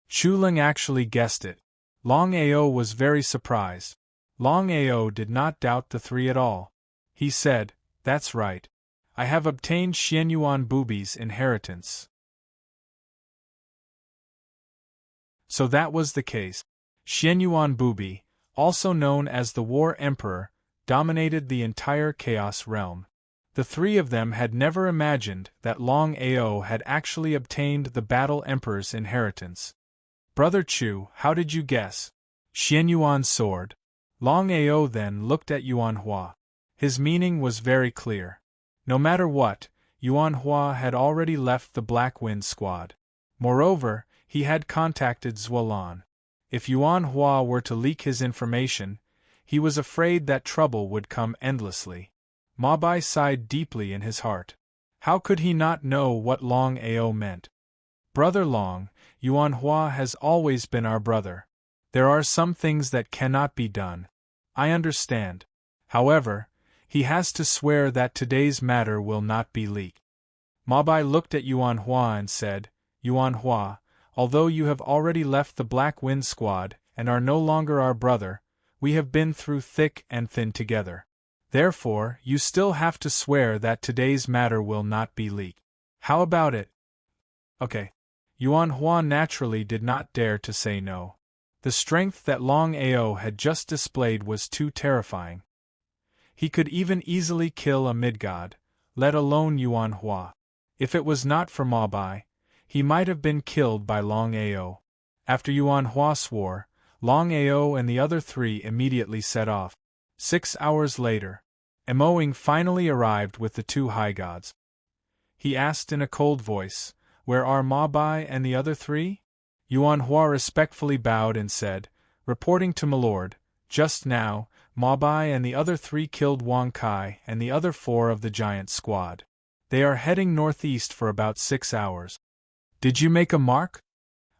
Chuling actually guessed it. Longao was very surprised. Longao did not doubt the 3 at all. He said, "That's right. I have obtained Xianyuan Bubi's inheritance." So that was the case. Xianyuan Bubi, also known as the War Emperor, dominated the entire Chaos Realm. The 3 of them had never imagined that Longao had actually obtained the Battle Emperor's inheritance. "Brother Chu, how did you guess?" "Xianyuan's sword." Longao then looked at Yuan Hua. His meaning was very clear. No matter what, Yuan Hua had already left the Black Wind Squad. Moreover, he had contacted Zuolan. If Yuan Hua were to leak his information, he was afraid that trouble would come endlessly. Mabai sighed deeply in his heart. How could he not know what Longao meant? "Brother Long, Yuan Hua has always been our brother. There are some things that cannot be done. I understand. However, he has to swear that today's matter will not be leaked." Mabai looked at Yuan Hua and said, "Yuan Hua, although you have already left the Black Wind Squad and are no longer our brother, we have been through thick and thin together. Therefore, you still have to swear that today's matter will not be leaked. How about it?" "Okay." Yuan Hua naturally did not dare to say no. The strength that Longao had just displayed was too terrifying. He could even easily kill a mid-god, let alone Yuan Hua. If it was not for Mabai, he might have been killed by Longao. After Yuan Hua swore, Longao and the other 3 immediately set off. 6 hours later, Emoing finally arrived with the 2 high gods. He asked in a cold voice, "Where are Mabai and the other 3? Yuan Hua respectfully bowed and said, "Reporting to Milord, just now, Mabai and the other 3 killed Wang Kai and the other 4 of the giant squad. They are heading northeast for about 6 hours. Did you make a mark?"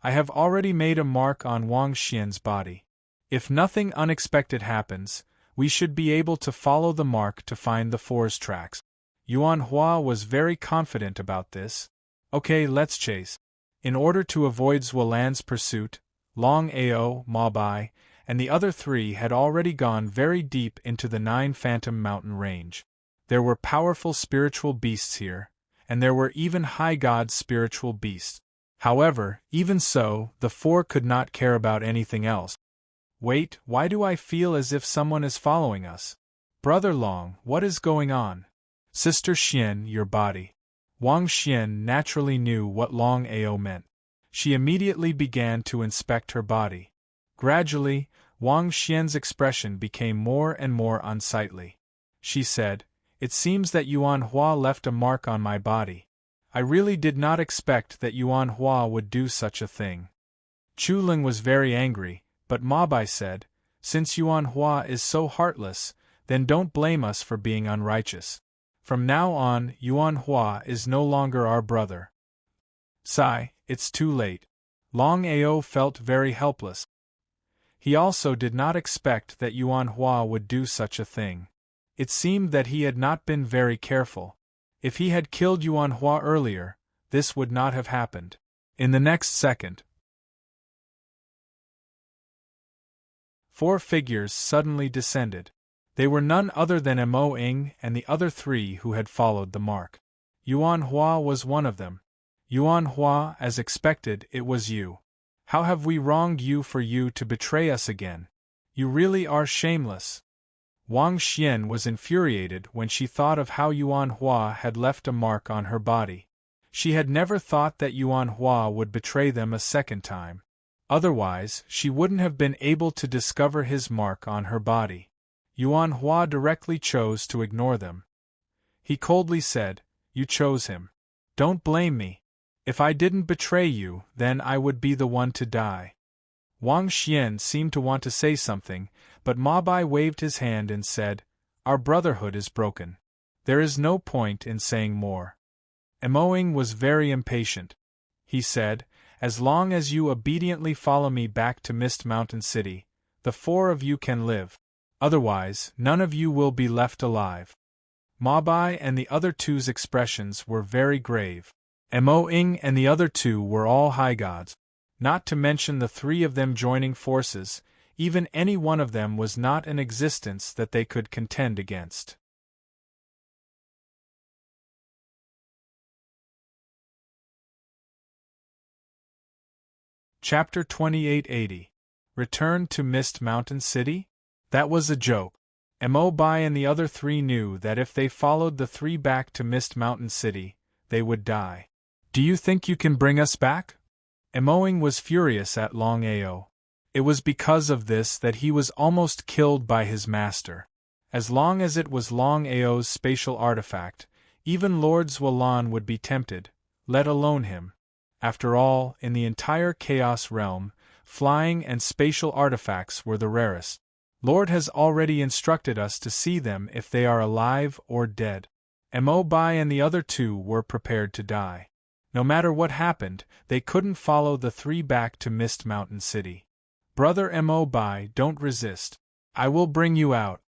"I have already made a mark on Wang Xian's body. If nothing unexpected happens, we should be able to follow the mark to find the 4's tracks." Yuan Hua was very confident about this. "Okay, let's chase." In order to avoid Zuolan's pursuit, Longao, Mabai, and the other 3 had already gone very deep into the 9 Phantom Mountain range. There were powerful spiritual beasts here, and there were even high god spiritual beasts. However, even so, the 4 could not care about anything else. "Wait, why do I feel as if someone is following us? Brother Long, what is going on?" "Sister Xian, your body." Wang Xian naturally knew what Longao meant. She immediately began to inspect her body. Gradually, Wang Xian's expression became more and more unsightly. She said, "It seems that Yuan Hua left a mark on my body. I really did not expect that Yuan Hua would do such a thing." Chuling was very angry, but Mabai said, "Since Yuan Hua is so heartless, then don't blame us for being unrighteous. From now on, Yuan Hua is no longer our brother." Sigh, it's too late. Longao felt very helpless. He also did not expect that Yuan Hua would do such a thing. It seemed that he had not been very careful. If he had killed Yuan Hua earlier, this would not have happened. In the next second, 4 figures suddenly descended. They were none other than Mo Ing and the other 3 who had followed the mark. Yuan Hua was one of them. "Yuan Hua, as expected, it was you. How have we wronged you for you to betray us again? You really are shameless." Wang Xian was infuriated when she thought of how Yuan Hua had left a mark on her body. She had never thought that Yuan Hua would betray them a second time. Otherwise, she wouldn't have been able to discover his mark on her body. Yuan Hua directly chose to ignore them. He coldly said, "You chose him. Don't blame me. If I didn't betray you, then I would be the one to die." Wang Xian seemed to want to say something, but Ma Bai waved his hand and said, "Our brotherhood is broken. There is no point in saying more." Emoing was very impatient. He said, "As long as you obediently follow me back to Mist Mountain City, the four of you can live. Otherwise, none of you will be left alive." Ma Bai and the other two's expressions were very grave. Emoing and the other two were all high gods. Not to mention the three of them joining forces, even any one of them was not an existence that they could contend against. Chapter 2880. Return to Mist Mountain City? That was a joke. Mo Bai and the other three knew that if they followed the three back to Mist Mountain City, they would die. "Do you think you can bring us back?" Emoing was furious at Longao. It was because of this that he was almost killed by his master. As long as it was Longao's spatial artifact, even Lord Zhualan would be tempted, let alone him. After all, in the entire Chaos Realm, flying and spatial artifacts were the rarest. Lord has already instructed us to see them if they are alive or dead. Mo Bai and the other two were prepared to die. No matter what happened, they couldn't follow the three back to Mist Mountain City. "Brother Mo Bai, don't resist. I will bring you out."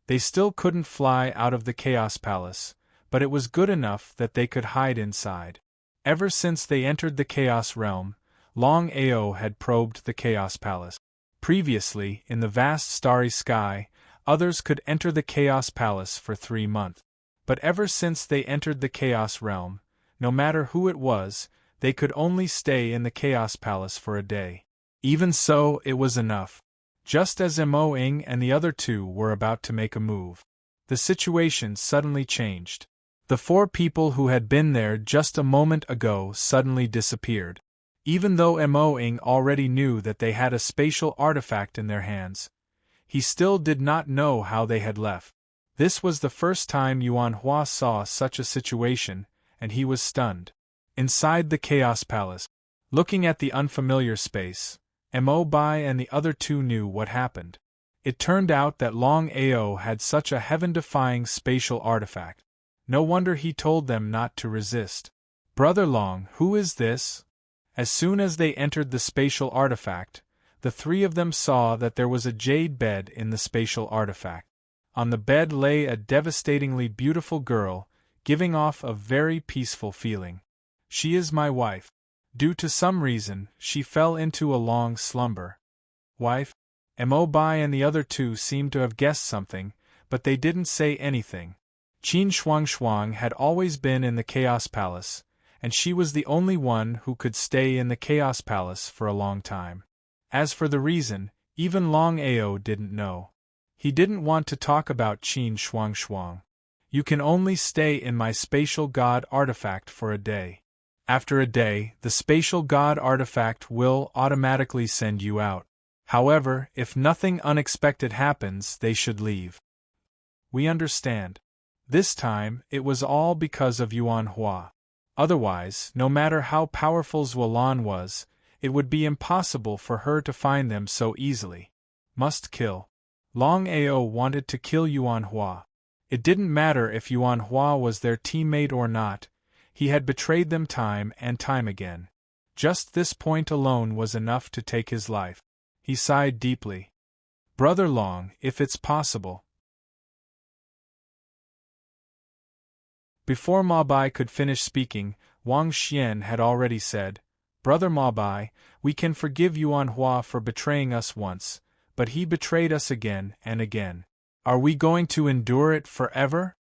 They still couldn't fly out of the Chaos Palace, but it was good enough that they could hide inside. Ever since they entered the Chaos Realm, Longao had probed the Chaos Palace. Previously, in the vast starry sky, others could enter the Chaos Palace for 3 months. But ever since they entered the Chaos Realm, no matter who it was, they could only stay in the Chaos Palace for a day. Even so, it was enough. Just as Mo Ing and the other two were about to make a move, the situation suddenly changed. The 4 people who had been there just a moment ago suddenly disappeared. Even though Mo Ing already knew that they had a spatial artifact in their hands, he still did not know how they had left. This was the first time Yuan Hua saw such a situation, and he was stunned. Inside the Chaos Palace, looking at the unfamiliar space, Mo Bai and the other two knew what happened. It turned out that Longao had such a heaven-defying spatial artifact. No wonder he told them not to resist. "Brother Long, who is this?" As soon as they entered the spatial artifact, the 3 of them saw that there was a jade bed in the spatial artifact. On the bed lay a devastatingly beautiful girl, giving off a very peaceful feeling. "She is my wife." Due to some reason, she fell into a long slumber. "Wife?" Mo Bai and the other two seemed to have guessed something, but they didn't say anything. Qin Shuangshuang had always been in the Chaos Palace, and she was the only one who could stay in the Chaos Palace for a long time. As for the reason, even Longao didn't know. He didn't want to talk about Qin Shuangshuang. "You can only stay in my spatial god artifact for a day. After a day, the spatial god artifact will automatically send you out. However, if nothing unexpected happens, they should leave." "We understand." This time, it was all because of Yuan Hua. Otherwise, no matter how powerful Zhualan was, it would be impossible for her to find them so easily. Must kill. Longao wanted to kill Yuan Hua. It didn't matter if Yuan Hua was their teammate or not, he had betrayed them time and time again. Just this point alone was enough to take his life. He sighed deeply. "Brother Long, if it's possible." Before Ma Bai could finish speaking, Wang Xian had already said, "Brother Ma Bai, we can forgive Yuan Hua for betraying us once, but he betrayed us again and again. Are we going to endure it forever?"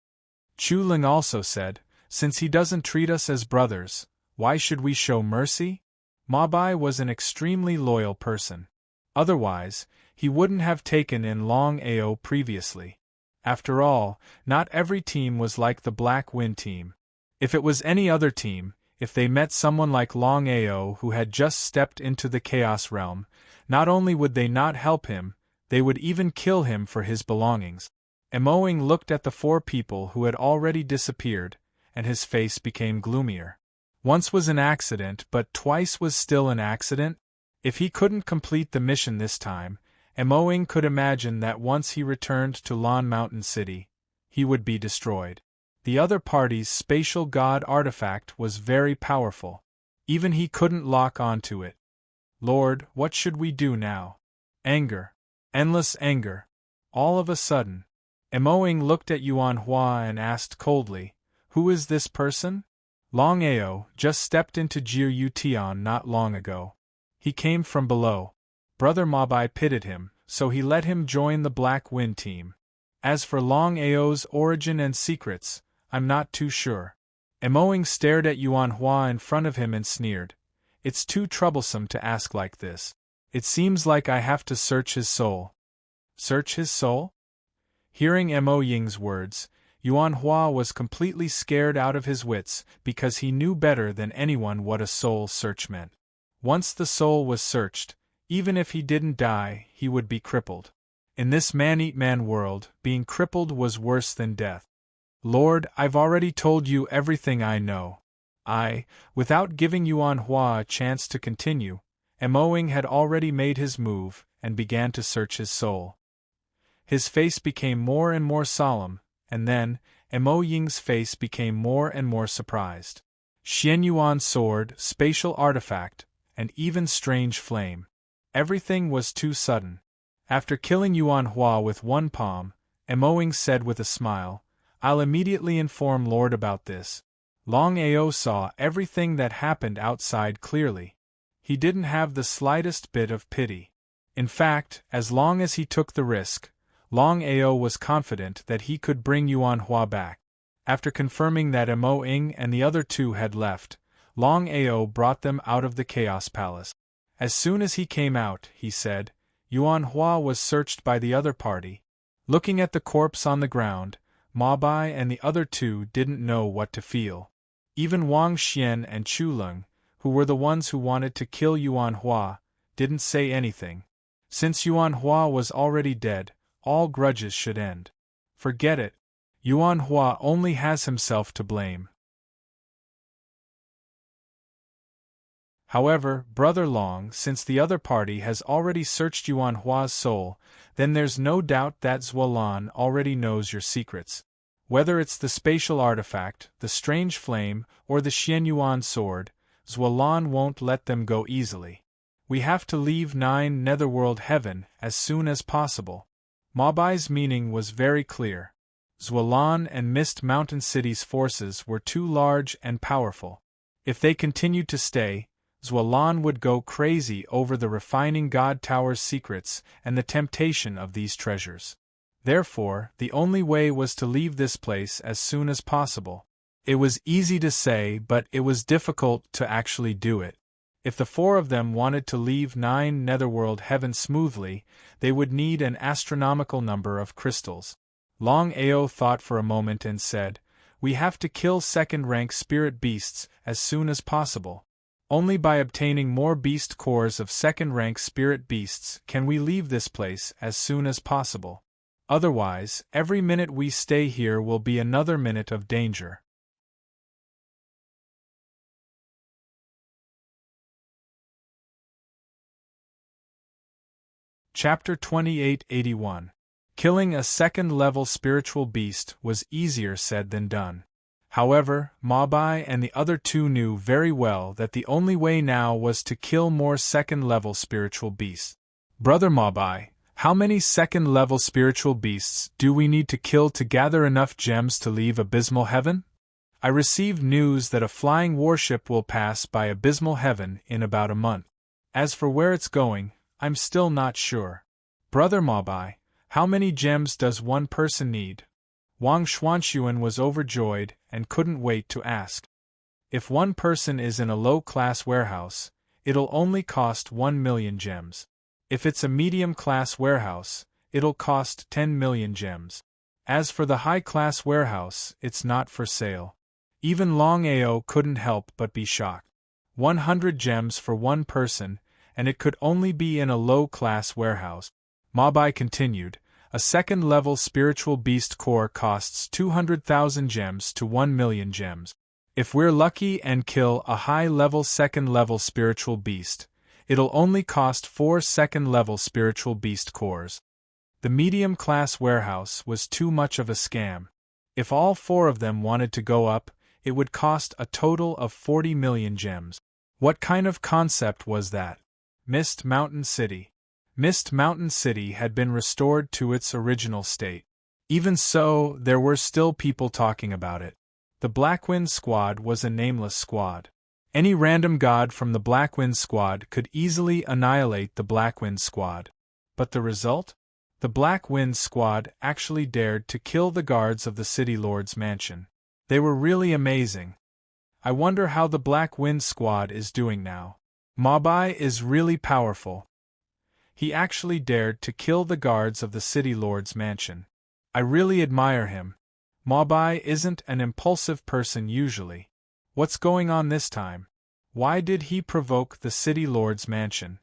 Chu Ling also said, "Since he doesn't treat us as brothers, why should we show mercy?" Ma Bai was an extremely loyal person. Otherwise, he wouldn't have taken in Longao previously. After all, not every team was like the Black Wind team. If it was any other team, If they met someone like Longao who had just stepped into the Chaos Realm, not only would they not help him, they would even kill him for his belongings. Emoing looked at the 4 people who had already disappeared, and his face became gloomier. Once was an accident, but twice was still an accident? If he couldn't complete the mission this time, Emoing could imagine that once he returned to Lon Mountain City, he would be destroyed. The other party's spatial god artifact was very powerful. Even he couldn't lock onto it. Lord, what should we do now? Anger. Endless anger. All of a sudden. Emoing looked at Yuan Hua and asked coldly, "Who is this person?" Longao just stepped into Jiu Tian not long ago. He came from below. Brother Mabai pitied him, so he let him join the Black Wind team. As for Longao's origin and secrets, I'm not too sure. Emoing stared at Yuan Hua in front of him and sneered. It's too troublesome to ask like this. It seems like I have to search his soul. Search his soul? Hearing Mo Ying's words, Yuan Hua was completely scared out of his wits because he knew better than anyone what a soul search meant. Once the soul was searched, even if he didn't die, he would be crippled. In this man-eat-man world, being crippled was worse than death. Lord, I've already told you everything I know. Without giving Yuan Hua a chance to continue, Emoing had already made his move and began to search his soul. His face became more and more solemn, and then, Mo Ying's face became more and more surprised. Xian Yuan's sword, spatial artifact, and even strange flame. Everything was too sudden. After killing Yuan Hua with one palm, Emoing said with a smile, "I'll immediately inform Lord about this." Longao saw everything that happened outside clearly. He didn't have the slightest bit of pity. In fact, as long as he took the risk, Longao was confident that he could bring Yuan Hua back. After confirming that Emoing and the other 2 had left, Longao brought them out of the Chaos Palace. As soon as he came out, he said, Yuan Hua was searched by the other party. Looking at the corpse on the ground, Mabai and the other 2 didn't know what to feel. Even Wang Xian and Chu Leng, who were the ones who wanted to kill Yuan Hua, didn't say anything. Since Yuan Hua was already dead, all grudges should end. Forget it. Yuan Hua only has himself to blame. However, Brother Long, since the other party has already searched Yuan Hua's soul, then there's no doubt that Zualan already knows your secrets. Whether it's the spatial artifact, the strange flame, or the Xian Yuan sword, Zualan won't let them go easily. We have to leave 9 Netherworld Heaven as soon as possible. Mabai's meaning was very clear. Zualan and Mist Mountain City's forces were too large and powerful. If they continued to stay, Zualan would go crazy over the refining God Tower's secrets and the temptation of these treasures. Therefore, the only way was to leave this place as soon as possible. It was easy to say, but it was difficult to actually do it. If the 4 of them wanted to leave 9 Netherworld Heaven smoothly, they would need an astronomical number of crystals. Longao thought for a moment and said, "We have to kill second-rank spirit beasts as soon as possible. Only by obtaining more beast cores of second-rank spirit beasts can we leave this place as soon as possible. Otherwise, every minute we stay here will be another minute of danger." Chapter 2881. Killing a second-level spiritual beast was easier said than done. However, Mabai and the other 2 knew very well that the only way now was to kill more second-level spiritual beasts. Brother Mabai, how many second-level spiritual beasts do we need to kill to gather enough gems to leave Abysmal Heaven? I received news that a flying warship will pass by Abysmal Heaven in about a month. As for where it's going, I'm still not sure. Brother Mabai, how many gems does one person need? Wang Xuanxuan was overjoyed and couldn't wait to ask. If one person is in a low-class warehouse, it'll only cost 1 million gems. If it's a medium-class warehouse, it'll cost 10 million gems. As for the high-class warehouse, it's not for sale. Even Longao couldn't help but be shocked. 100 gems for one person, and it could only be in a low-class warehouse. Mabai continued, a second-level spiritual beast core costs 200,000 gems to 1 million gems. If we're lucky and kill a high-level second-level spiritual beast, it'll only cost 4 second-level spiritual beast cores. The medium-class warehouse was too much of a scam. If all 4 of them wanted to go up, it would cost a total of 40 million gems. What kind of concept was that? Mist Mountain City. Mist Mountain City had been restored to its original state. Even so, there were still people talking about it. The Blackwind Squad was a nameless squad. Any random god from the Blackwind Squad could easily annihilate the Blackwind Squad. But the result? The Blackwind Squad actually dared to kill the guards of the City Lord's mansion. They were really amazing. I wonder how the Blackwind Squad is doing now. Mabai is really powerful. He actually dared to kill the guards of the City Lord's mansion. I really admire him. Mabai isn't an impulsive person usually. What's going on this time? Why did he provoke the City Lord's mansion?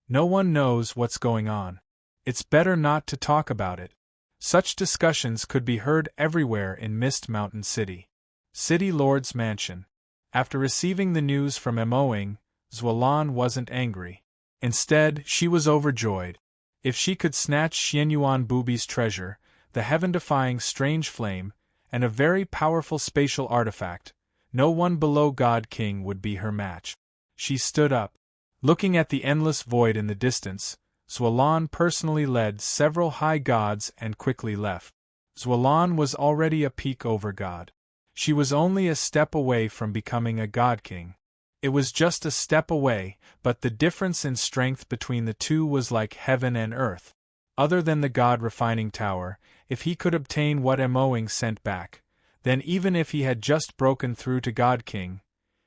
No one knows what's going on. It's better not to talk about it. Such discussions could be heard everywhere in Mist Mountain City. City Lord's mansion. After receiving the news from Emoing, Xuelan wasn't angry. Instead, she was overjoyed. If she could snatch Xianyuan Booby's treasure, the heaven-defying strange flame, and a very powerful spatial artifact, no one below God King would be her match. She stood up. Looking at the endless void in the distance, Xuelan personally led several high gods and quickly left. Xuelan was already a peak over god. She was only a step away from becoming a god king. It was just a step away, but the difference in strength between the two was like heaven and earth. Other than the god refining tower, if he could obtain what Emoing sent back, then even if he had just broken through to god king,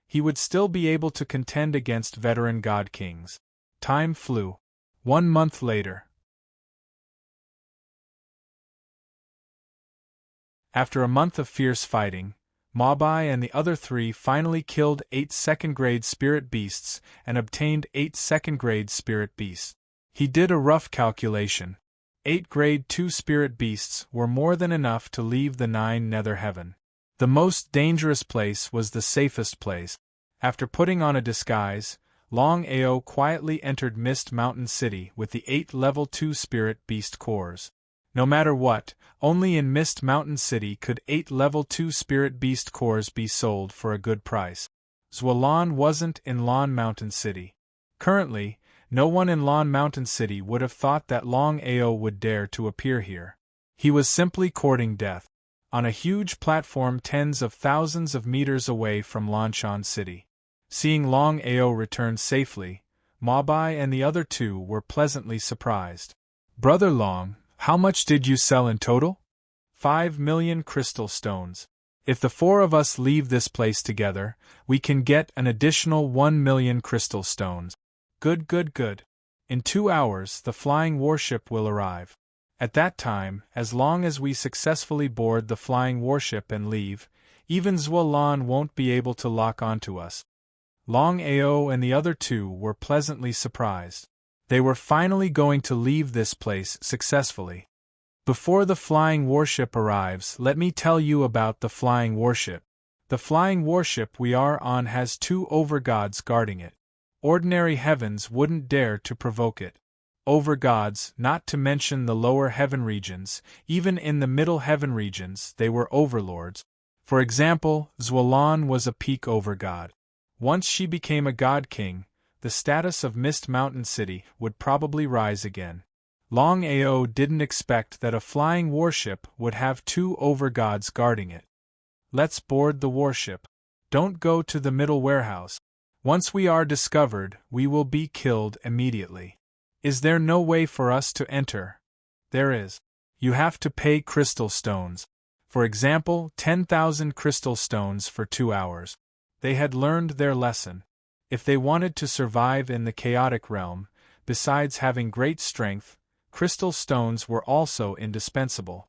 he would still be able to contend against veteran god kings. Time flew. 1 month later. After a month of fierce fighting, Mabai and the other 3 finally killed 8 second-grade spirit beasts and obtained 8 second-grade spirit beasts. He did a rough calculation. 8 grade 2 spirit beasts were more than enough to leave the 9 nether heaven. The most dangerous place was the safest place. After putting on a disguise, Longao quietly entered Mist Mountain City with the 8 level 2 spirit beast cores. No matter what, only in Mist Mountain City could 8 level 2 spirit beast cores be sold for a good price. Xuelan wasn't in Lon Mountain City. Currently, no one in Lon Mountain City would have thought that Longao would dare to appear here. He was simply courting death. On a huge platform tens of thousands of meters away from Lanshan City. Seeing Longao return safely, Mabai and the other 2 were pleasantly surprised. Brother Long, how much did you sell in total? 5 million crystal stones. If the 4 of us leave this place together, we can get an additional 1 million crystal stones. Good, good, good. In 2 hours the flying warship will arrive. At that time, as long as we successfully board the flying warship and leave, even Xuelan won't be able to lock onto us. Longao and the other 2 were pleasantly surprised. They were finally going to leave this place successfully. Before the flying warship arrives, let me tell you about the flying warship. The flying warship we are on has 2 overgods guarding it. Ordinary heavens wouldn't dare to provoke it. Overgods, not to mention the lower heaven regions, even in the middle heaven regions, they were overlords. For example, Xuelan was a peak overgod. Once she became a god king, the status of Mist Mountain City would probably rise again. Longao didn't expect that a flying warship would have 2 overgods guarding it. Let's board the warship. Don't go to the middle warehouse. Once we are discovered, we will be killed immediately. Is there no way for us to enter? There is. You have to pay crystal stones. For example, 10,000 crystal stones for 2 hours. They had learned their lesson. If they wanted to survive in the chaotic realm, besides having great strength, crystal stones were also indispensable.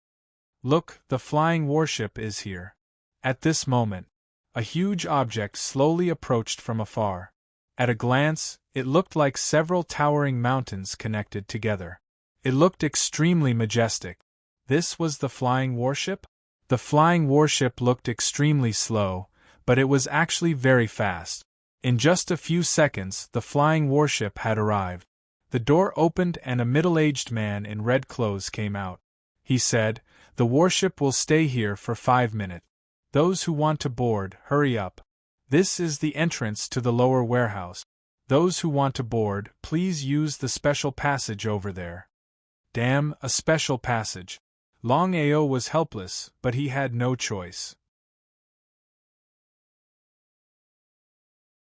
Look, the flying warship is here. At this moment, a huge object slowly approached from afar. At a glance, it looked like several towering mountains connected together. It looked extremely majestic. This was the flying warship? The flying warship looked extremely slow, but it was actually very fast. In just a few seconds, the flying warship had arrived. The door opened and a middle-aged man in red clothes came out. He said, "The warship will stay here for 5 minutes. Those who want to board, hurry up. This is the entrance to the lower warehouse. Those who want to board, please use the special passage over there." Damn, a special passage. Longao was helpless, but he had no choice.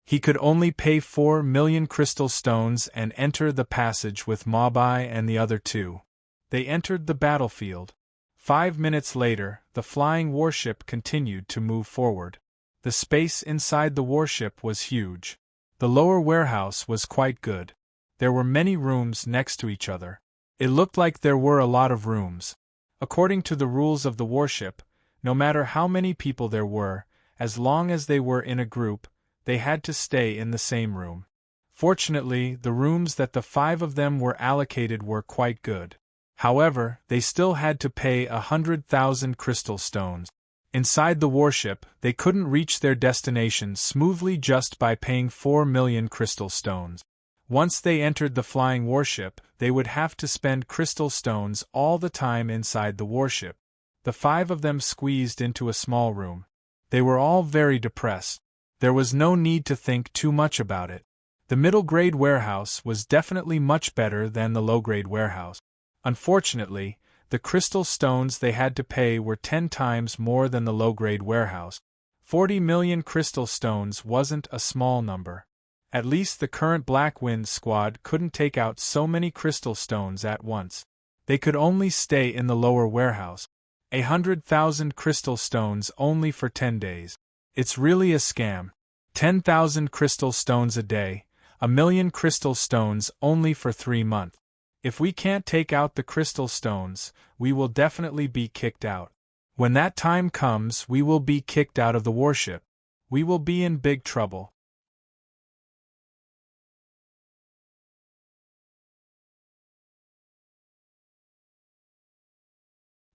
He could only pay 4 million crystal stones and enter the passage with Mabai and the other two. They entered the battlefield. 5 minutes later, the flying warship continued to move forward. The space inside the warship was huge. The lower warehouse was quite good. There were many rooms next to each other. It looked like there were a lot of rooms. According to the rules of the warship, no matter how many people there were, as long as they were in a group, they had to stay in the same room. Fortunately, the rooms that the 5 of them were allocated were quite good. However, they still had to pay 100,000 crystal stones. Inside the warship, they couldn't reach their destination smoothly just by paying 4 million crystal stones. Once they entered the flying warship, they would have to spend crystal stones all the time inside the warship. The 5 of them squeezed into a small room. They were all very depressed. There was no need to think too much about it. The middle-grade warehouse was definitely much better than the low-grade warehouse. Unfortunately, the crystal stones they had to pay were 10 times more than the low-grade warehouse. 40 million crystal stones wasn't a small number. At least the current Black Wind squad couldn't take out so many crystal stones at once. They could only stay in the lower warehouse. 100,000 crystal stones only for 10 days. It's really a scam. 10,000 crystal stones a day, 1,000,000 crystal stones only for 3 months. If we can't take out the crystal stones, we will definitely be kicked out. When that time comes, we will be kicked out of the warship. We will be in big trouble.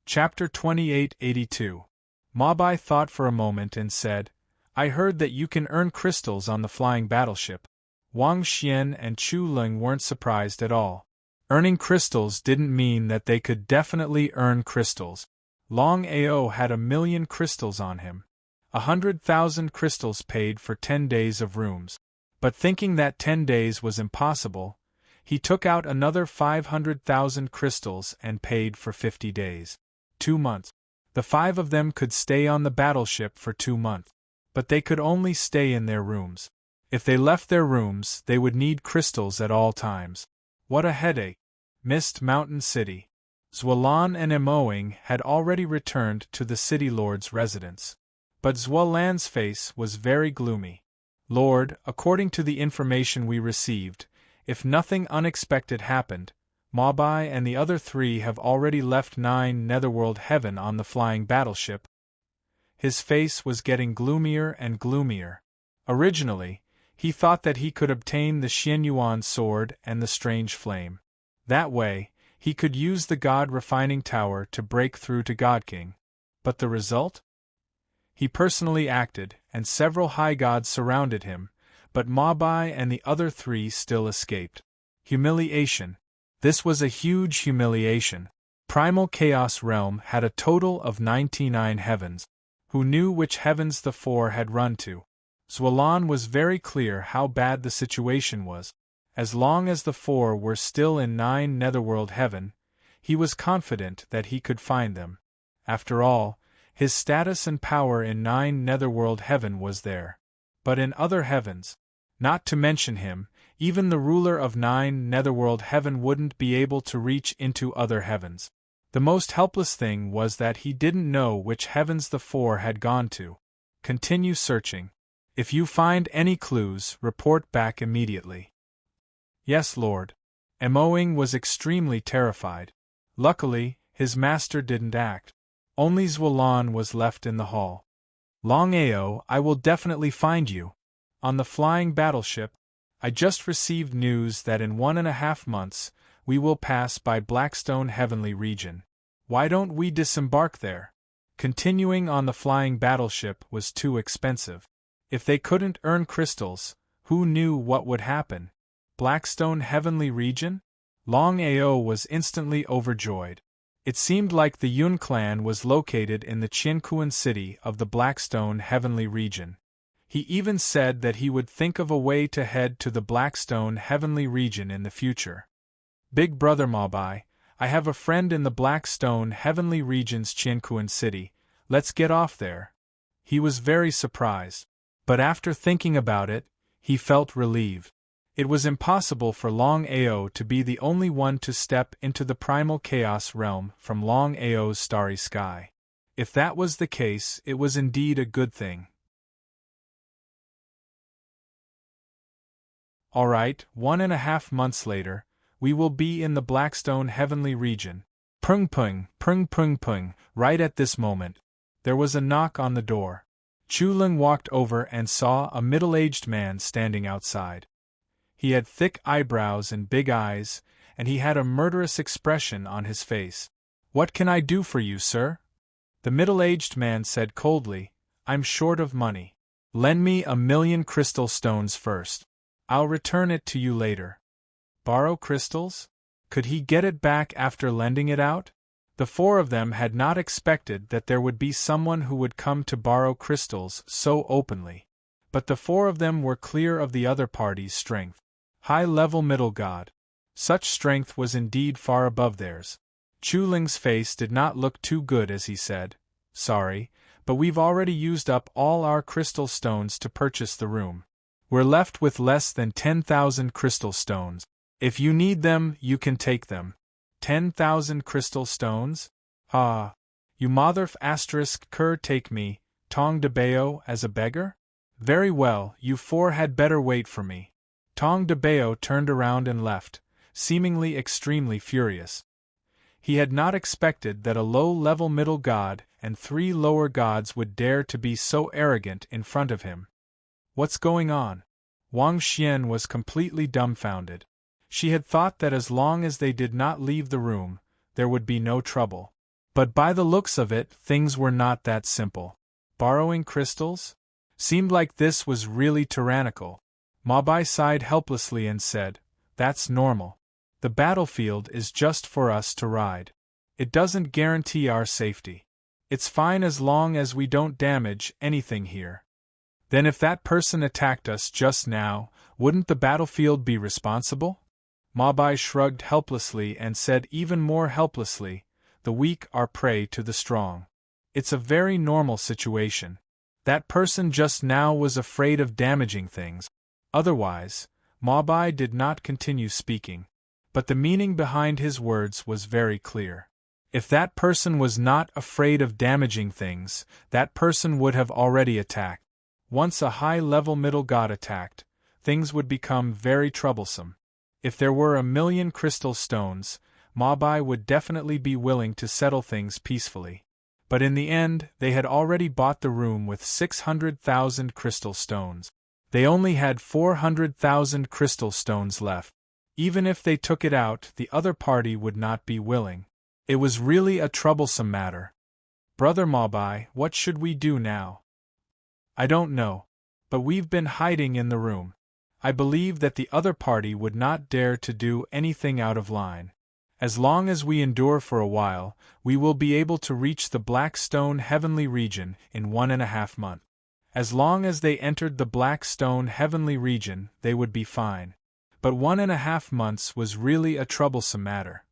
Chapter 2882. Mabai thought for a moment and said, "I heard that you can earn crystals on the flying battleship." Wang Xian and Chu Ling weren't surprised at all. Earning crystals didn't mean that they could definitely earn crystals. Longao had 1,000,000 crystals on him. 100,000 crystals paid for 10 days of rooms. But thinking that 10 days was impossible, he took out another 500,000 crystals and paid for 50 days. 2 months. The 5 of them could stay on the battleship for 2 months. But they could only stay in their rooms. If they left their rooms, they would need crystals at all times. What a headache. Mist Mountain City. Zualan and Emoing had already returned to the city lord's residence. But Zualan's face was very gloomy. "Lord, according to the information we received, if nothing unexpected happened, Mabai and the other 3 have already left 9 Netherworld Heaven on the flying battleship." His face was getting gloomier and gloomier. Originally, he thought that he could obtain the Xianyuan sword and the strange flame. That way, he could use the God Refining Tower to break through to God King. But the result? He personally acted, and several high gods surrounded him, but Mabai and the other 3 still escaped. Humiliation. This was a huge humiliation. Primal Chaos Realm had a total of 99 heavens. Who knew which heavens the 4 had run to? Zualan was very clear how bad the situation was. As long as the 4 were still in 9 Netherworld Heaven, he was confident that he could find them. After all, his status and power in 9 Netherworld Heaven was there. But in other heavens, not to mention him, even the ruler of 9 Netherworld Heaven wouldn't be able to reach into other heavens. The most helpless thing was that he didn't know which heavens the 4 had gone to. Continue searching. If you find any clues, report back immediately. Yes, Lord. Emoing was extremely terrified. Luckily, his master didn't act. Only Zualan was left in the hall. Longao, I will definitely find you. On the flying battleship, I just received news that in 1.5 months, we will pass by Blackstone Heavenly Region. Why don't we disembark there? Continuing on the flying battleship was too expensive. If they couldn't earn crystals, who knew what would happen? Blackstone Heavenly Region? Longao was instantly overjoyed. It seemed like the Yun clan was located in the Qianquan city of the Blackstone Heavenly Region. He even said that he would think of a way to head to the Blackstone Heavenly Region in the future. Big Brother Mabai, I have a friend in the Blackstone Heavenly Region's Qianquan city, let's get off there. He was very surprised. But after thinking about it, he felt relieved. It was impossible for Longao to be the only one to step into the primal chaos realm from Longao's starry sky. If that was the case, it was indeed a good thing. Alright, 1.5 months later, we will be in the Blackstone Heavenly Region. Pung pung, pung pung pung, right at this moment. There was a knock on the door. Chuling walked over and saw a middle-aged man standing outside. He had thick eyebrows and big eyes, and he had a murderous expression on his face. What can I do for you, sir? The middle-aged man said coldly, I'm short of money. Lend me 1,000,000 crystal stones first. I'll return it to you later. Borrow crystals? Could he get it back after lending it out? The four of them had not expected that there would be someone who would come to borrow crystals so openly. But the four of them were clear of the other party's strength. High-level middle god. Such strength was indeed far above theirs. Chuling's face did not look too good as he said, Sorry, but we've already used up all our crystal stones to purchase the room. We're left with less than 10,000 crystal stones. If you need them, you can take them. 10,000 crystal stones? Ah. You motherf asterisk cur take me, Tong de Bao, as a beggar? Very well, you four had better wait for me. Tong de Bao turned around and left, seemingly extremely furious. He had not expected that a low-level middle god and 3 lower gods would dare to be so arrogant in front of him. What's going on? Wang Xian was completely dumbfounded. She had thought that as long as they did not leave the room, there would be no trouble. But by the looks of it, things were not that simple. Borrowing crystals? Seemed like this was really tyrannical. Mabai sighed helplessly and said, That's normal. The battlefield is just for us to ride. It doesn't guarantee our safety. It's fine as long as we don't damage anything here. Then if that person attacked us just now, wouldn't the battlefield be responsible? Mabai shrugged helplessly and said even more helplessly, The weak are prey to the strong. It's a very normal situation. That person just now was afraid of damaging things. Otherwise, Mabai did not continue speaking. But the meaning behind his words was very clear. If that person was not afraid of damaging things, that person would have already attacked. Once a high-level middle god attacked, things would become very troublesome. If there were 1,000,000 crystal stones, Mabai would definitely be willing to settle things peacefully. But in the end, they had already bought the room with 600,000 crystal stones. They only had 400,000 crystal stones left. Even if they took it out, the other party would not be willing. It was really a troublesome matter. Brother Mabai, what should we do now? I don't know. But we've been hiding in the room. I believe that the other party would not dare to do anything out of line. As long as we endure for a while, we will be able to reach the Blackstone Heavenly Region in 1.5 months. As long as they entered the Blackstone Heavenly Region, they would be fine. But 1.5 months was really a troublesome matter.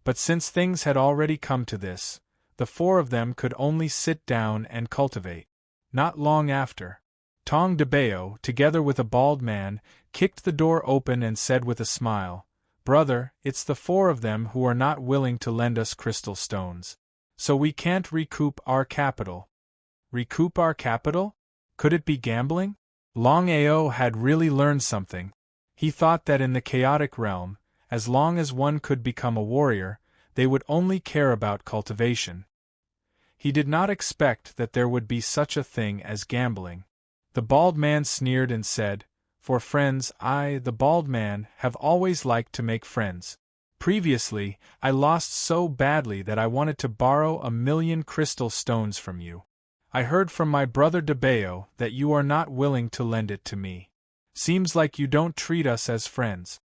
But since things had already come to this, the four of them could only sit down and cultivate. Not long after, Tong de Bao, together with a bald man, kicked the door open and said with a smile, Brother, it's the four of them who are not willing to lend us crystal stones. So we can't recoup our capital. Recoup our capital? Could it be gambling? Longao had really learned something. He thought that in the chaotic realm, as long as one could become a warrior, they would only care about cultivation. He did not expect that there would be such a thing as gambling. The bald man sneered and said, "For friends, I, the bald man, have always liked to make friends. Previously, I lost so badly that I wanted to borrow 1,000,000 crystal stones from you. I heard from my brother Debeo that you are not willing to lend it to me. Seems like you don't treat us as friends."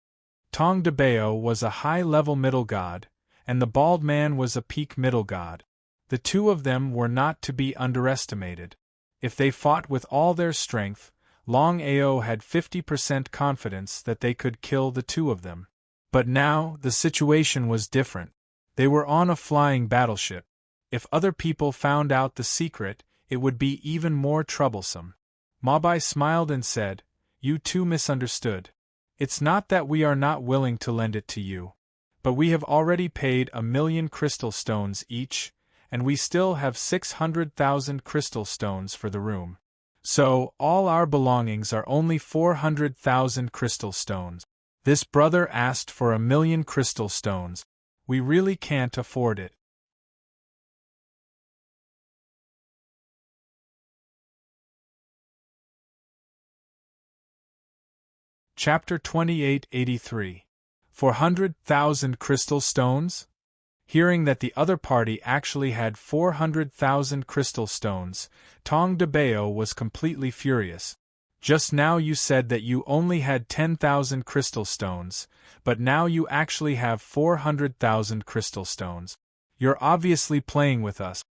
Tong Debeo was a high-level middle god, and the bald man was a peak middle god. The two of them were not to be underestimated. If they fought with all their strength, Longao had 50% confidence that they could kill the two of them. But now, the situation was different. They were on a flying battleship. If other people found out the secret, it would be even more troublesome. Mabai smiled and said, "You two misunderstood. It's not that we are not willing to lend it to you. But we have already paid 1,000,000 crystal stones each, and we still have 600,000 crystal stones for the room. So, all our belongings are only 400,000 crystal stones. This brother asked for 1,000,000 crystal stones. We really can't afford it." Chapter 2883. 400,000 crystal stones? Hearing that the other party actually had 400,000 crystal stones, Tong Debeo was completely furious. "Just now you said that you only had 10,000 crystal stones, but now you actually have 400,000 crystal stones. You're obviously playing with us."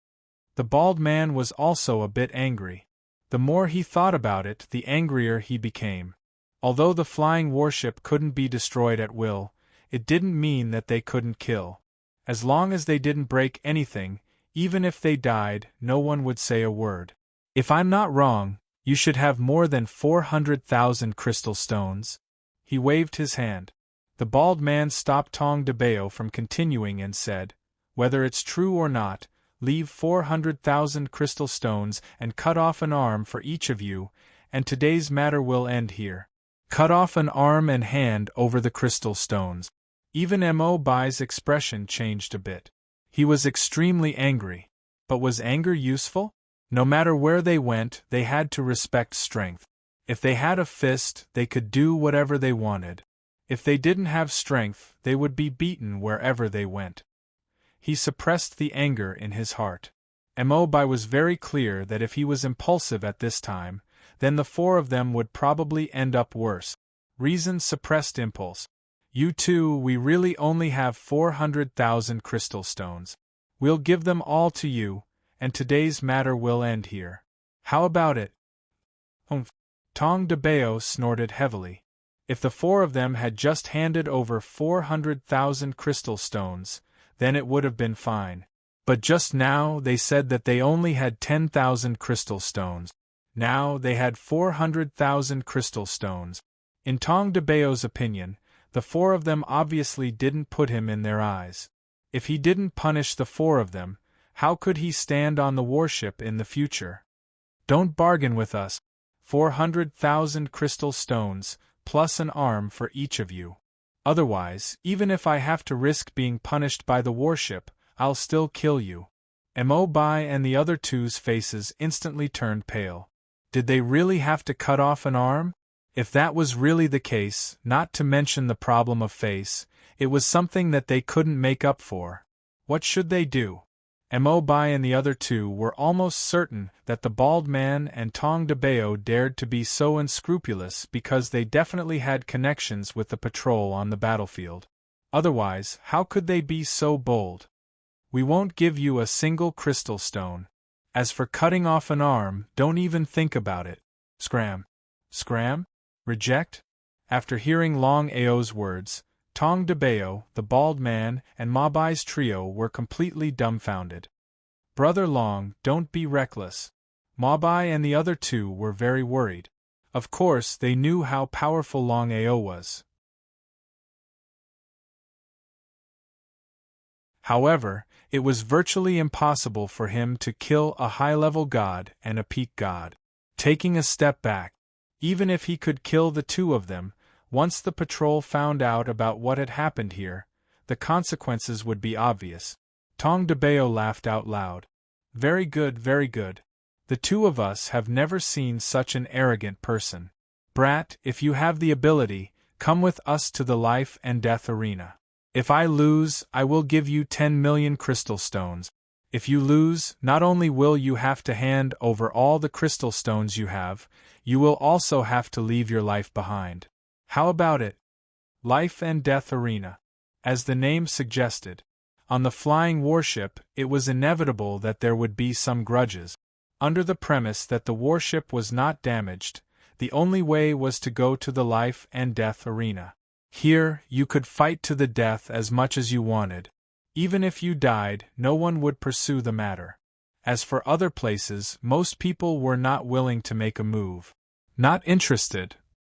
The bald man was also a bit angry. The more he thought about it, the angrier he became. Although the flying warship couldn't be destroyed at will, it didn't mean that they couldn't kill. As long as they didn't break anything, even if they died, no one would say a word. "If I'm not wrong, you should have more than 400,000 crystal stones." He waved his hand. The bald man stopped Tong Debeo from continuing and said, "Whether it's true or not, leave 400,000 crystal stones and cut off an arm for each of you, and today's matter will end here." Cut off an arm and hand over the crystal stones. Even Mo Bai's expression changed a bit. He was extremely angry. But was anger useful? No matter where they went, they had to respect strength. If they had a fist, they could do whatever they wanted. If they didn't have strength, they would be beaten wherever they went. He suppressed the anger in his heart. Mo Bai was very clear that if he was impulsive at this time, then the four of them would probably end up worse. Reason suppressed impulse. "You two, we really only have 400,000 crystal stones. We'll give them all to you, and today's matter will end here. How about it?" "Humph." Tong Debeo snorted heavily. If the four of them had just handed over 400,000 crystal stones, then it would have been fine. But just now they said that they only had 10,000 crystal stones. Now they had 400,000 crystal stones. In Tong Debeo's opinion, the four of them obviously didn't put him in their eyes. If he didn't punish the four of them, how could he stand on the warship in the future? "Don't bargain with us. 400,000 crystal stones, plus an arm for each of you. Otherwise, even if I have to risk being punished by the warship, I'll still kill you." Mo Bai and the other two's faces instantly turned pale. Did they really have to cut off an arm? If that was really the case, not to mention the problem of face, it was something that they couldn't make up for. What should they do? Mo Bai and the other two were almost certain that the bald man and Tong Debeo dared to be so unscrupulous because they definitely had connections with the patrol on the battlefield. Otherwise, how could they be so bold? "We won't give you a single crystal stone. As for cutting off an arm, don't even think about it." Scram. Scram? Reject? After hearing Long Ao's words, Tong Debeo, the bald man, and Mabai's trio were completely dumbfounded. "Brother Long, don't be reckless." Mabai and the other two were very worried. Of course, they knew how powerful Long Ao was. However, it was virtually impossible for him to kill a high-level god and a peak god. Taking a step back, even if he could kill the two of them, once the patrol found out about what had happened here, the consequences would be obvious. Tong Debeo laughed out loud. Very good, very good. The two of us have never seen such an arrogant person. Brat, if you have the ability, come with us to the life and death arena. If I lose, I will give you 10 million crystal stones. If you lose, not only will you have to hand over all the crystal stones you have, you will also have to leave your life behind. How about it? Life and death arena. As the name suggested. On the flying warship, it was inevitable that there would be some grudges. Under the premise that the warship was not damaged, the only way was to go to the life and death arena. Here, you could fight to the death as much as you wanted. Even if you died, no one would pursue the matter. As for other places, most people were not willing to make a move. Not interested.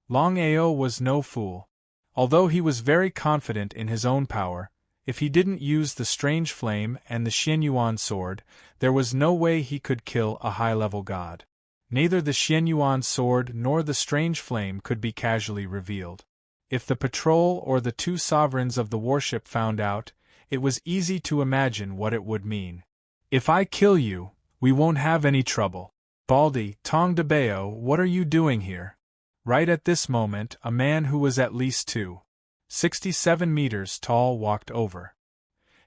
Longao was no fool. Although he was very confident in his own power, if he didn't use the strange flame and the Xianyuan sword, there was no way he could kill a high-level god. Neither the Xianyuan sword nor the strange flame could be casually revealed. If the patrol or the two sovereigns of the warship found out, it was easy to imagine what it would mean. If I kill you, we won't have any trouble. Baldy, Tong de Bao, what are you doing here? Right at this moment, a man who was at least 267 meters tall walked over.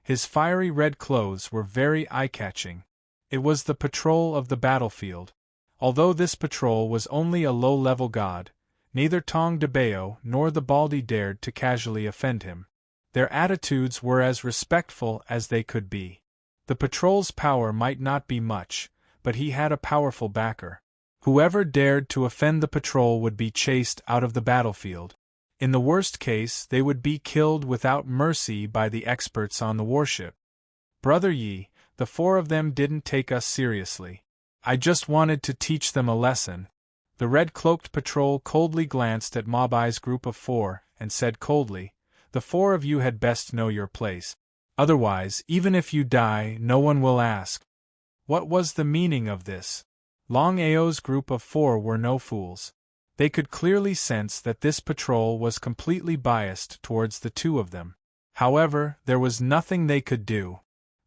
His fiery red clothes were very eye-catching. It was the patrol of the battlefield. Although this patrol was only a low-level god, neither Tong de Bao nor the Baldy dared to casually offend him. Their attitudes were as respectful as they could be. The patrol's power might not be much, but he had a powerful backer. Whoever dared to offend the patrol would be chased out of the battlefield. In the worst case, they would be killed without mercy by the experts on the warship. Brother Yi, the four of them didn't take us seriously. I just wanted to teach them a lesson. The red-cloaked patrol coldly glanced at Mobai's group of four, and said coldly, "The four of you had best know your place. Otherwise, even if you die, no one will ask." What was the meaning of this? Longao's group of four were no fools. They could clearly sense that this patrol was completely biased towards the two of them. However, there was nothing they could do.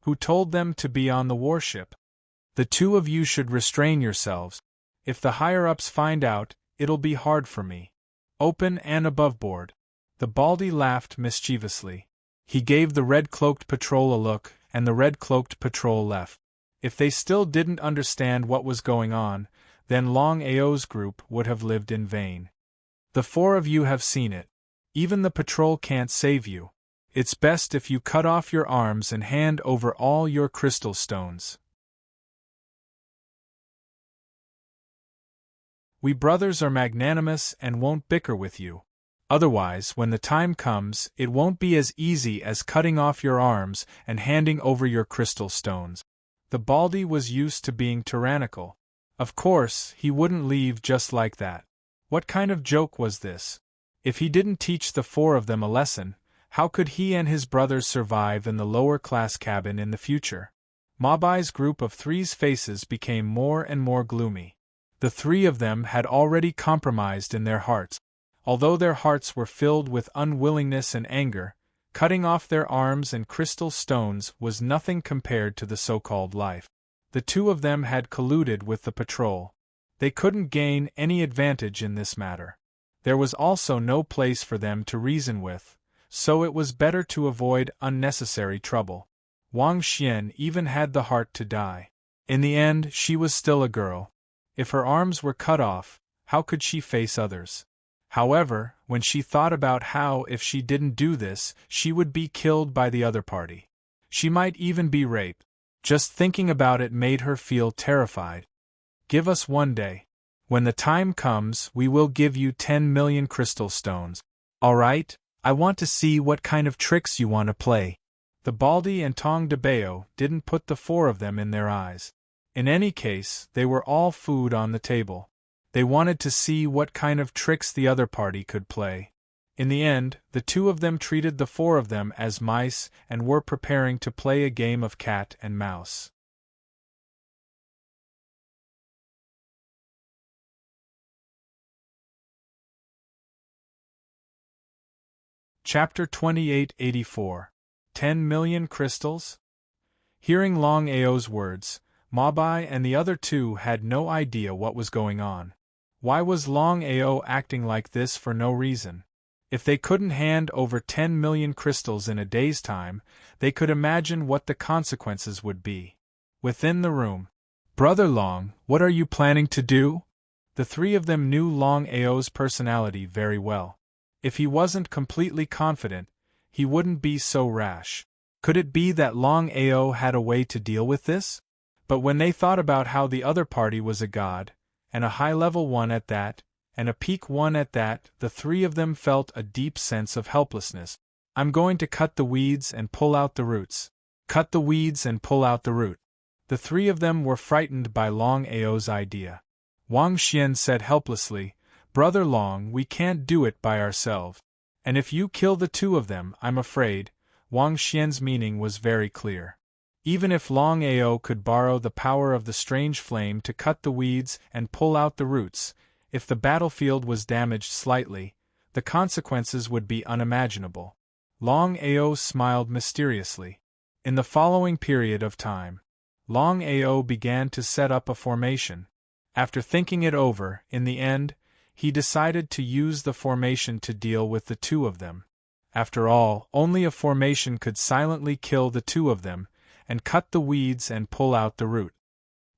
Who told them to be on the warship? The two of you should restrain yourselves. If the higher-ups find out, it'll be hard for me. Open and aboveboard. The Baldy laughed mischievously. He gave the red-cloaked patrol a look, and the red-cloaked patrol left. If they still didn't understand what was going on, then Longao's group would have lived in vain. The four of you have seen it. Even the patrol can't save you. It's best if you cut off your arms and hand over all your crystal stones. We brothers are magnanimous and won't bicker with you. Otherwise, when the time comes, it won't be as easy as cutting off your arms and handing over your crystal stones. The Baldy was used to being tyrannical. Of course, he wouldn't leave just like that. What kind of joke was this? If he didn't teach the four of them a lesson, how could he and his brothers survive in the lower-class cabin in the future? Mobai's group of three's faces became more and more gloomy. The three of them had already compromised in their hearts. Although their hearts were filled with unwillingness and anger, cutting off their arms and crystal stones was nothing compared to the so-called life. The two of them had colluded with the patrol. They couldn't gain any advantage in this matter. There was also no place for them to reason with, so it was better to avoid unnecessary trouble. Wang Xian even had the heart to die. In the end, she was still a girl. If her arms were cut off, how could she face others? However, when she thought about how, if she didn't do this, she would be killed by the other party. She might even be raped. Just thinking about it made her feel terrified. Give us one day. When the time comes, we will give you 10 million crystal stones. All right, I want to see what kind of tricks you want to play. The Baldy and Tong de Bao didn't put the four of them in their eyes. In any case, they were all food on the table. They wanted to see what kind of tricks the other party could play. In the end, the two of them treated the four of them as mice and were preparing to play a game of cat and mouse. Chapter 2884. 10 million crystals? Hearing Longao's words, Mabai and the other two had no idea what was going on. Why was Longao acting like this for no reason? If they couldn't hand over 10 million crystals in a day's time, they could imagine what the consequences would be. Within the room, "Brother Long, what are you planning to do?" The three of them knew Longao's personality very well. If he wasn't completely confident, he wouldn't be so rash. Could it be that Longao had a way to deal with this? But when they thought about how the other party was a god, and a high-level one at that, and a peak one at that, the three of them felt a deep sense of helplessness. "I'm going to cut the weeds and pull out the roots. Cut the weeds and pull out the root." The three of them were frightened by Longao's idea. Wang Xian said helplessly, "Brother Long, we can't do it by ourselves. And if you kill the two of them, I'm afraid." Wang Xian's meaning was very clear. Even if Longao could borrow the power of the strange flame to cut the weeds and pull out the roots, if the battlefield was damaged slightly, the consequences would be unimaginable. Longao smiled mysteriously. In the following period of time, Longao began to set up a formation. After thinking it over, in the end, he decided to use the formation to deal with the two of them. After all, only a formation could silently kill the two of them, and cut the weeds and pull out the root.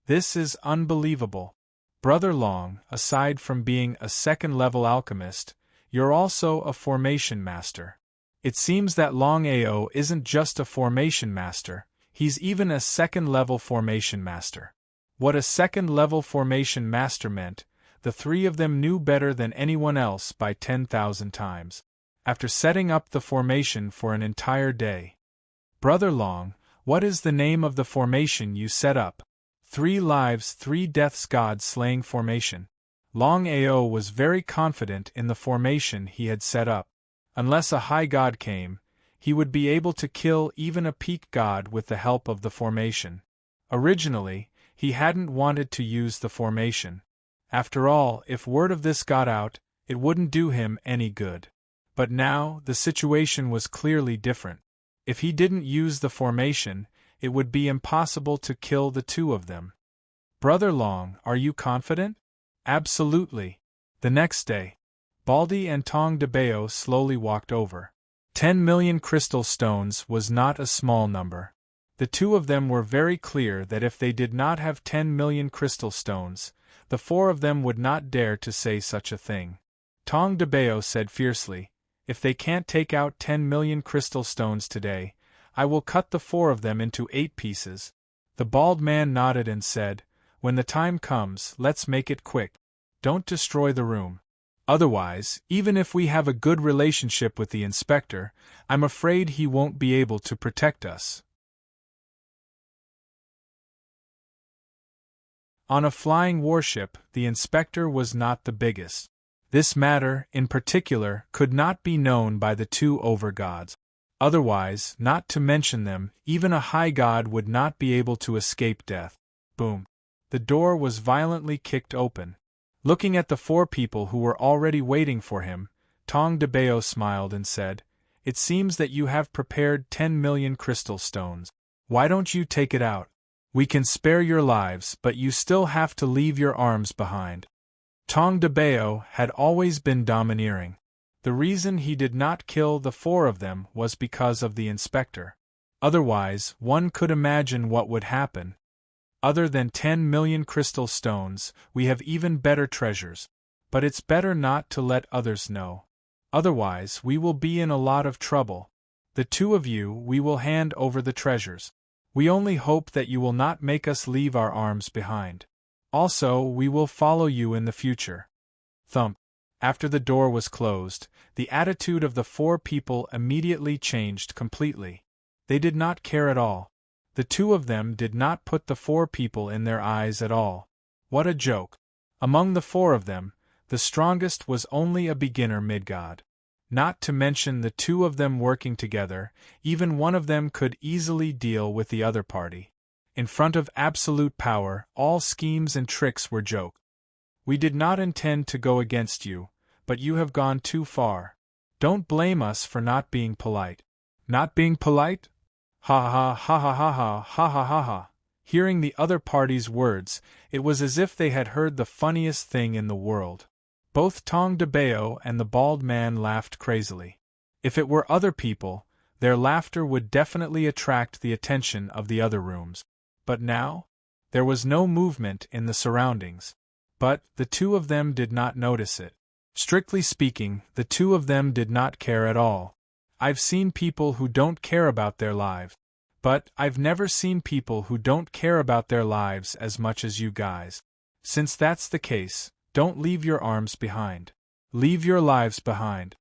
This is unbelievable. Brother Long, aside from being a second-level alchemist, you're also a formation master. It seems that Longao isn't just a formation master, he's even a second-level formation master. What a second-level formation master meant, the three of them knew better than anyone else by 10,000 times. After setting up the formation for an entire day, "Brother Long, what is the name of the formation you set up?" 3 lives, 3 deaths God slaying formation. Longao was very confident in the formation he had set up. Unless a high god came, he would be able to kill even a peak god with the help of the formation. Originally, he hadn't wanted to use the formation. After all, if word of this got out, it wouldn't do him any good. But now, the situation was clearly different. If he didn't use the formation, it would be impossible to kill the two of them. "Brother Long, are you confident?" "Absolutely." The next day, Baldy and Tong de Bao slowly walked over. 10 million crystal stones was not a small number. The two of them were very clear that if they did not have 10 million crystal stones, the four of them would not dare to say such a thing. Tong de Bao said fiercely, "If they can't take out 10 million crystal stones today, I will cut the four of them into 8 pieces." The bald man nodded and said, "When the time comes, let's make it quick. Don't destroy the room. Otherwise, even if we have a good relationship with the inspector, I'm afraid he won't be able to protect us." On a flying warship, the inspector was not the biggest. This matter, in particular, could not be known by the two over-gods. Otherwise, not to mention them, even a high god would not be able to escape death. Boom. The door was violently kicked open. Looking at the 4 people who were already waiting for him, Tong de Bao smiled and said, "It seems that you have prepared 10 million crystal stones. Why don't you take it out? We can spare your lives, but you still have to leave your arms behind." Tong de Bao had always been domineering. The reason he did not kill the 4 of them was because of the inspector. Otherwise, one could imagine what would happen. Other than 10 million crystal stones, we have even better treasures. But it's better not to let others know. Otherwise, we will be in a lot of trouble. The 2 of you, we will hand over the treasures. We only hope that you will not make us leave our arms behind. Also, we will follow you in the future. Thump. After the door was closed, the attitude of the 4 people immediately changed completely. They did not care at all. The 2 of them did not put the 4 people in their eyes at all. What a joke. Among the 4 of them, the strongest was only a beginner mid-god. Not to mention the 2 of them working together, even one of them could easily deal with the other party. In front of absolute power, all schemes and tricks were joke. "We did not intend to go against you, but you have gone too far. Don't blame us for not being polite." "Not being polite? Ha ha ha ha ha ha ha ha ha ha. Hearing the other party's words, it was as if they had heard the funniest thing in the world. Both Tong DeBeo and the bald man laughed crazily. If it were other people, their laughter would definitely attract the attention of the other rooms. But now? There was no movement in the surroundings. But the two of them did not notice it. Strictly speaking, the two of them did not care at all. I've seen people who don't care about their lives. But I've never seen people who don't care about their lives as much as you guys. Since that's the case, don't leave your arms behind. Leave your lives behind.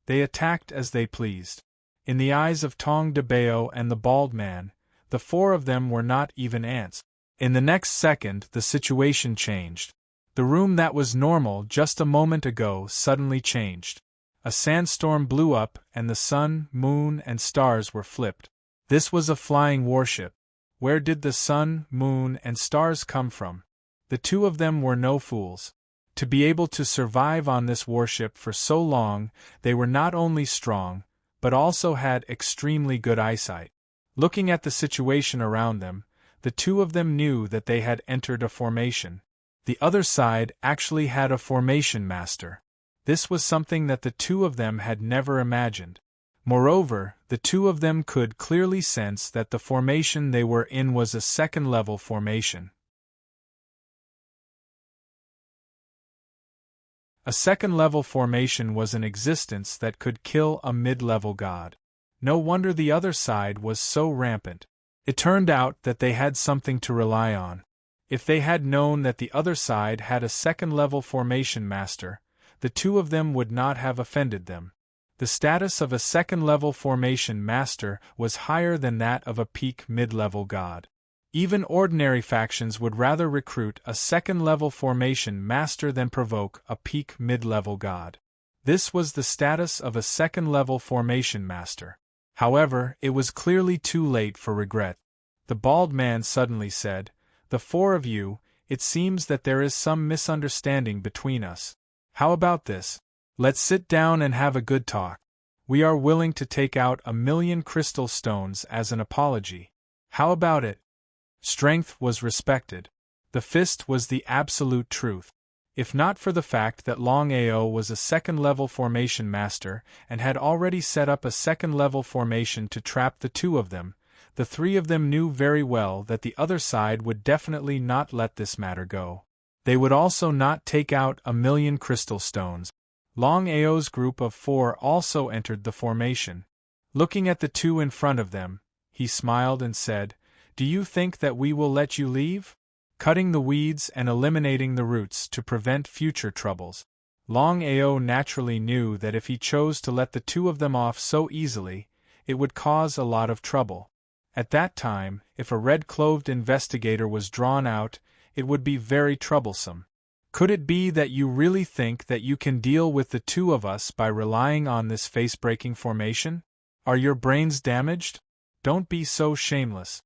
They attacked as they pleased. In the eyes of Tong DeBeo and the bald man, the four of them were not even ants. In the next second, the situation changed. The room that was normal just a moment ago suddenly changed. A sandstorm blew up and the sun, moon, and stars were flipped. This was a flying warship. Where did the sun, moon, and stars come from? The two of them were no fools. To be able to survive on this warship for so long, they were not only strong, but also had extremely good eyesight. Looking at the situation around them, the two of them knew that they had entered a formation. The other side actually had a formation master. This was something that the two of them had never imagined. Moreover, the two of them could clearly sense that the formation they were in was a second-level formation. A second-level formation was an existence that could kill a mid-level god. No wonder the other side was so rampant. It turned out that they had something to rely on. If they had known that the other side had a second-level formation master, the two of them would not have offended them. The status of a second-level formation master was higher than that of a peak mid-level god. Even ordinary factions would rather recruit a second-level formation master than provoke a peak mid-level god. This was the status of a second-level formation master. However, it was clearly too late for regret. The bald man suddenly said, "The four of you, it seems that there is some misunderstanding between us. How about this? Let's sit down and have a good talk. We are willing to take out 1,000,000 crystal stones as an apology. How about it?" Strength was respected. The fist was the absolute truth. If not for the fact that Longao was a second-level formation master and had already set up a second-level formation to trap the two of them, the three of them knew very well that the other side would definitely not let this matter go. They would also not take out 1,000,000 crystal stones. Longao's group of four also entered the formation. Looking at the two in front of them, he smiled and said, "Do you think that we will let you leave?" Cutting the weeds and eliminating the roots to prevent future troubles. Longao naturally knew that if he chose to let the two of them off so easily, it would cause a lot of trouble. At that time, if a red-clothed investigator was drawn out, it would be very troublesome. Could it be that you really think that you can deal with the two of us by relying on this face-breaking formation? Are your brains damaged? Don't be so shameless.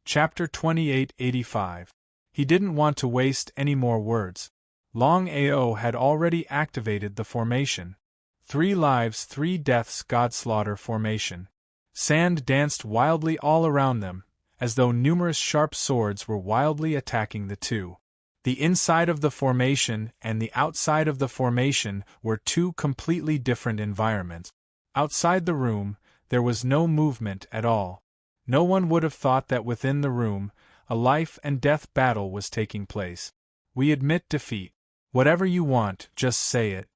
Chapter 2885. He didn't want to waste any more words. Longao had already activated the formation. 3 lives 3 deaths Godslaughter formation. Sand danced wildly all around them, as though numerous sharp swords were wildly attacking the two. The inside of the formation and the outside of the formation were two completely different environments. Outside the room, there was no movement at all. No one would have thought that within the room, a life-and-death battle was taking place. We admit defeat. Whatever you want, just say it.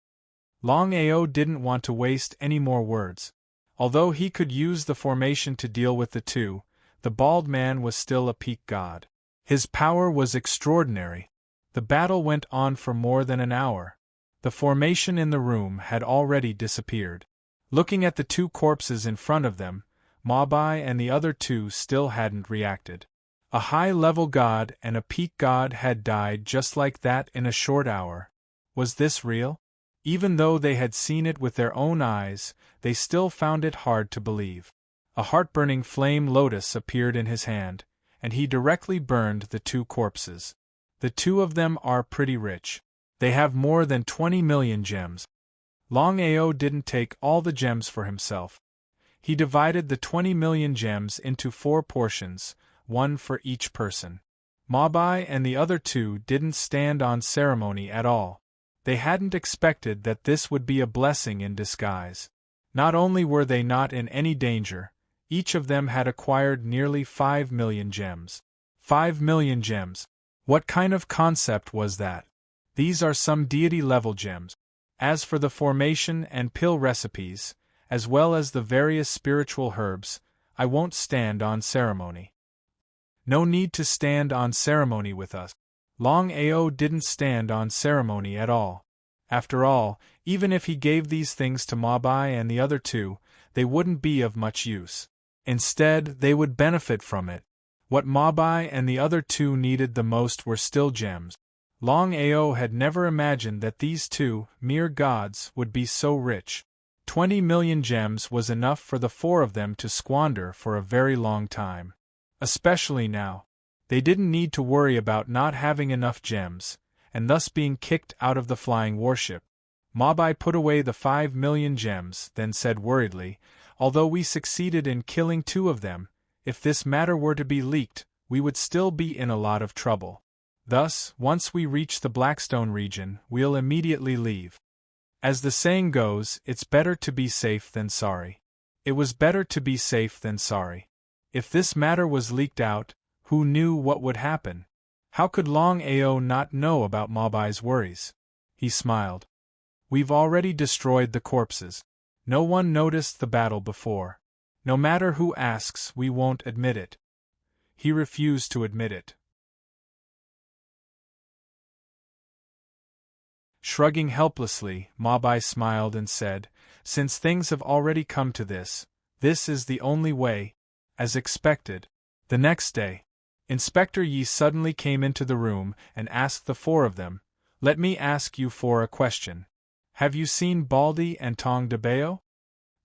Longao didn't want to waste any more words. Although he could use the formation to deal with the two, the bald man was still a peak god. His power was extraordinary. The battle went on for more than an hour. The formation in the room had already disappeared. Looking at the two corpses in front of them, Mabai and the other two still hadn't reacted. A high-level god and a peak god had died just like that in a short hour. Was this real? Even though they had seen it with their own eyes, they still found it hard to believe. A heart-burning flame lotus appeared in his hand, and he directly burned the two corpses. The two of them are pretty rich. They have more than 20 million gems. Longao didn't take all the gems for himself. He divided the 20 million gems into 4 portions, one for each person. Mabai and the other 2 didn't stand on ceremony at all. They hadn't expected that this would be a blessing in disguise. Not only were they not in any danger, each of them had acquired nearly 5 million gems. 5 million gems. What kind of concept was that? These are some deity-level gems. As for the formation and pill recipes, as well as the various spiritual herbs, I won't stand on ceremony. No need to stand on ceremony with us. Longao didn't stand on ceremony at all. After all, even if he gave these things to Mabai and the other 2, they wouldn't be of much use. Instead, they would benefit from it. What Mabai and the other 2 needed the most were still gems. Longao had never imagined that these 2, mere gods, would be so rich. 20 million gems was enough for the 4 of them to squander for a very long time. Especially now. They didn't need to worry about not having enough gems, and thus being kicked out of the flying warship. Mabai put away the 5 million gems, then said worriedly, although we succeeded in killing 2 of them, if this matter were to be leaked, we would still be in a lot of trouble. Thus, once we reach the Blackstone region, we'll immediately leave. As the saying goes, it's better to be safe than sorry. It was better to be safe than sorry. If this matter was leaked out, who knew what would happen? How could Longao not know about Mabai's worries? He smiled. We've already destroyed the corpses. No one noticed the battle before. No matter who asks, we won't admit it. He refused to admit it. Shrugging helplessly, Mabai smiled and said, since things have already come to this is the only way. As expected. The next day, Inspector Yi suddenly came into the room and asked the 4 of them, let me ask you 4 a question. Have you seen Baldi and Tong Debeo?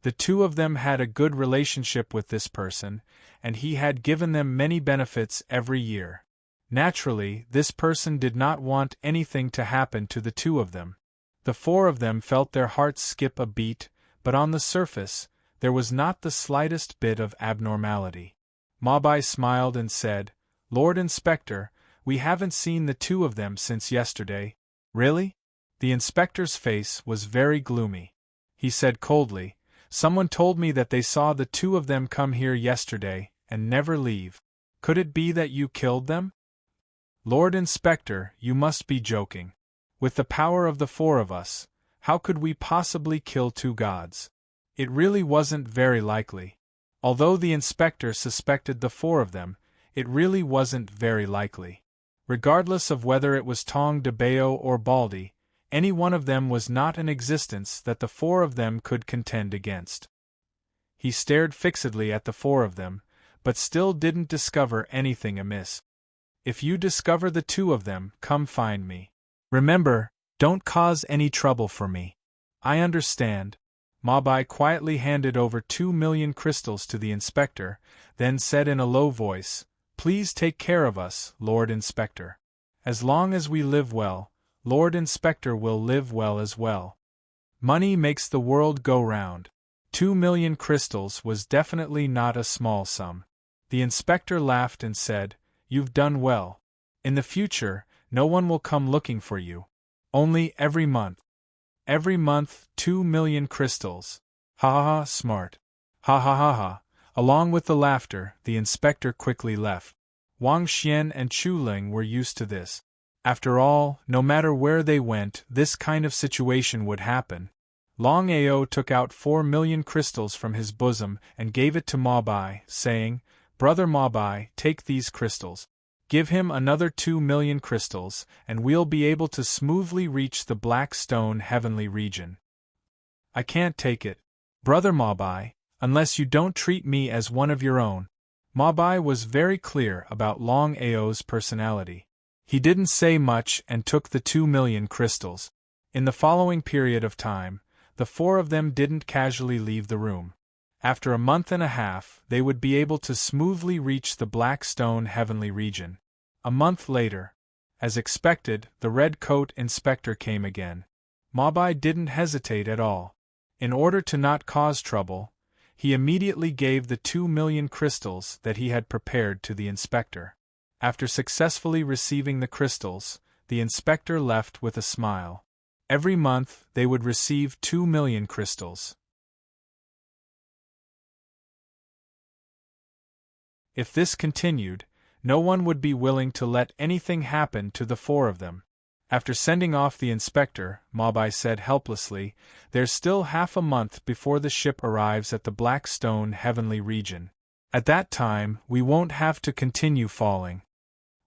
The 2 of them had a good relationship with this person, and he had given them many benefits every year. Naturally, this person did not want anything to happen to the 2 of them. The 4 of them felt their hearts skip a beat, but on the surface, there was not the slightest bit of abnormality. Mabai smiled and said, Lord Inspector, we haven't seen the 2 of them since yesterday. Really? The inspector's face was very gloomy. He said coldly, someone told me that they saw the 2 of them come here yesterday, and never leave. Could it be that you killed them? Lord Inspector, you must be joking. With the power of the 4 of us, how could we possibly kill 2 gods? It really wasn't very likely. Although the inspector suspected the 4 of them, it really wasn't very likely. Regardless of whether it was Tong Debeo or Baldi, any one of them was not in existence that the 4 of them could contend against. He stared fixedly at the 4 of them, but still didn't discover anything amiss. If you discover the 2 of them, come find me. Remember, don't cause any trouble for me. I understand. Mabai quietly handed over 2 million crystals to the inspector, then said in a low voice, please take care of us, Lord Inspector. As long as we live well, Lord Inspector will live well as well. Money makes the world go round. 2 million crystals was definitely not a small sum. The inspector laughed and said, you've done well. In the future, no one will come looking for you. Only every month. Every month, 2 million crystals. Ha ha ha, smart. Ha ha ha ha. Along with the laughter, the inspector quickly left. Wang Xian and Chu Ling were used to this. After all, no matter where they went, this kind of situation would happen. Longao took out 4 million crystals from his bosom and gave it to Mabai, saying, Brother Mabai, take these crystals. Give him another 2 million crystals, and we'll be able to smoothly reach the Black Stone heavenly region. I can't take it, Brother Mabai, unless you don't treat me as one of your own. Mabai was very clear about Longao's personality. He didn't say much and took the 2 million crystals. In the following period of time, the 4 of them didn't casually leave the room. After a month and a half, they would be able to smoothly reach the Black Stone heavenly region. A month later. As expected, the red coat inspector came again. Mabai didn't hesitate at all. In order to not cause trouble, he immediately gave the 2,000,000 crystals that he had prepared to the inspector. After successfully receiving the crystals, the inspector left with a smile. Every month they would receive 2,000,000 crystals. If this continued, no one would be willing to let anything happen to the four of them. After sending off the inspector, Mabai said helplessly, "There's still half a month before the ship arrives at the Black Stone Heavenly Region. At that time, we won't have to continue falling."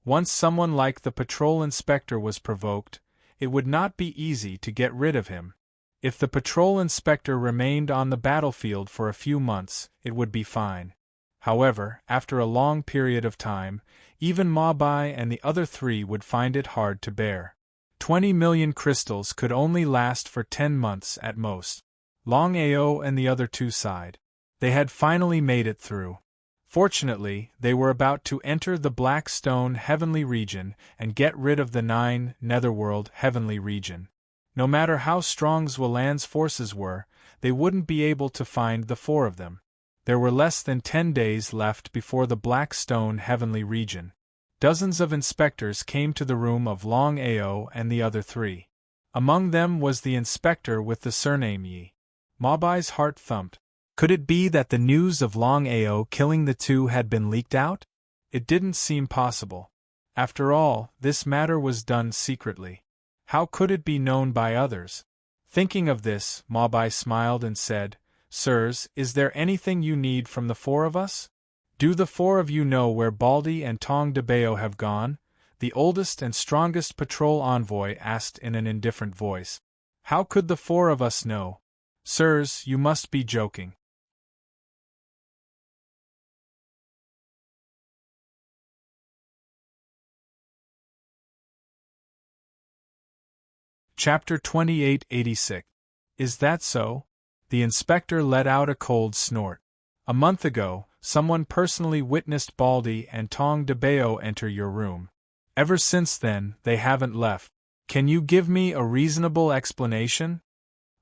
Once someone like the patrol inspector was provoked, it would not be easy to get rid of him. If the patrol inspector remained on the battlefield for a few months, it would be fine. However, after a long period of time, even Mabai and the other three would find it hard to bear. 20,000,000 crystals could only last for 10 months at most. Longao and the other two sighed. They had finally made it through. Fortunately, they were about to enter the Black Stone Heavenly Region and get rid of the 9 Netherworld Heavenly Region. No matter how strong Zwalan's forces were, they wouldn't be able to find the four of them. There were less than 10 days left before the Black Stone Heavenly Region. Dozens of inspectors came to the room of Longao and the other three. Among them was the inspector with the surname Yi. Mabai's heart thumped. Could it be that the news of Longao killing the two had been leaked out? It didn't seem possible. After all, this matter was done secretly. How could it be known by others? Thinking of this, Mabai smiled and said, "Sirs, is there anything you need from the four of us? Do the four of you know where Baldi and Tong Debeo have gone?" The oldest and strongest patrol envoy asked in an indifferent voice. "How could the four of us know? Sirs, you must be joking." Chapter 2886. Is that so? The inspector let out a cold snort. A month ago, someone personally witnessed Baldi and Tong Debeo enter your room. Ever since then, they haven't left. Can you give me a reasonable explanation?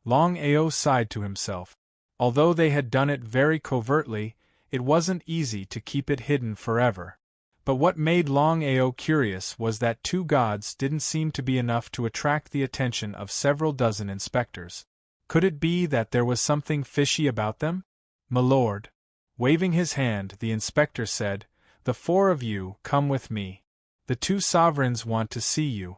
Longao sighed to himself. Although they had done it very covertly, it wasn't easy to keep it hidden forever. But what made Longao curious was that 2 gods didn't seem to be enough to attract the attention of several dozen inspectors. Could it be that there was something fishy about them? "My lord." Waving his hand, the inspector said, "The 4 of you, come with me. The 2 sovereigns want to see you."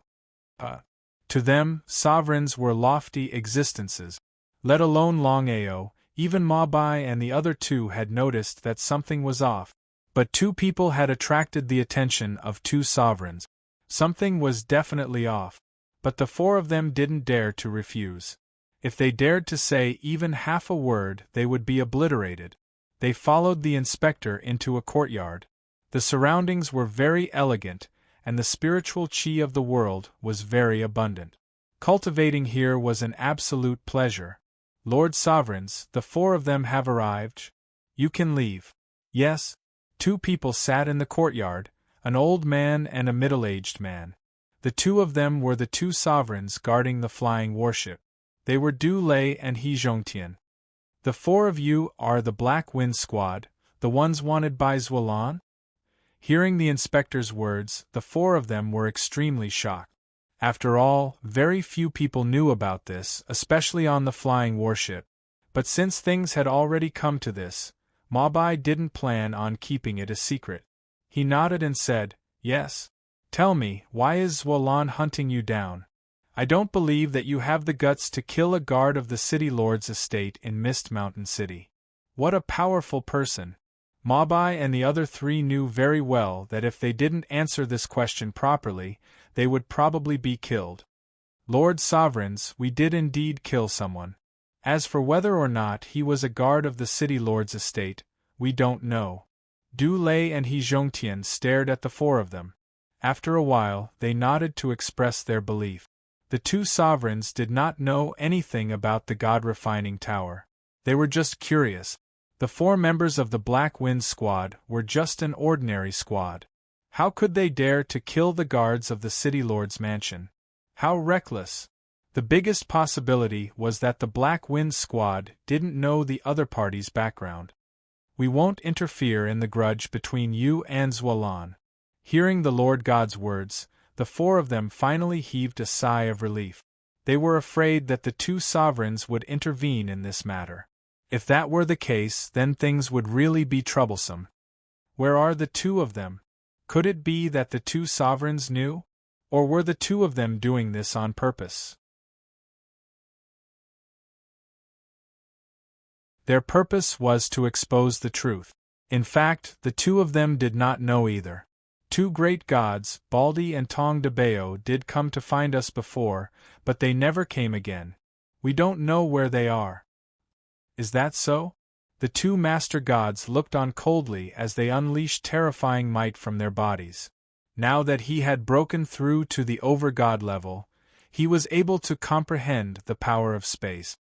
To them, sovereigns were lofty existences. Let alone Longao, even Mabai and the other 2 had noticed that something was off. But 2 people had attracted the attention of 2 sovereigns. Something was definitely off. But the 4 of them didn't dare to refuse. If they dared to say even half a word, they would be obliterated. They followed the inspector into a courtyard. The surroundings were very elegant, and the spiritual chi of the world was very abundant. Cultivating here was an absolute pleasure. "Lord Sovereigns, the 4 of them have arrived. You can leave." Yes. 2 people sat in the courtyard, an old man and a middle-aged man. The 2 of them were the 2 sovereigns guarding the flying warship. They were Du Lei and He Zhongtian. "The 4 of you are the Black Wind Squad, the ones wanted by Zwalan?" Hearing the inspector's words, the 4 of them were extremely shocked. After all, very few people knew about this, especially on the flying warship. But since things had already come to this, Mabai didn't plan on keeping it a secret. He nodded and said, "Yes. Tell me, why is Zwalan hunting you down? I don't believe that you have the guts to kill a guard of the City Lord's estate in Mist Mountain City. What a powerful person." Mabai and the other 3 knew very well that if they didn't answer this question properly, they would probably be killed. "Lord Sovereigns, we did indeed kill someone. As for whether or not he was a guard of the City Lord's estate, we don't know." Du Lei and He Zhongtian stared at the 4 of them. After a while, they nodded to express their belief. The 2 sovereigns did not know anything about the God-refining tower. They were just curious. The 4 members of the Black Wind Squad were just an ordinary squad. How could they dare to kill the guards of the city lord's mansion? How reckless! The biggest possibility was that the Black Wind Squad didn't know the other party's background. We won't interfere in the grudge between you and Zwalan. Hearing the Lord God's words, the four of them finally heaved a sigh of relief. They were afraid that the two sovereigns would intervene in this matter. If that were the case, then things would really be troublesome. Where are the two of them? Could it be that the two sovereigns knew? Or were the two of them doing this on purpose? Their purpose was to expose the truth. In fact, the two of them did not know either. Two great gods, Baldi and Tong Debeo, did come to find us before, but they never came again. We don't know where they are. Is that so? The two master gods looked on coldly as they unleashed terrifying might from their bodies. Now that he had broken through to the over-god level, he was able to comprehend the power of space.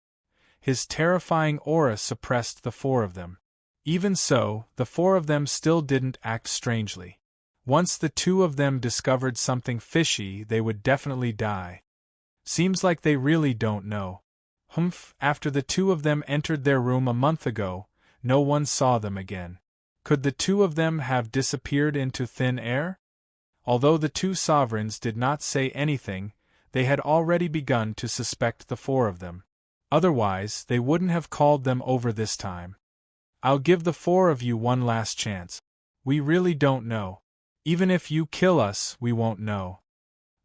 His terrifying aura suppressed the four of them. Even so, the four of them still didn't act strangely. Once the two of them discovered something fishy, they would definitely die. Seems like they really don't know. Humph, after the two of them entered their room a month ago, no one saw them again. Could the two of them have disappeared into thin air? Although the two sovereigns did not say anything, they had already begun to suspect the four of them. Otherwise, they wouldn't have called them over this time. I'll give the four of you one last chance. We really don't know. Even if you kill us, we won't know.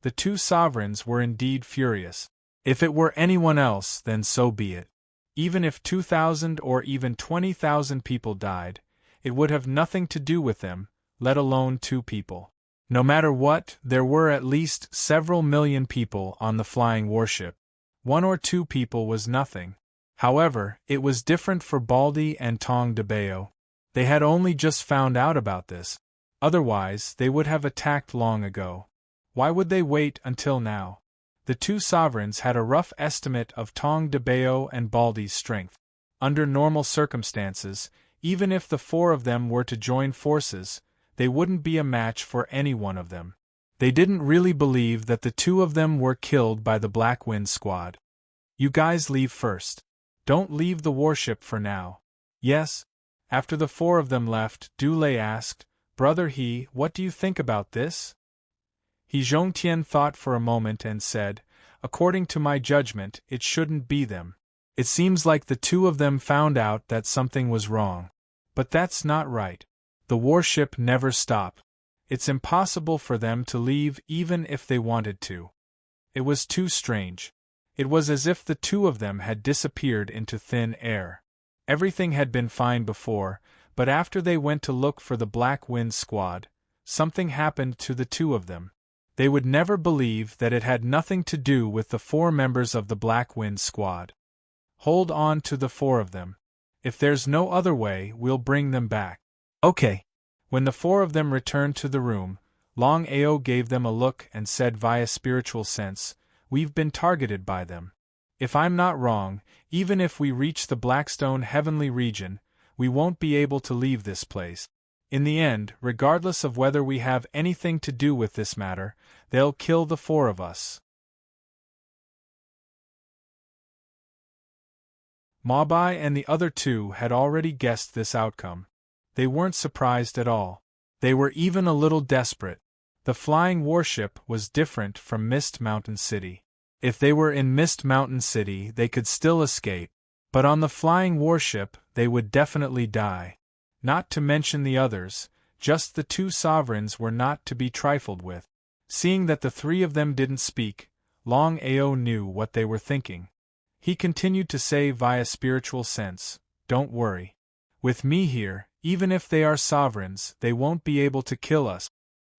The two sovereigns were indeed furious. If it were anyone else, then so be it. Even if 2,000 or even 20,000 people died, it would have nothing to do with them, let alone two people. No matter what, there were at least several million people on the flying warship. One or two people was nothing. However, it was different for Baldi and Tong Debeo. They had only just found out about this. Otherwise, they would have attacked long ago. Why would they wait until now? The two sovereigns had a rough estimate of Tong Debeo and Baldi's strength. Under normal circumstances, even if the four of them were to join forces, they wouldn't be a match for any one of them. They didn't really believe that the two of them were killed by the Black Wind Squad. You guys leave first. Don't leave the warship for now. Yes? After the four of them left, Dulé asked, Brother He, what do you think about this? He Zhongtian thought for a moment and said, According to my judgment, it shouldn't be them. It seems like the two of them found out that something was wrong. But that's not right. The warship never stopped. It's impossible for them to leave even if they wanted to. It was too strange. It was as if the two of them had disappeared into thin air. Everything had been fine before, but after they went to look for the Black Wind Squad, something happened to the two of them. They would never believe that it had nothing to do with the four members of the Black Wind Squad. Hold on to the four of them. If there's no other way, we'll bring them back. Okay. When the four of them returned to the room, Longao gave them a look and said via spiritual sense, We've been targeted by them. If I'm not wrong, even if we reach the Blackstone Heavenly region, we won't be able to leave this place. In the end, regardless of whether we have anything to do with this matter, they'll kill the four of us. Mabai and the other two had already guessed this outcome. They weren't surprised at all. They were even a little desperate. The flying warship was different from Mist Mountain City. If they were in Mist Mountain City, they could still escape. But on the flying warship, they would definitely die. Not to mention the others, just the two sovereigns were not to be trifled with. Seeing that the three of them didn't speak, Longao knew what they were thinking. He continued to say via spiritual sense, Don't worry. With me here, even if they are sovereigns, they won't be able to kill us.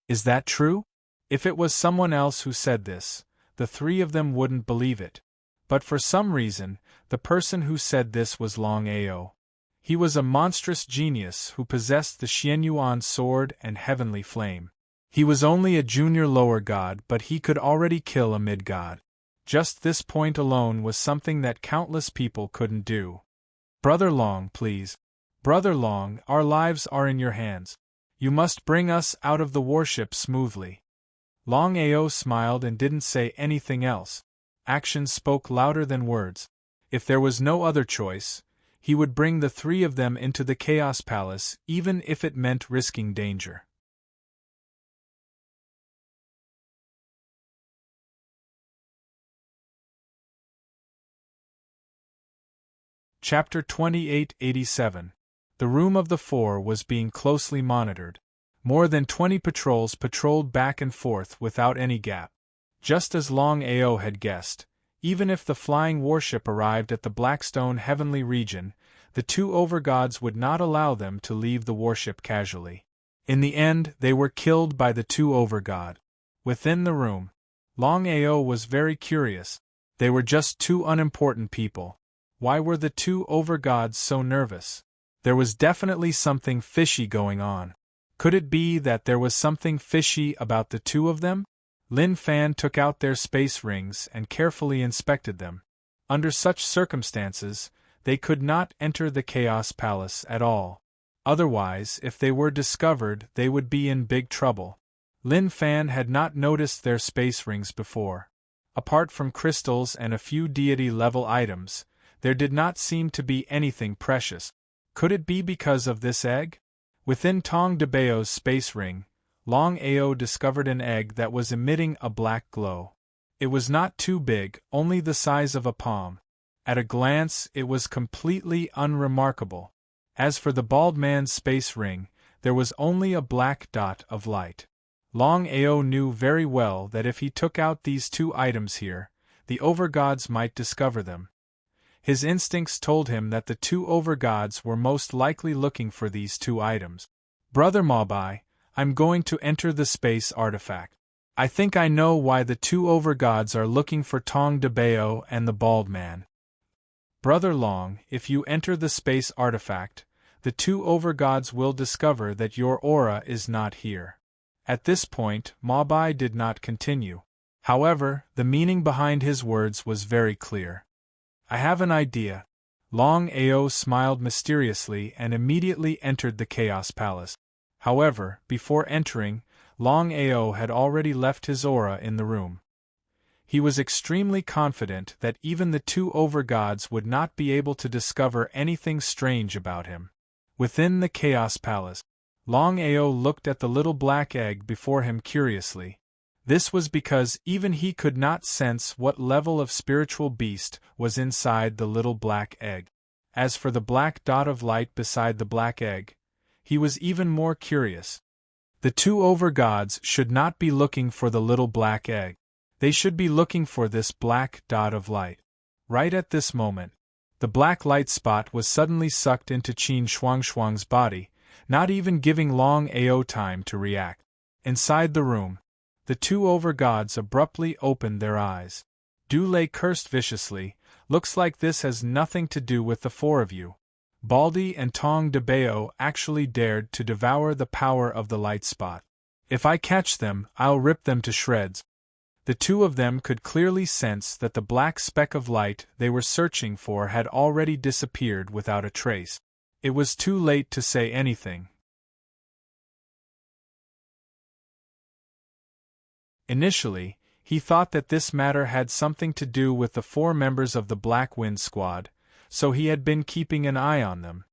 Is that true? If it was someone else who said this, the three of them wouldn't believe it. But for some reason, the person who said this was Longao. He was a monstrous genius who possessed the Xianyuan sword and heavenly flame. He was only a junior lower god, but he could already kill a mid-god. Just this point alone was something that countless people couldn't do. Brother Long, please. Brother Long, our lives are in your hands. You must bring us out of the warship smoothly. Longao smiled and didn't say anything else. Actions spoke louder than words. If there was no other choice, he would bring the three of them into the Chaos Palace, even if it meant risking danger. Chapter 2887. The room of the four was being closely monitored. More than 20 patrols patrolled back and forth without any gap. Just as Longao had guessed, even if the flying warship arrived at the Blackstone Heavenly region, the two overgods would not allow them to leave the warship casually. In the end, they were killed by the two overgod. Within the room, Longao was very curious. They were just two unimportant people. Why were the two overgods so nervous? There was definitely something fishy going on. Could it be that there was something fishy about the two of them? Lin Fan took out their space rings and carefully inspected them. Under such circumstances, they could not enter the Chaos Palace at all. Otherwise, if they were discovered, they would be in big trouble. Lin Fan had not noticed their space rings before. Apart from crystals and a few deity-level items, there did not seem to be anything precious. Could it be because of this egg? Within Tong Debao's space ring, Longao discovered an egg that was emitting a black glow. It was not too big, only the size of a palm. At a glance, it was completely unremarkable. As for the bald man's space ring, there was only a black dot of light. Longao knew very well that if he took out these two items here, the overgods might discover them. His instincts told him that the two overgods were most likely looking for these two items. Brother Maobai, I'm going to enter the space artifact. I think I know why the two overgods are looking for Tong Debao and the bald man. Brother Long, if you enter the space artifact, the two overgods will discover that your aura is not here. At this point, Maobai did not continue. However, the meaning behind his words was very clear. I have an idea. Longao smiled mysteriously and immediately entered the Chaos Palace. However, before entering, Longao had already left his aura in the room. He was extremely confident that even the two overgods would not be able to discover anything strange about him. Within the Chaos Palace, Longao looked at the little black egg before him curiously. This was because even he could not sense what level of spiritual beast was inside the little black egg. As for the black dot of light beside the black egg, he was even more curious. The two overgods should not be looking for the little black egg. They should be looking for this black dot of light. Right at this moment, the black light spot was suddenly sucked into Qin Shuangshuang's body, not even giving Longao time to react. Inside the room, the two overgods abruptly opened their eyes. Dulei cursed viciously, looks like this has nothing to do with the four of you. Baldy and Tong Debao actually dared to devour the power of the light spot. If I catch them, I'll rip them to shreds. The two of them could clearly sense that the black speck of light they were searching for had already disappeared without a trace. It was too late to say anything. Initially, he thought that this matter had something to do with the four members of the Black Wind Squad, so he had been keeping an eye on them.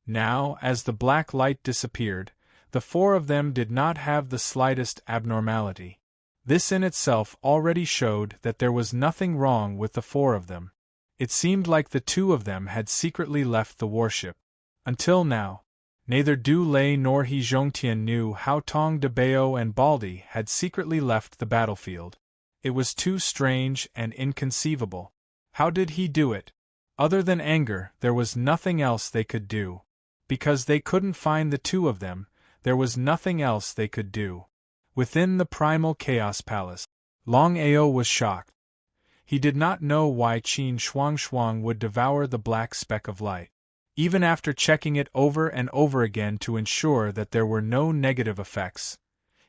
Now, as the black light disappeared, the four of them did not have the slightest abnormality. This in itself already showed that there was nothing wrong with the four of them. It seemed like the two of them had secretly left the warship. Until now, neither Du Lei nor He Zhongtian knew how Tong Debao and Baldy had secretly left the battlefield. It was too strange and inconceivable. How did he do it? Other than anger, there was nothing else they could do. Because they couldn't find the two of them, there was nothing else they could do. Within the Primal Chaos Palace, Longao was shocked. He did not know why Qin Shuangshuang would devour the black speck of light. Even after checking it over and over again to ensure that there were no negative effects,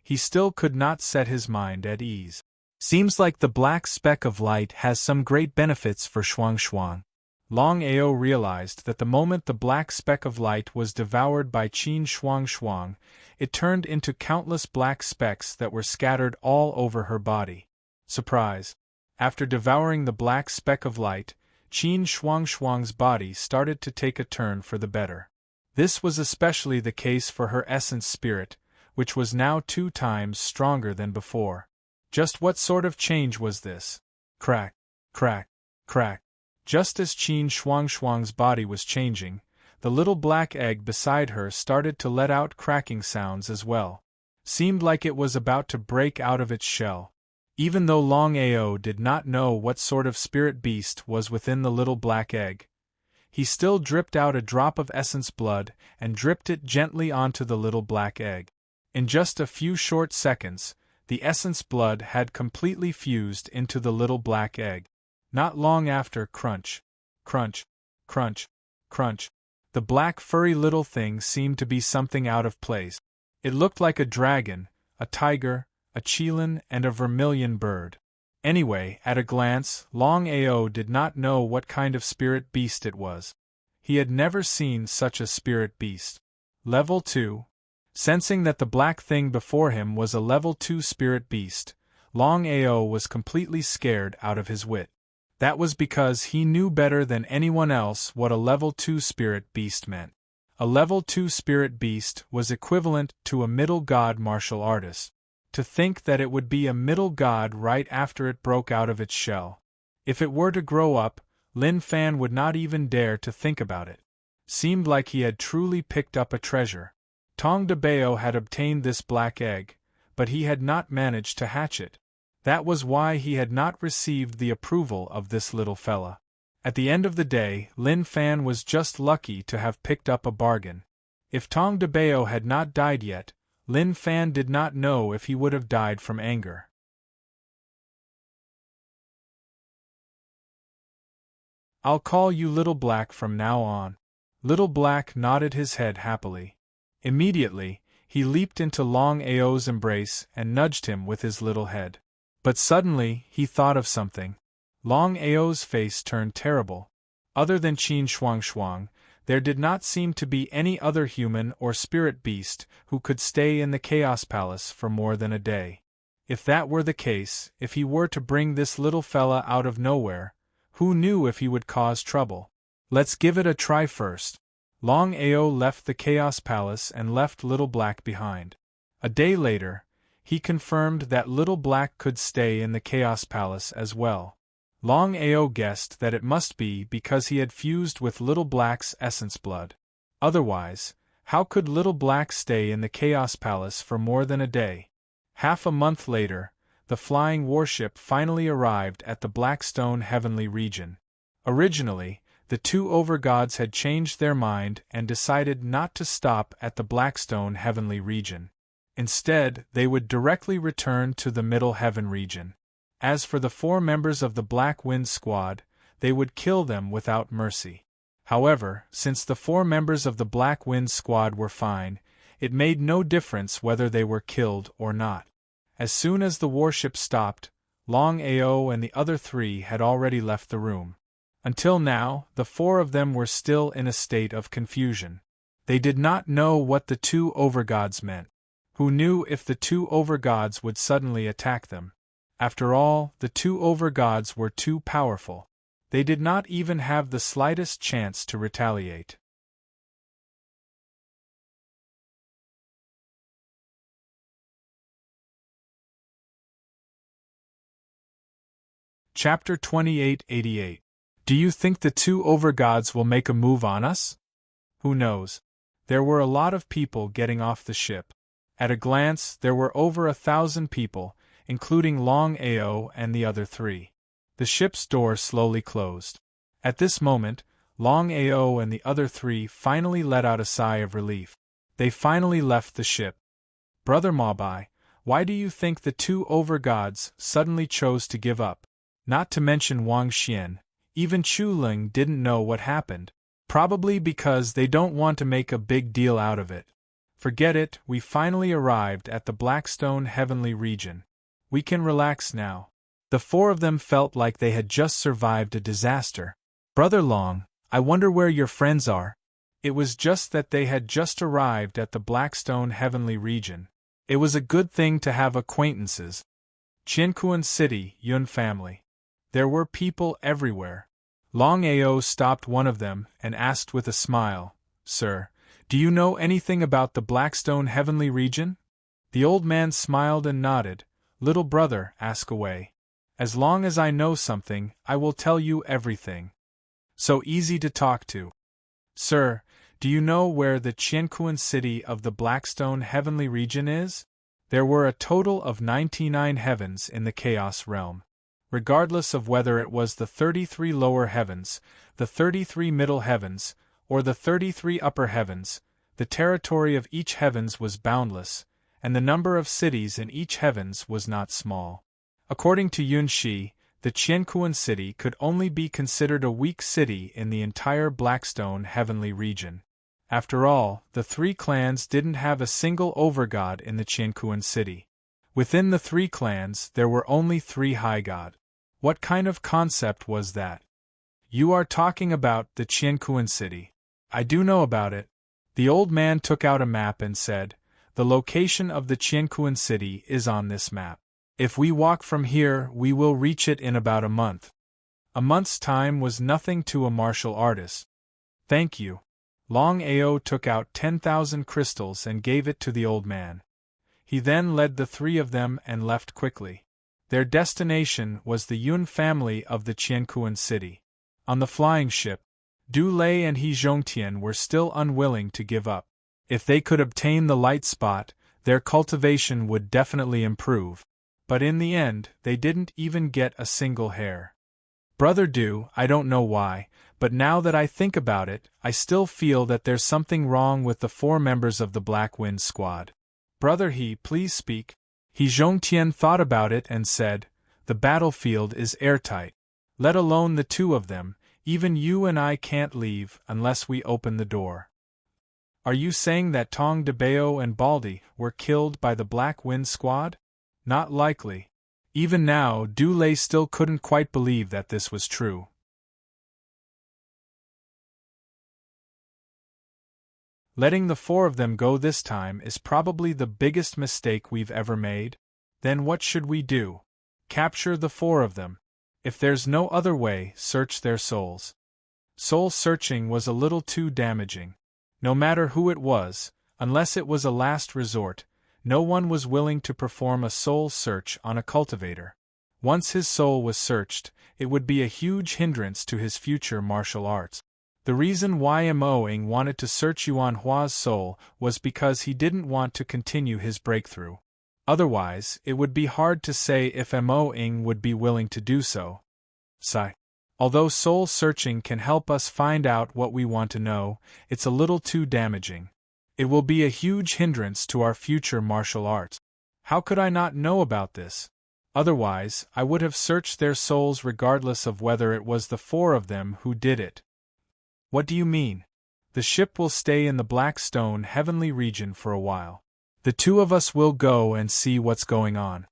he still could not set his mind at ease. Seems like the black speck of light has some great benefits for Shuangshuang. Longao realized that the moment the black speck of light was devoured by Qin Shuang Shuang, it turned into countless black specks that were scattered all over her body. Surprise! After devouring the black speck of light, Qin Shuang Shuang's body started to take a turn for the better. This was especially the case for her essence spirit, which was now 2 times stronger than before. Just what sort of change was this? Crack, crack, crack. Just as Qin Shuang Shuang's body was changing, the little black egg beside her started to let out cracking sounds as well. Seemed like it was about to break out of its shell. Even though Longao did not know what sort of spirit beast was within the little black egg, he still dripped out a drop of essence blood and dripped it gently onto the little black egg. In just a few short seconds, the essence blood had completely fused into the little black egg. Not long after, crunch, crunch, crunch, crunch, the black furry little thing seemed to be something out of place. It looked like a dragon, a tiger, a qilin, and a vermilion bird. Anyway, at a glance, Longao did not know what kind of spirit beast it was. He had never seen such a spirit beast. Level 2. Sensing that the black thing before him was a level 2 spirit beast, Longao was completely scared out of his wit. That was because he knew better than anyone else what a level 2 spirit beast meant. A level 2 spirit beast was equivalent to a middle god martial artist. To think that it would be a middle god right after it broke out of its shell. If it were to grow up, Lin Fan would not even dare to think about it. Seemed like he had truly picked up a treasure. Tong Debao had obtained this black egg, but he had not managed to hatch it. That was why he had not received the approval of this little fella. At the end of the day, Lin Fan was just lucky to have picked up a bargain. If Tong Debao had not died yet, Lin Fan did not know if he would have died from anger. I'll call you Little Black from now on. Little Black nodded his head happily. Immediately, he leaped into Longao's embrace and nudged him with his little head. But suddenly, he thought of something. Longao's face turned terrible. Other than Qin Shuang Shuang, there did not seem to be any other human or spirit beast who could stay in the Chaos Palace for more than a day. If that were the case, if he were to bring this little fella out of nowhere, who knew if he would cause trouble? Let's give it a try first. Longao left the Chaos Palace and left Little Black behind. A day later, he confirmed that Little Black could stay in the Chaos Palace as well. Longao guessed that it must be because he had fused with Little Black's essence blood. Otherwise, how could Little Black stay in the Chaos Palace for more than a day? Half a month later, the flying warship finally arrived at the Blackstone Heavenly Region. Originally, the 2 overgods had changed their mind and decided not to stop at the Blackstone Heavenly Region. Instead, they would directly return to the Middle Heaven region. As for the 4 members of the Black Wind Squad, they would kill them without mercy. However, since the 4 members of the Black Wind Squad were fine, it made no difference whether they were killed or not. As soon as the warship stopped, Longao and the other 3 had already left the room. Until now, the 4 of them were still in a state of confusion. They did not know what the 2 overgods meant. Who knew if the 2 overgods would suddenly attack them? After all, the 2 overgods were too powerful. They did not even have the slightest chance to retaliate. Chapter 2888. Do you think the 2 overgods will make a move on us? Who knows? There were a lot of people getting off the ship. At a glance, there were over 1,000 people, including Longao and the other 3. The ship's door slowly closed. At this moment, Longao and the other 3 finally let out a sigh of relief. They finally left the ship. Brother Mabai, why do you think the 2 overgods suddenly chose to give up? Not to mention Wang Xian, even Chu Ling didn't know what happened. Probably because they don't want to make a big deal out of it. Forget it, we finally arrived at the Blackstone Heavenly Region. We can relax now. The 4 of them felt like they had just survived a disaster. Brother Long, I wonder where your friends are? It was just that they had just arrived at the Blackstone Heavenly Region. It was a good thing to have acquaintances. Qianquan City, Yun family. There were people everywhere. Longao stopped one of them and asked with a smile, Sir, do you know anything about the Blackstone Heavenly Region? The old man smiled and nodded. Little brother, ask away. As long as I know something, I will tell you everything. So easy to talk to. Sir, do you know where the Qianquan city of the Blackstone Heavenly Region is? There were a total of 99 heavens in the Chaos Realm. Regardless of whether it was the 33 lower heavens, the 33 middle heavens, or the 33 upper heavens, the territory of each heavens was boundless, and the number of cities in each heavens was not small. According to Yunshi, the Qianquan city could only be considered a weak city in the entire Blackstone Heavenly Region. After all, the three clans didn't have a single overgod in the Qianquan city. Within the three clans, there were only 3 high god. What kind of concept was that? You are talking about the Qianquan city. I do know about it. The old man took out a map and said, the location of the Qianquan city is on this map. If we walk from here, we will reach it in about a month. A month's time was nothing to a martial artist. Thank you. Longao took out 10,000 crystals and gave it to the old man. He then led the 3 of them and left quickly. Their destination was the Yun family of the Qianquan city. On the flying ship, Du Lei and He Zhongtian were still unwilling to give up. If they could obtain the light spot, their cultivation would definitely improve. But in the end, they didn't even get a single hair. Brother Du, I don't know why, but now that I think about it, I still feel that there's something wrong with the 4 members of the Black Wind Squad. Brother He, please speak. He Zhongtian thought about it and said, the battlefield is airtight. Let alone the 2 of them, even you and I can't leave unless we open the door. Are you saying that Tong Debao and Baldi were killed by the Black Wind Squad? Not likely. Even now, Du Lei still couldn't quite believe that this was true. Letting the 4 of them go this time is probably the biggest mistake we've ever made. Then what should we do? Capture the 4 of them. If there's no other way, search their souls. Soul searching was a little too damaging. No matter who it was, unless it was a last resort, no one was willing to perform a soul search on a cultivator. Once his soul was searched, it would be a huge hindrance to his future martial arts. The reason why Mo-ing wanted to search Yuan Hua's soul was because he didn't want to continue his breakthrough. Otherwise, it would be hard to say if Mo-ing would be willing to do so. Sigh. Although soul searching can help us find out what we want to know, it's a little too damaging. It will be a huge hindrance to our future martial arts. How could I not know about this? Otherwise, I would have searched their souls regardless of whether it was the 4 of them who did it. What do you mean? The ship will stay in the Blackstone Heavenly Region for a while. The 2 of us will go and see what's going on.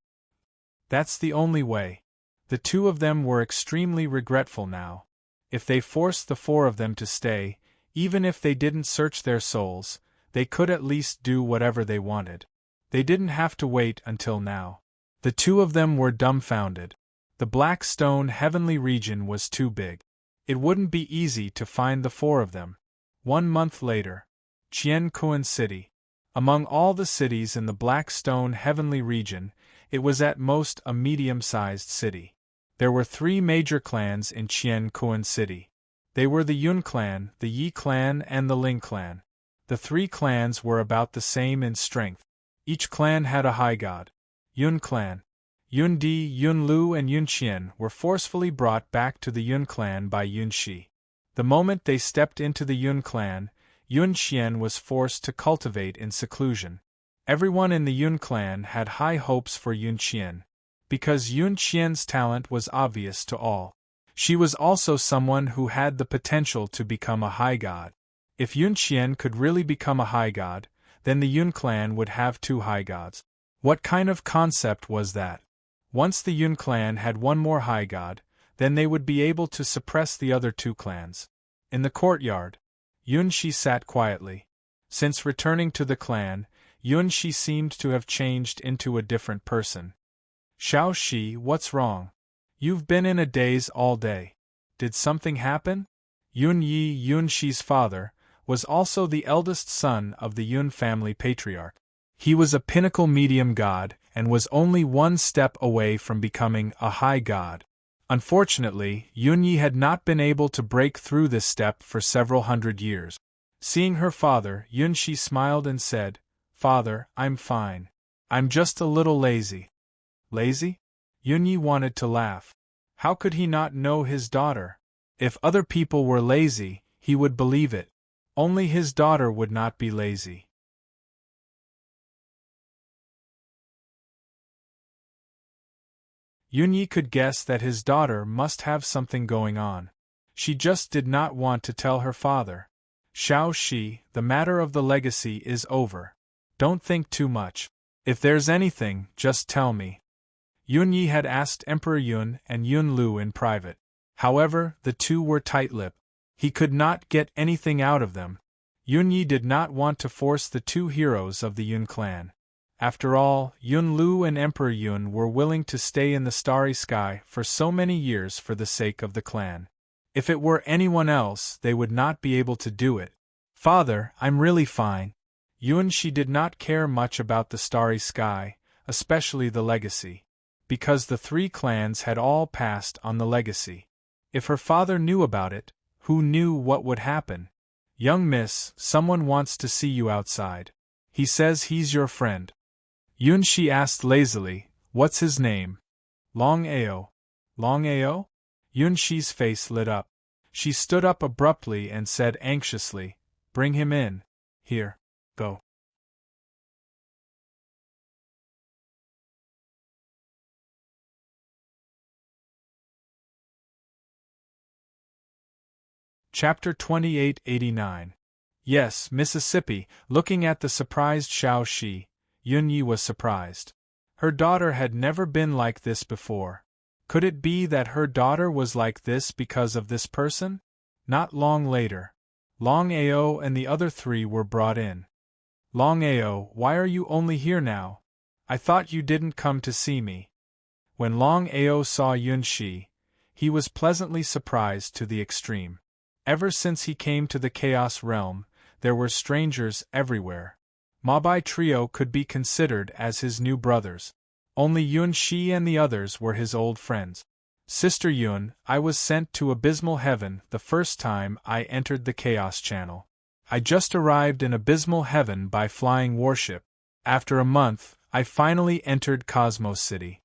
That's the only way. The 2 of them were extremely regretful now. If they forced the 4 of them to stay, even if they didn't search their souls, they could at least do whatever they wanted. They didn't have to wait until now. The 2 of them were dumbfounded. The Blackstone Heavenly Region was too big. It wouldn't be easy to find the 4 of them. 1 month later, Qianquan City. Among all the cities in the Blackstone Heavenly Region, it was at most a medium-sized city. There were 3 major clans in Qianquan City. They were the Yun clan, the Yi clan, and the Ling clan. The 3 clans were about the same in strength. Each clan had a high god. Yun clan. Yun Di, Yun Lu, and Yun Qian were forcefully brought back to the Yun clan by Yun Shi. The moment they stepped into the Yun clan, Yun Qian was forced to cultivate in seclusion. Everyone in the Yun clan had high hopes for Yun Qian, because Yun Qian's talent was obvious to all. She was also someone who had the potential to become a high god. If Yun Qian could really become a high god, then the Yun clan would have 2 high gods. What kind of concept was that? Once the Yun clan had 1 more high god, then they would be able to suppress the other two clans. In the courtyard, Yunshi sat quietly. Since returning to the clan, Yunshi seemed to have changed into a different person. Xiaoxi, what's wrong? You've been in a daze all day. Did something happen? Yun Yi, Yunshi's father, was also the eldest son of the Yun family patriarch. He was a pinnacle medium god, and was only one step away from becoming a high god. Unfortunately, Yunyi had not been able to break through this step for several hundred years. Seeing her father, Yunshi smiled and said, "Father, I'm fine. I'm just a little lazy." Lazy? Yunyi wanted to laugh. How could he not know his daughter? If other people were lazy, he would believe it. Only his daughter would not be lazy. Yunyi could guess that his daughter must have something going on. She just did not want to tell her father. Xiaoxi, the matter of the legacy is over. Don't think too much. If there's anything, just tell me. Yunyi had asked Emperor Yun and Yun Lu in private. However, the two were tight-lipped. He could not get anything out of them. Yunyi did not want to force the two heroes of the Yun clan. After all, Yun Lu and Emperor Yun were willing to stay in the starry sky for so many years for the sake of the clan. If it were anyone else, they would not be able to do it. "Father, I'm really fine." Yunshi did not care much about the starry sky, especially the legacy, because the three clans had all passed on the legacy. If her father knew about it, who knew what would happen? "Young miss, someone wants to see you outside. He says he's your friend." Yunshi asked lazily, "What's his name?" "Longao." "Longao?" Yunshi's face lit up. She stood up abruptly and said anxiously, "Bring him in. Here. Go." Chapter 2889. Yes, Mississippi. Looking at the surprised Xiaoxi, Yunyi was surprised. Her daughter had never been like this before. Could it be that her daughter was like this because of this person? Not long later, Long Ao and the other three were brought in. "Long Ao, why are you only here now? I thought you didn't come to see me." When Long Ao saw Yunshi, he was pleasantly surprised to the extreme. Ever since he came to the Chaos Realm, there were strangers everywhere. Mabai Trio could be considered as his new brothers. Only Yunshi and the others were his old friends. "Sister Yun, I was sent to Abysmal Heaven the first time I entered the Chaos Channel. I just arrived in Abysmal Heaven by flying warship. After a month, I finally entered Cosmos City."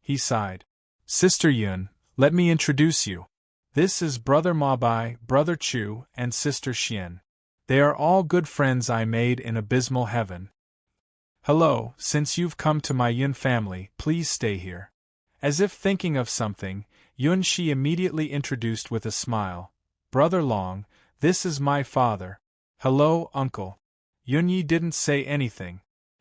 He sighed. "Sister Yun, let me introduce you. This is Brother Mabai, Brother Chu, and Sister Xian. They are all good friends I made in Abysmal Heaven. Hello, since you've come to my Yun family, please stay here." As if thinking of something, Yunshi immediately introduced with a smile, "Brother Long, this is my father." "Hello, uncle." Yunyi didn't say anything.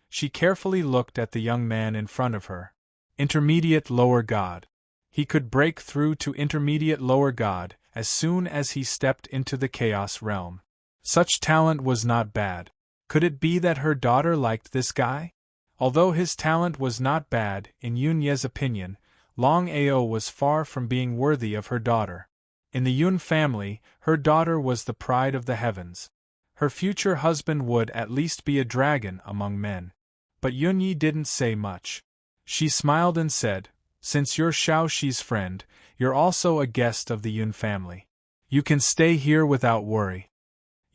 She carefully looked at the young man in front of her. Intermediate lower god. He could break through to intermediate lower god as soon as he stepped into the Chaos Realm. Such talent was not bad. Could it be that her daughter liked this guy? Although his talent was not bad, in Yunye's opinion, Long Ao was far from being worthy of her daughter. In the Yun family, her daughter was the pride of the heavens. Her future husband would at least be a dragon among men. But Yunyi didn't say much. She smiled and said, "Since you're Xiaoxi's friend, you're also a guest of the Yun family. You can stay here without worry."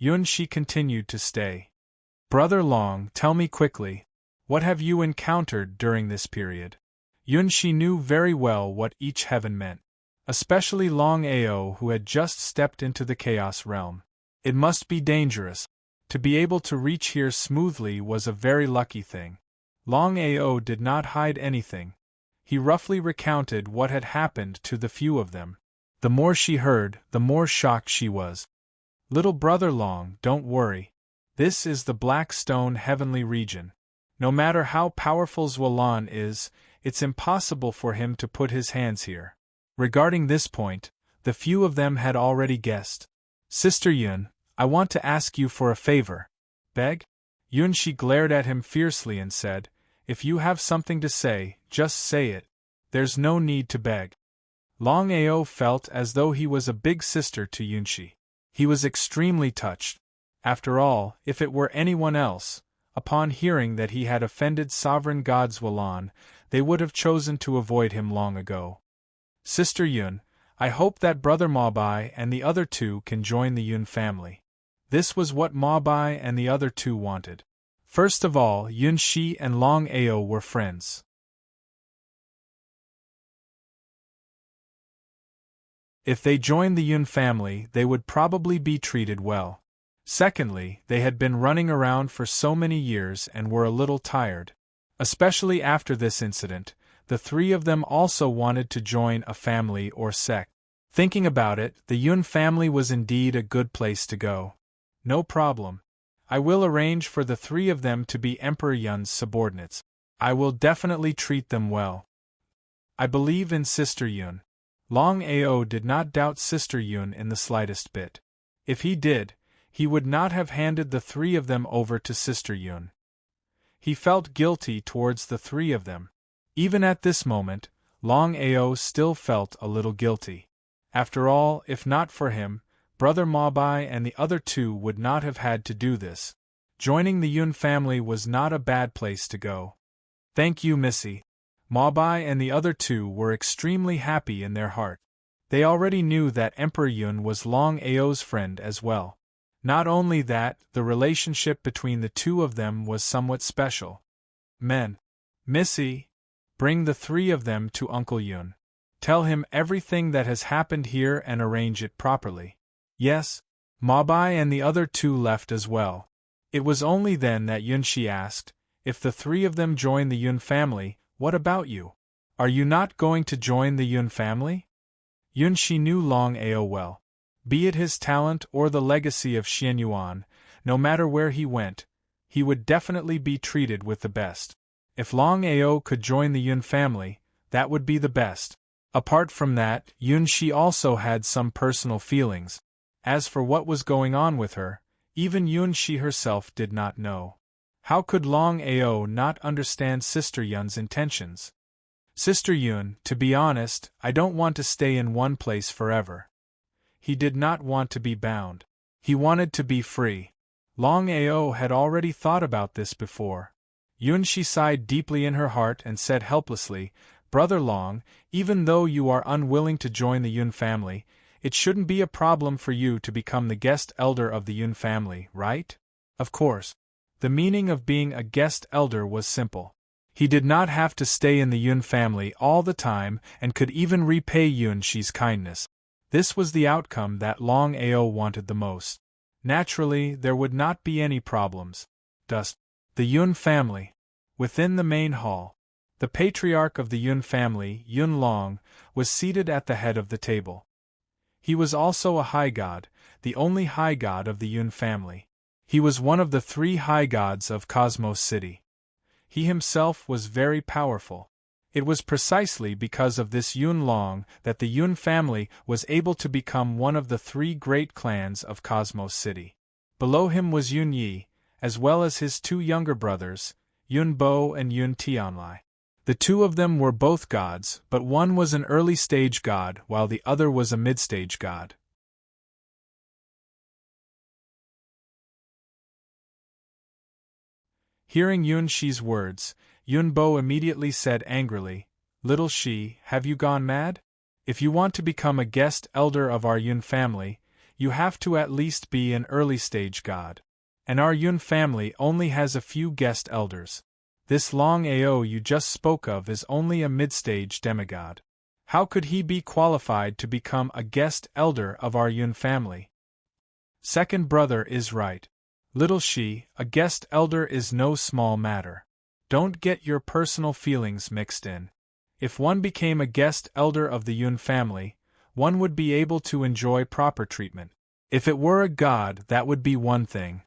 Yunshi continued to stay. "Brother Long, tell me quickly, what have you encountered during this period?" Yunshi knew very well what each heaven meant. Especially Long Ao, who had just stepped into the Chaos Realm. It must be dangerous. To be able to reach here smoothly was a very lucky thing. Long Ao did not hide anything. He roughly recounted what had happened to the few of them. The more she heard, the more shocked she was. "Little brother Long, don't worry. This is the Black Stone Heavenly Region. No matter how powerful Zwalan is, it's impossible for him to put his hands here. Regarding this point, the few of them had already guessed. Sister Yun, I want to ask you for a favor. Beg? Yunshi glared at him fiercely and said, if you have something to say, just say it. There's no need to beg. Longao felt as though he was a big sister to Yunshi. He was extremely touched. After all, if it were anyone else, upon hearing that he had offended sovereign gods Walan, they would have chosen to avoid him long ago. Sister Yun, I hope that Brother Maobai and the other two can join the Yun family. This was what Maobai and the other two wanted. First of all, Yunshi and Longao were friends. If they joined the Yun family, they would probably be treated well. Secondly, they had been running around for so many years and were a little tired. Especially after this incident, the three of them also wanted to join a family or sect. Thinking about it, the Yun family was indeed a good place to go. No problem. I will arrange for the three of them to be Emperor Yun's subordinates. I will definitely treat them well. I believe in Sister Yun. Longao did not doubt Sister Yun in the slightest bit. If he did, he would not have handed the three of them over to Sister Yun. He felt guilty towards the three of them. Even at this moment, Longao still felt a little guilty. After all, if not for him, Brother Maobai and the other two would not have had to do this. Joining the Yun family was not a bad place to go. Thank you, Missy. Maobai and the other two were extremely happy in their heart. They already knew that Emperor Yun was Longao's friend as well. Not only that, the relationship between the two of them was somewhat special. Missy, bring the three of them to Uncle Yun. Tell him everything that has happened here and arrange it properly. Yes, Maobai and the other two left as well. It was only then that Yunshi asked, if the three of them join the Yun family, what about you? Are you not going to join the Yun family? Yunshi knew Longao well. Be it his talent or the legacy of Xianyuan, no matter where he went, he would definitely be treated with the best. If Longao could join the Yun family, that would be the best. Apart from that, Yunshi also had some personal feelings. As for what was going on with her, even Yunshi herself did not know. How could Longao not understand Sister Yun's intentions? Sister Yun, to be honest, I don't want to stay in one place forever. He did not want to be bound. He wanted to be free. Longao had already thought about this before. Yunshi sighed deeply in her heart and said helplessly, Brother Long, even though you are unwilling to join the Yun family, it shouldn't be a problem for you to become the guest elder of the Yun family, right? Of course. The meaning of being a guest elder was simple. He did not have to stay in the Yun family all the time and could even repay Yunshi's kindness. This was the outcome that Longao wanted the most. Naturally, there would not be any problems. Thus, the Yun family. Within the main hall, the patriarch of the Yun family, Yun Long, was seated at the head of the table. He was also a high god, the only high god of the Yun family. He was one of the three high gods of Cosmos City. He himself was very powerful. It was precisely because of this Yun Long that the Yun family was able to become one of the three great clans of Cosmos City. Below him was Yun Yi, as well as his two younger brothers, Yun Bo and Yun Tianlai. The two of them were both gods, but one was an early-stage god while the other was a mid-stage god. Hearing Yun Shi's words, Yun Bo immediately said angrily, Little Shi, have you gone mad? If you want to become a guest elder of our Yun family, you have to at least be an early-stage god. And our Yun family only has a few guest elders. This Longao you just spoke of is only a mid-stage demigod. How could he be qualified to become a guest elder of our Yun family? Second brother is right. Little Shi, a guest elder is no small matter. Don't get your personal feelings mixed in. If one became a guest elder of the Yun family, one would be able to enjoy proper treatment. If it were a god, that would be one thing.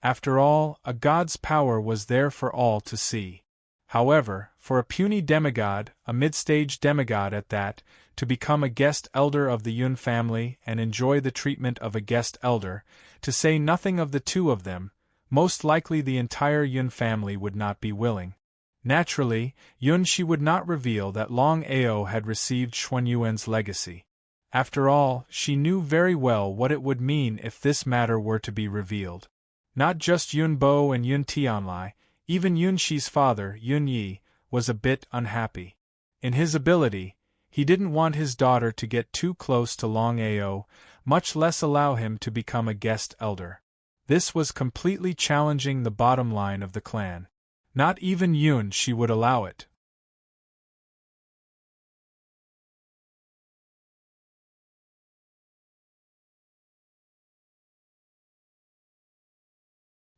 After all, a god's power was there for all to see. However, for a puny demigod, a mid-stage demigod at that, to become a guest elder of the Yun family and enjoy the treatment of a guest elder, to say nothing of the two of them, most likely the entire Yun family would not be willing. Naturally, Yun Shi would not reveal that Longao had received Xuanyuan's legacy. After all, she knew very well what it would mean if this matter were to be revealed. Not just Yun Bo and Yun Tianlai, even Yun Shi's father, Yun Yi, was a bit unhappy. In his ability, he didn't want his daughter to get too close to Longao, much less allow him to become a guest elder. This was completely challenging the bottom line of the clan. Not even Yun Shi would allow it.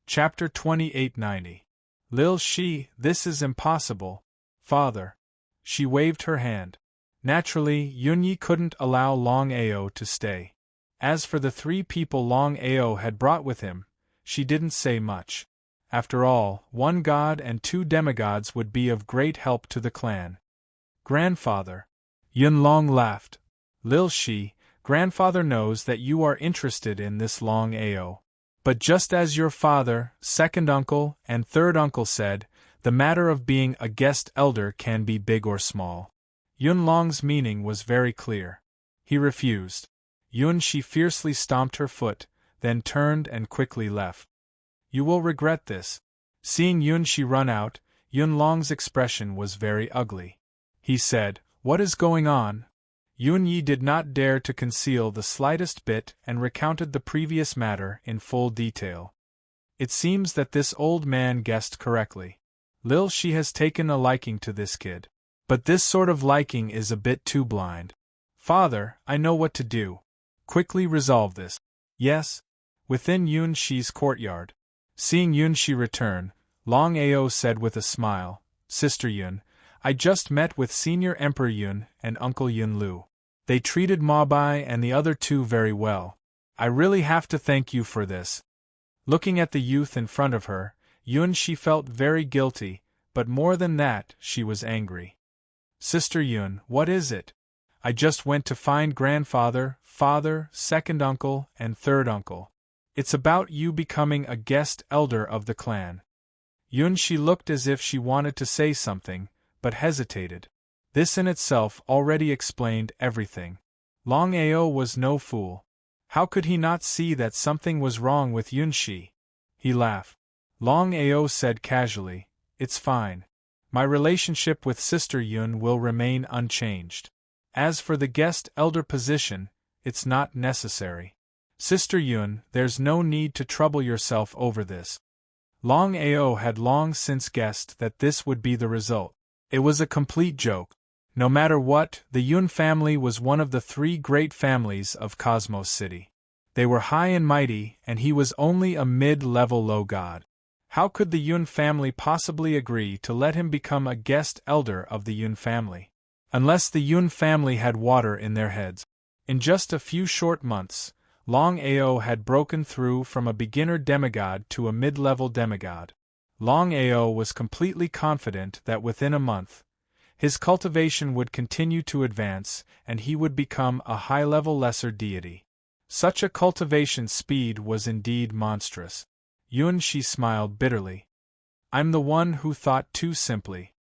Chapter 2890. Lil Shi, this is impossible, father. She waved her hand. Naturally, Yun Yi couldn't allow Longao to stay. As for the three people Longao had brought with him, she didn't say much. After all, one god and two demigods would be of great help to the clan. Grandfather. Yun Long laughed. Lil Shi, grandfather knows that you are interested in this Longao. But just as your father, second uncle, and third uncle said, the matter of being a guest elder can be big or small. Yun Long's meaning was very clear. He refused. Yun Shi fiercely stomped her foot, then turned and quickly left. You will regret this. Seeing Yun Shi run out, Yun Long's expression was very ugly. He said, "What is going on?" Yun Yi did not dare to conceal the slightest bit and recounted the previous matter in full detail. It seems that this old man guessed correctly. Lil Shi has taken a liking to this kid. But this sort of liking is a bit too blind. Father, I know what to do. Quickly resolve this. Yes? Within Yun Shi's courtyard. Seeing Yun Shi return, Longao said with a smile, Sister Yun, I just met with Senior Emperor Yun and Uncle Yun Lu. They treated Ma Bai and the other two very well. I really have to thank you for this. Looking at the youth in front of her, Yun Shi felt very guilty, but more than that, she was angry. Sister Yun, what is it? I just went to find grandfather, father, second uncle, and third uncle. It's about you becoming a guest elder of the clan. Yun Shi looked as if she wanted to say something, but hesitated. This in itself already explained everything. Longao was no fool. How could he not see that something was wrong with Yun Shi? He laughed. Longao said casually, It's fine. My relationship with Sister Yun will remain unchanged. As for the guest elder position, it's not necessary. Sister Yun, there's no need to trouble yourself over this. Longao had long since guessed that this would be the result. It was a complete joke. No matter what, the Yun family was one of the three great families of Cosmos City. They were high and mighty, and he was only a mid-level low god. How could the Yun family possibly agree to let him become a guest elder of the Yun family? Unless the Yun family had water in their heads. In just a few short months, Longao had broken through from a beginner demigod to a mid-level demigod. Longao was completely confident that within a month, his cultivation would continue to advance and he would become a high-level lesser deity. Such a cultivation speed was indeed monstrous. Yun Shi smiled bitterly. I'm the one who thought too simply.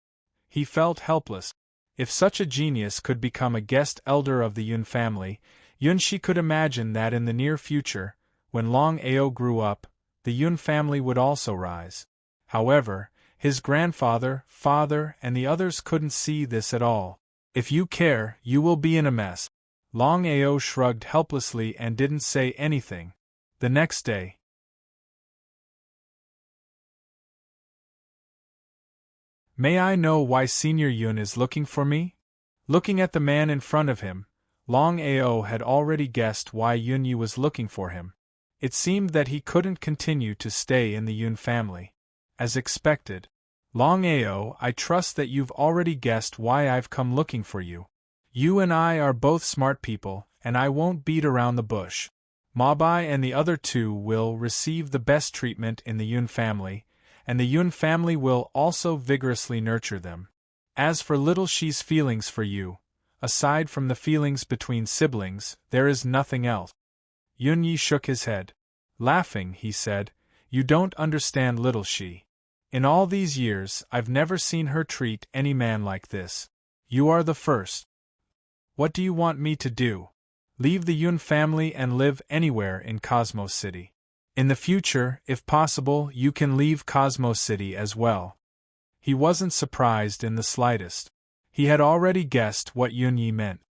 He felt helpless. If such a genius could become a guest elder of the Yun family, Yun Shi could imagine that in the near future, when Longao grew up, the Yun family would also rise. However, his grandfather, father, and the others couldn't see this at all. If you care, you will be in a mess. Longao shrugged helplessly and didn't say anything. The next day. May I know why Senior Yun is looking for me? Looking at the man in front of him, Longao had already guessed why Yun Yi was looking for him. It seemed that he couldn't continue to stay in the Yun family. As expected. Longao, I trust that you've already guessed why I've come looking for you. You and I are both smart people, and I won't beat around the bush. Mabai and the other two will receive the best treatment in the Yun family, and the Yun family will also vigorously nurture them. As for Little Shi's feelings for you, aside from the feelings between siblings, there is nothing else. Yunyi shook his head. Laughing, he said, "You don't understand, little she. In all these years, I've never seen her treat any man like this. You are the first. What do you want me to do? Leave the Yun family and live anywhere in Cosmos City. In the future, if possible, you can leave Cosmos City as well." He wasn't surprised in the slightest. He had already guessed what Yunyi meant.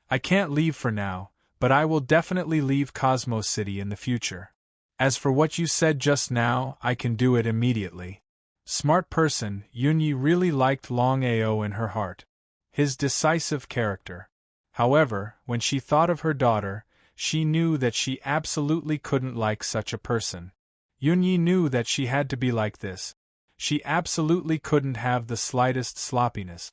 "I can't leave for now, but I will definitely leave Cosmos City in the future. As for what you said just now, I can do it immediately." Smart person, Yunyi really liked Longao in her heart. His decisive character. However, when she thought of her daughter, she knew that she absolutely couldn't like such a person. Yunyi knew that she had to be like this. She absolutely couldn't have the slightest sloppiness.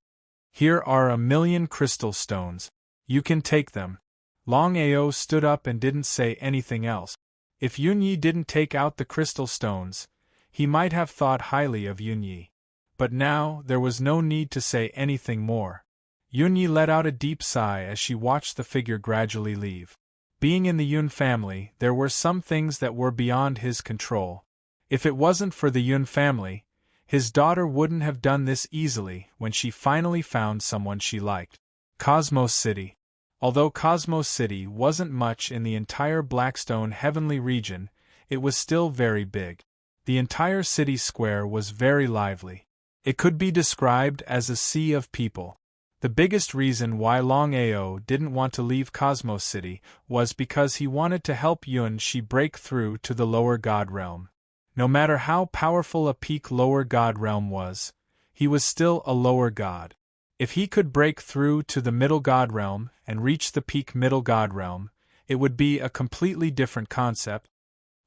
"Here are 1,000,000 crystal stones. You can take them." Longao stood up and didn't say anything else. If Yunyi didn't take out the crystal stones, he might have thought highly of Yunyi. But now, there was no need to say anything more. Yunyi let out a deep sigh as she watched the figure gradually leave. Being in the Yun family, there were some things that were beyond his control. If it wasn't for the Yun family, his daughter wouldn't have done this easily when she finally found someone she liked. Cosmos City. Although Cosmos City wasn't much in the entire Blackstone Heavenly region, it was still very big. The entire city square was very lively. It could be described as a sea of people. The biggest reason why Longao didn't want to leave Cosmos City was because he wanted to help Yun Shi break through to the lower god realm. No matter how powerful a peak lower god realm was, he was still a lower god. If he could break through to the middle god realm and reach the peak middle god realm, it would be a completely different concept.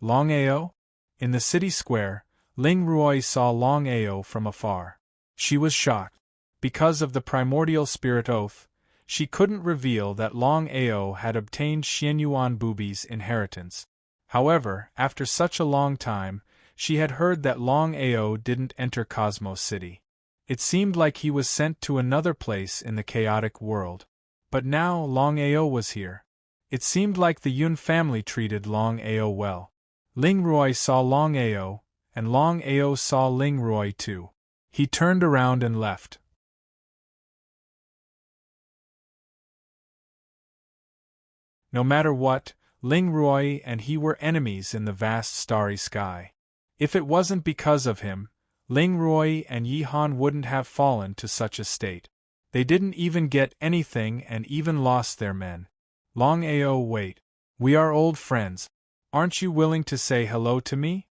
Longao? In the city square, Ling Ruoi saw Longao from afar. She was shocked. Because of the primordial spirit oath, she couldn't reveal that Longao had obtained Xianyuan Bubi's inheritance. However, after such a long time, she had heard that Longao didn't enter Cosmos City. It seemed like he was sent to another place in the chaotic world. But now Longao was here. It seemed like the Yun family treated Longao well. Ling Ruoi saw Longao, and Longao saw Ling Ruoi too. He turned around and left. No matter what, Ling Ruoi and he were enemies in the vast starry sky. If it wasn't because of him, Ling Ruoi and Yi Han wouldn't have fallen to such a state. They didn't even get anything and even lost their men. Longao, wait. We are old friends. Aren't you willing to say hello to me?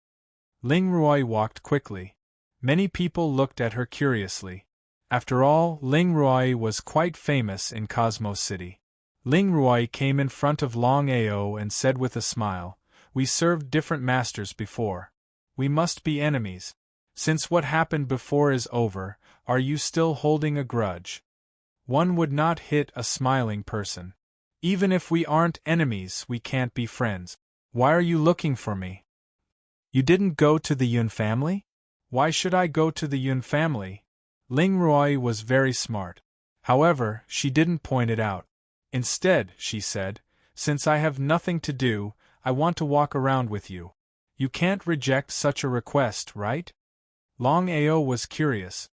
Ling Ruoi walked quickly. Many people looked at her curiously. After all, Ling Ruoi was quite famous in Cosmos City. Ling Ruoi came in front of Longao and said with a smile, "We served different masters before. We must be enemies. Since what happened before is over, are you still holding a grudge?" One would not hit a smiling person. "Even if we aren't enemies, we can't be friends. Why are you looking for me? You didn't go to the Yun family?" "Why should I go to the Yun family?" Ling Ruoi was very smart. However, she didn't point it out. Instead, she said, "Since I have nothing to do, I want to walk around with you. You can't reject such a request, right?" Longao was curious.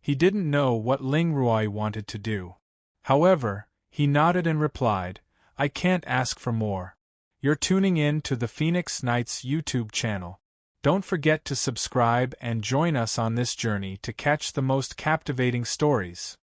He didn't know what Ling Ruoi wanted to do. However, he nodded and replied, "I can't ask for more." You're tuning in to the Phoenix Knights YouTube channel. Don't forget to subscribe and join us on this journey to catch the most captivating stories.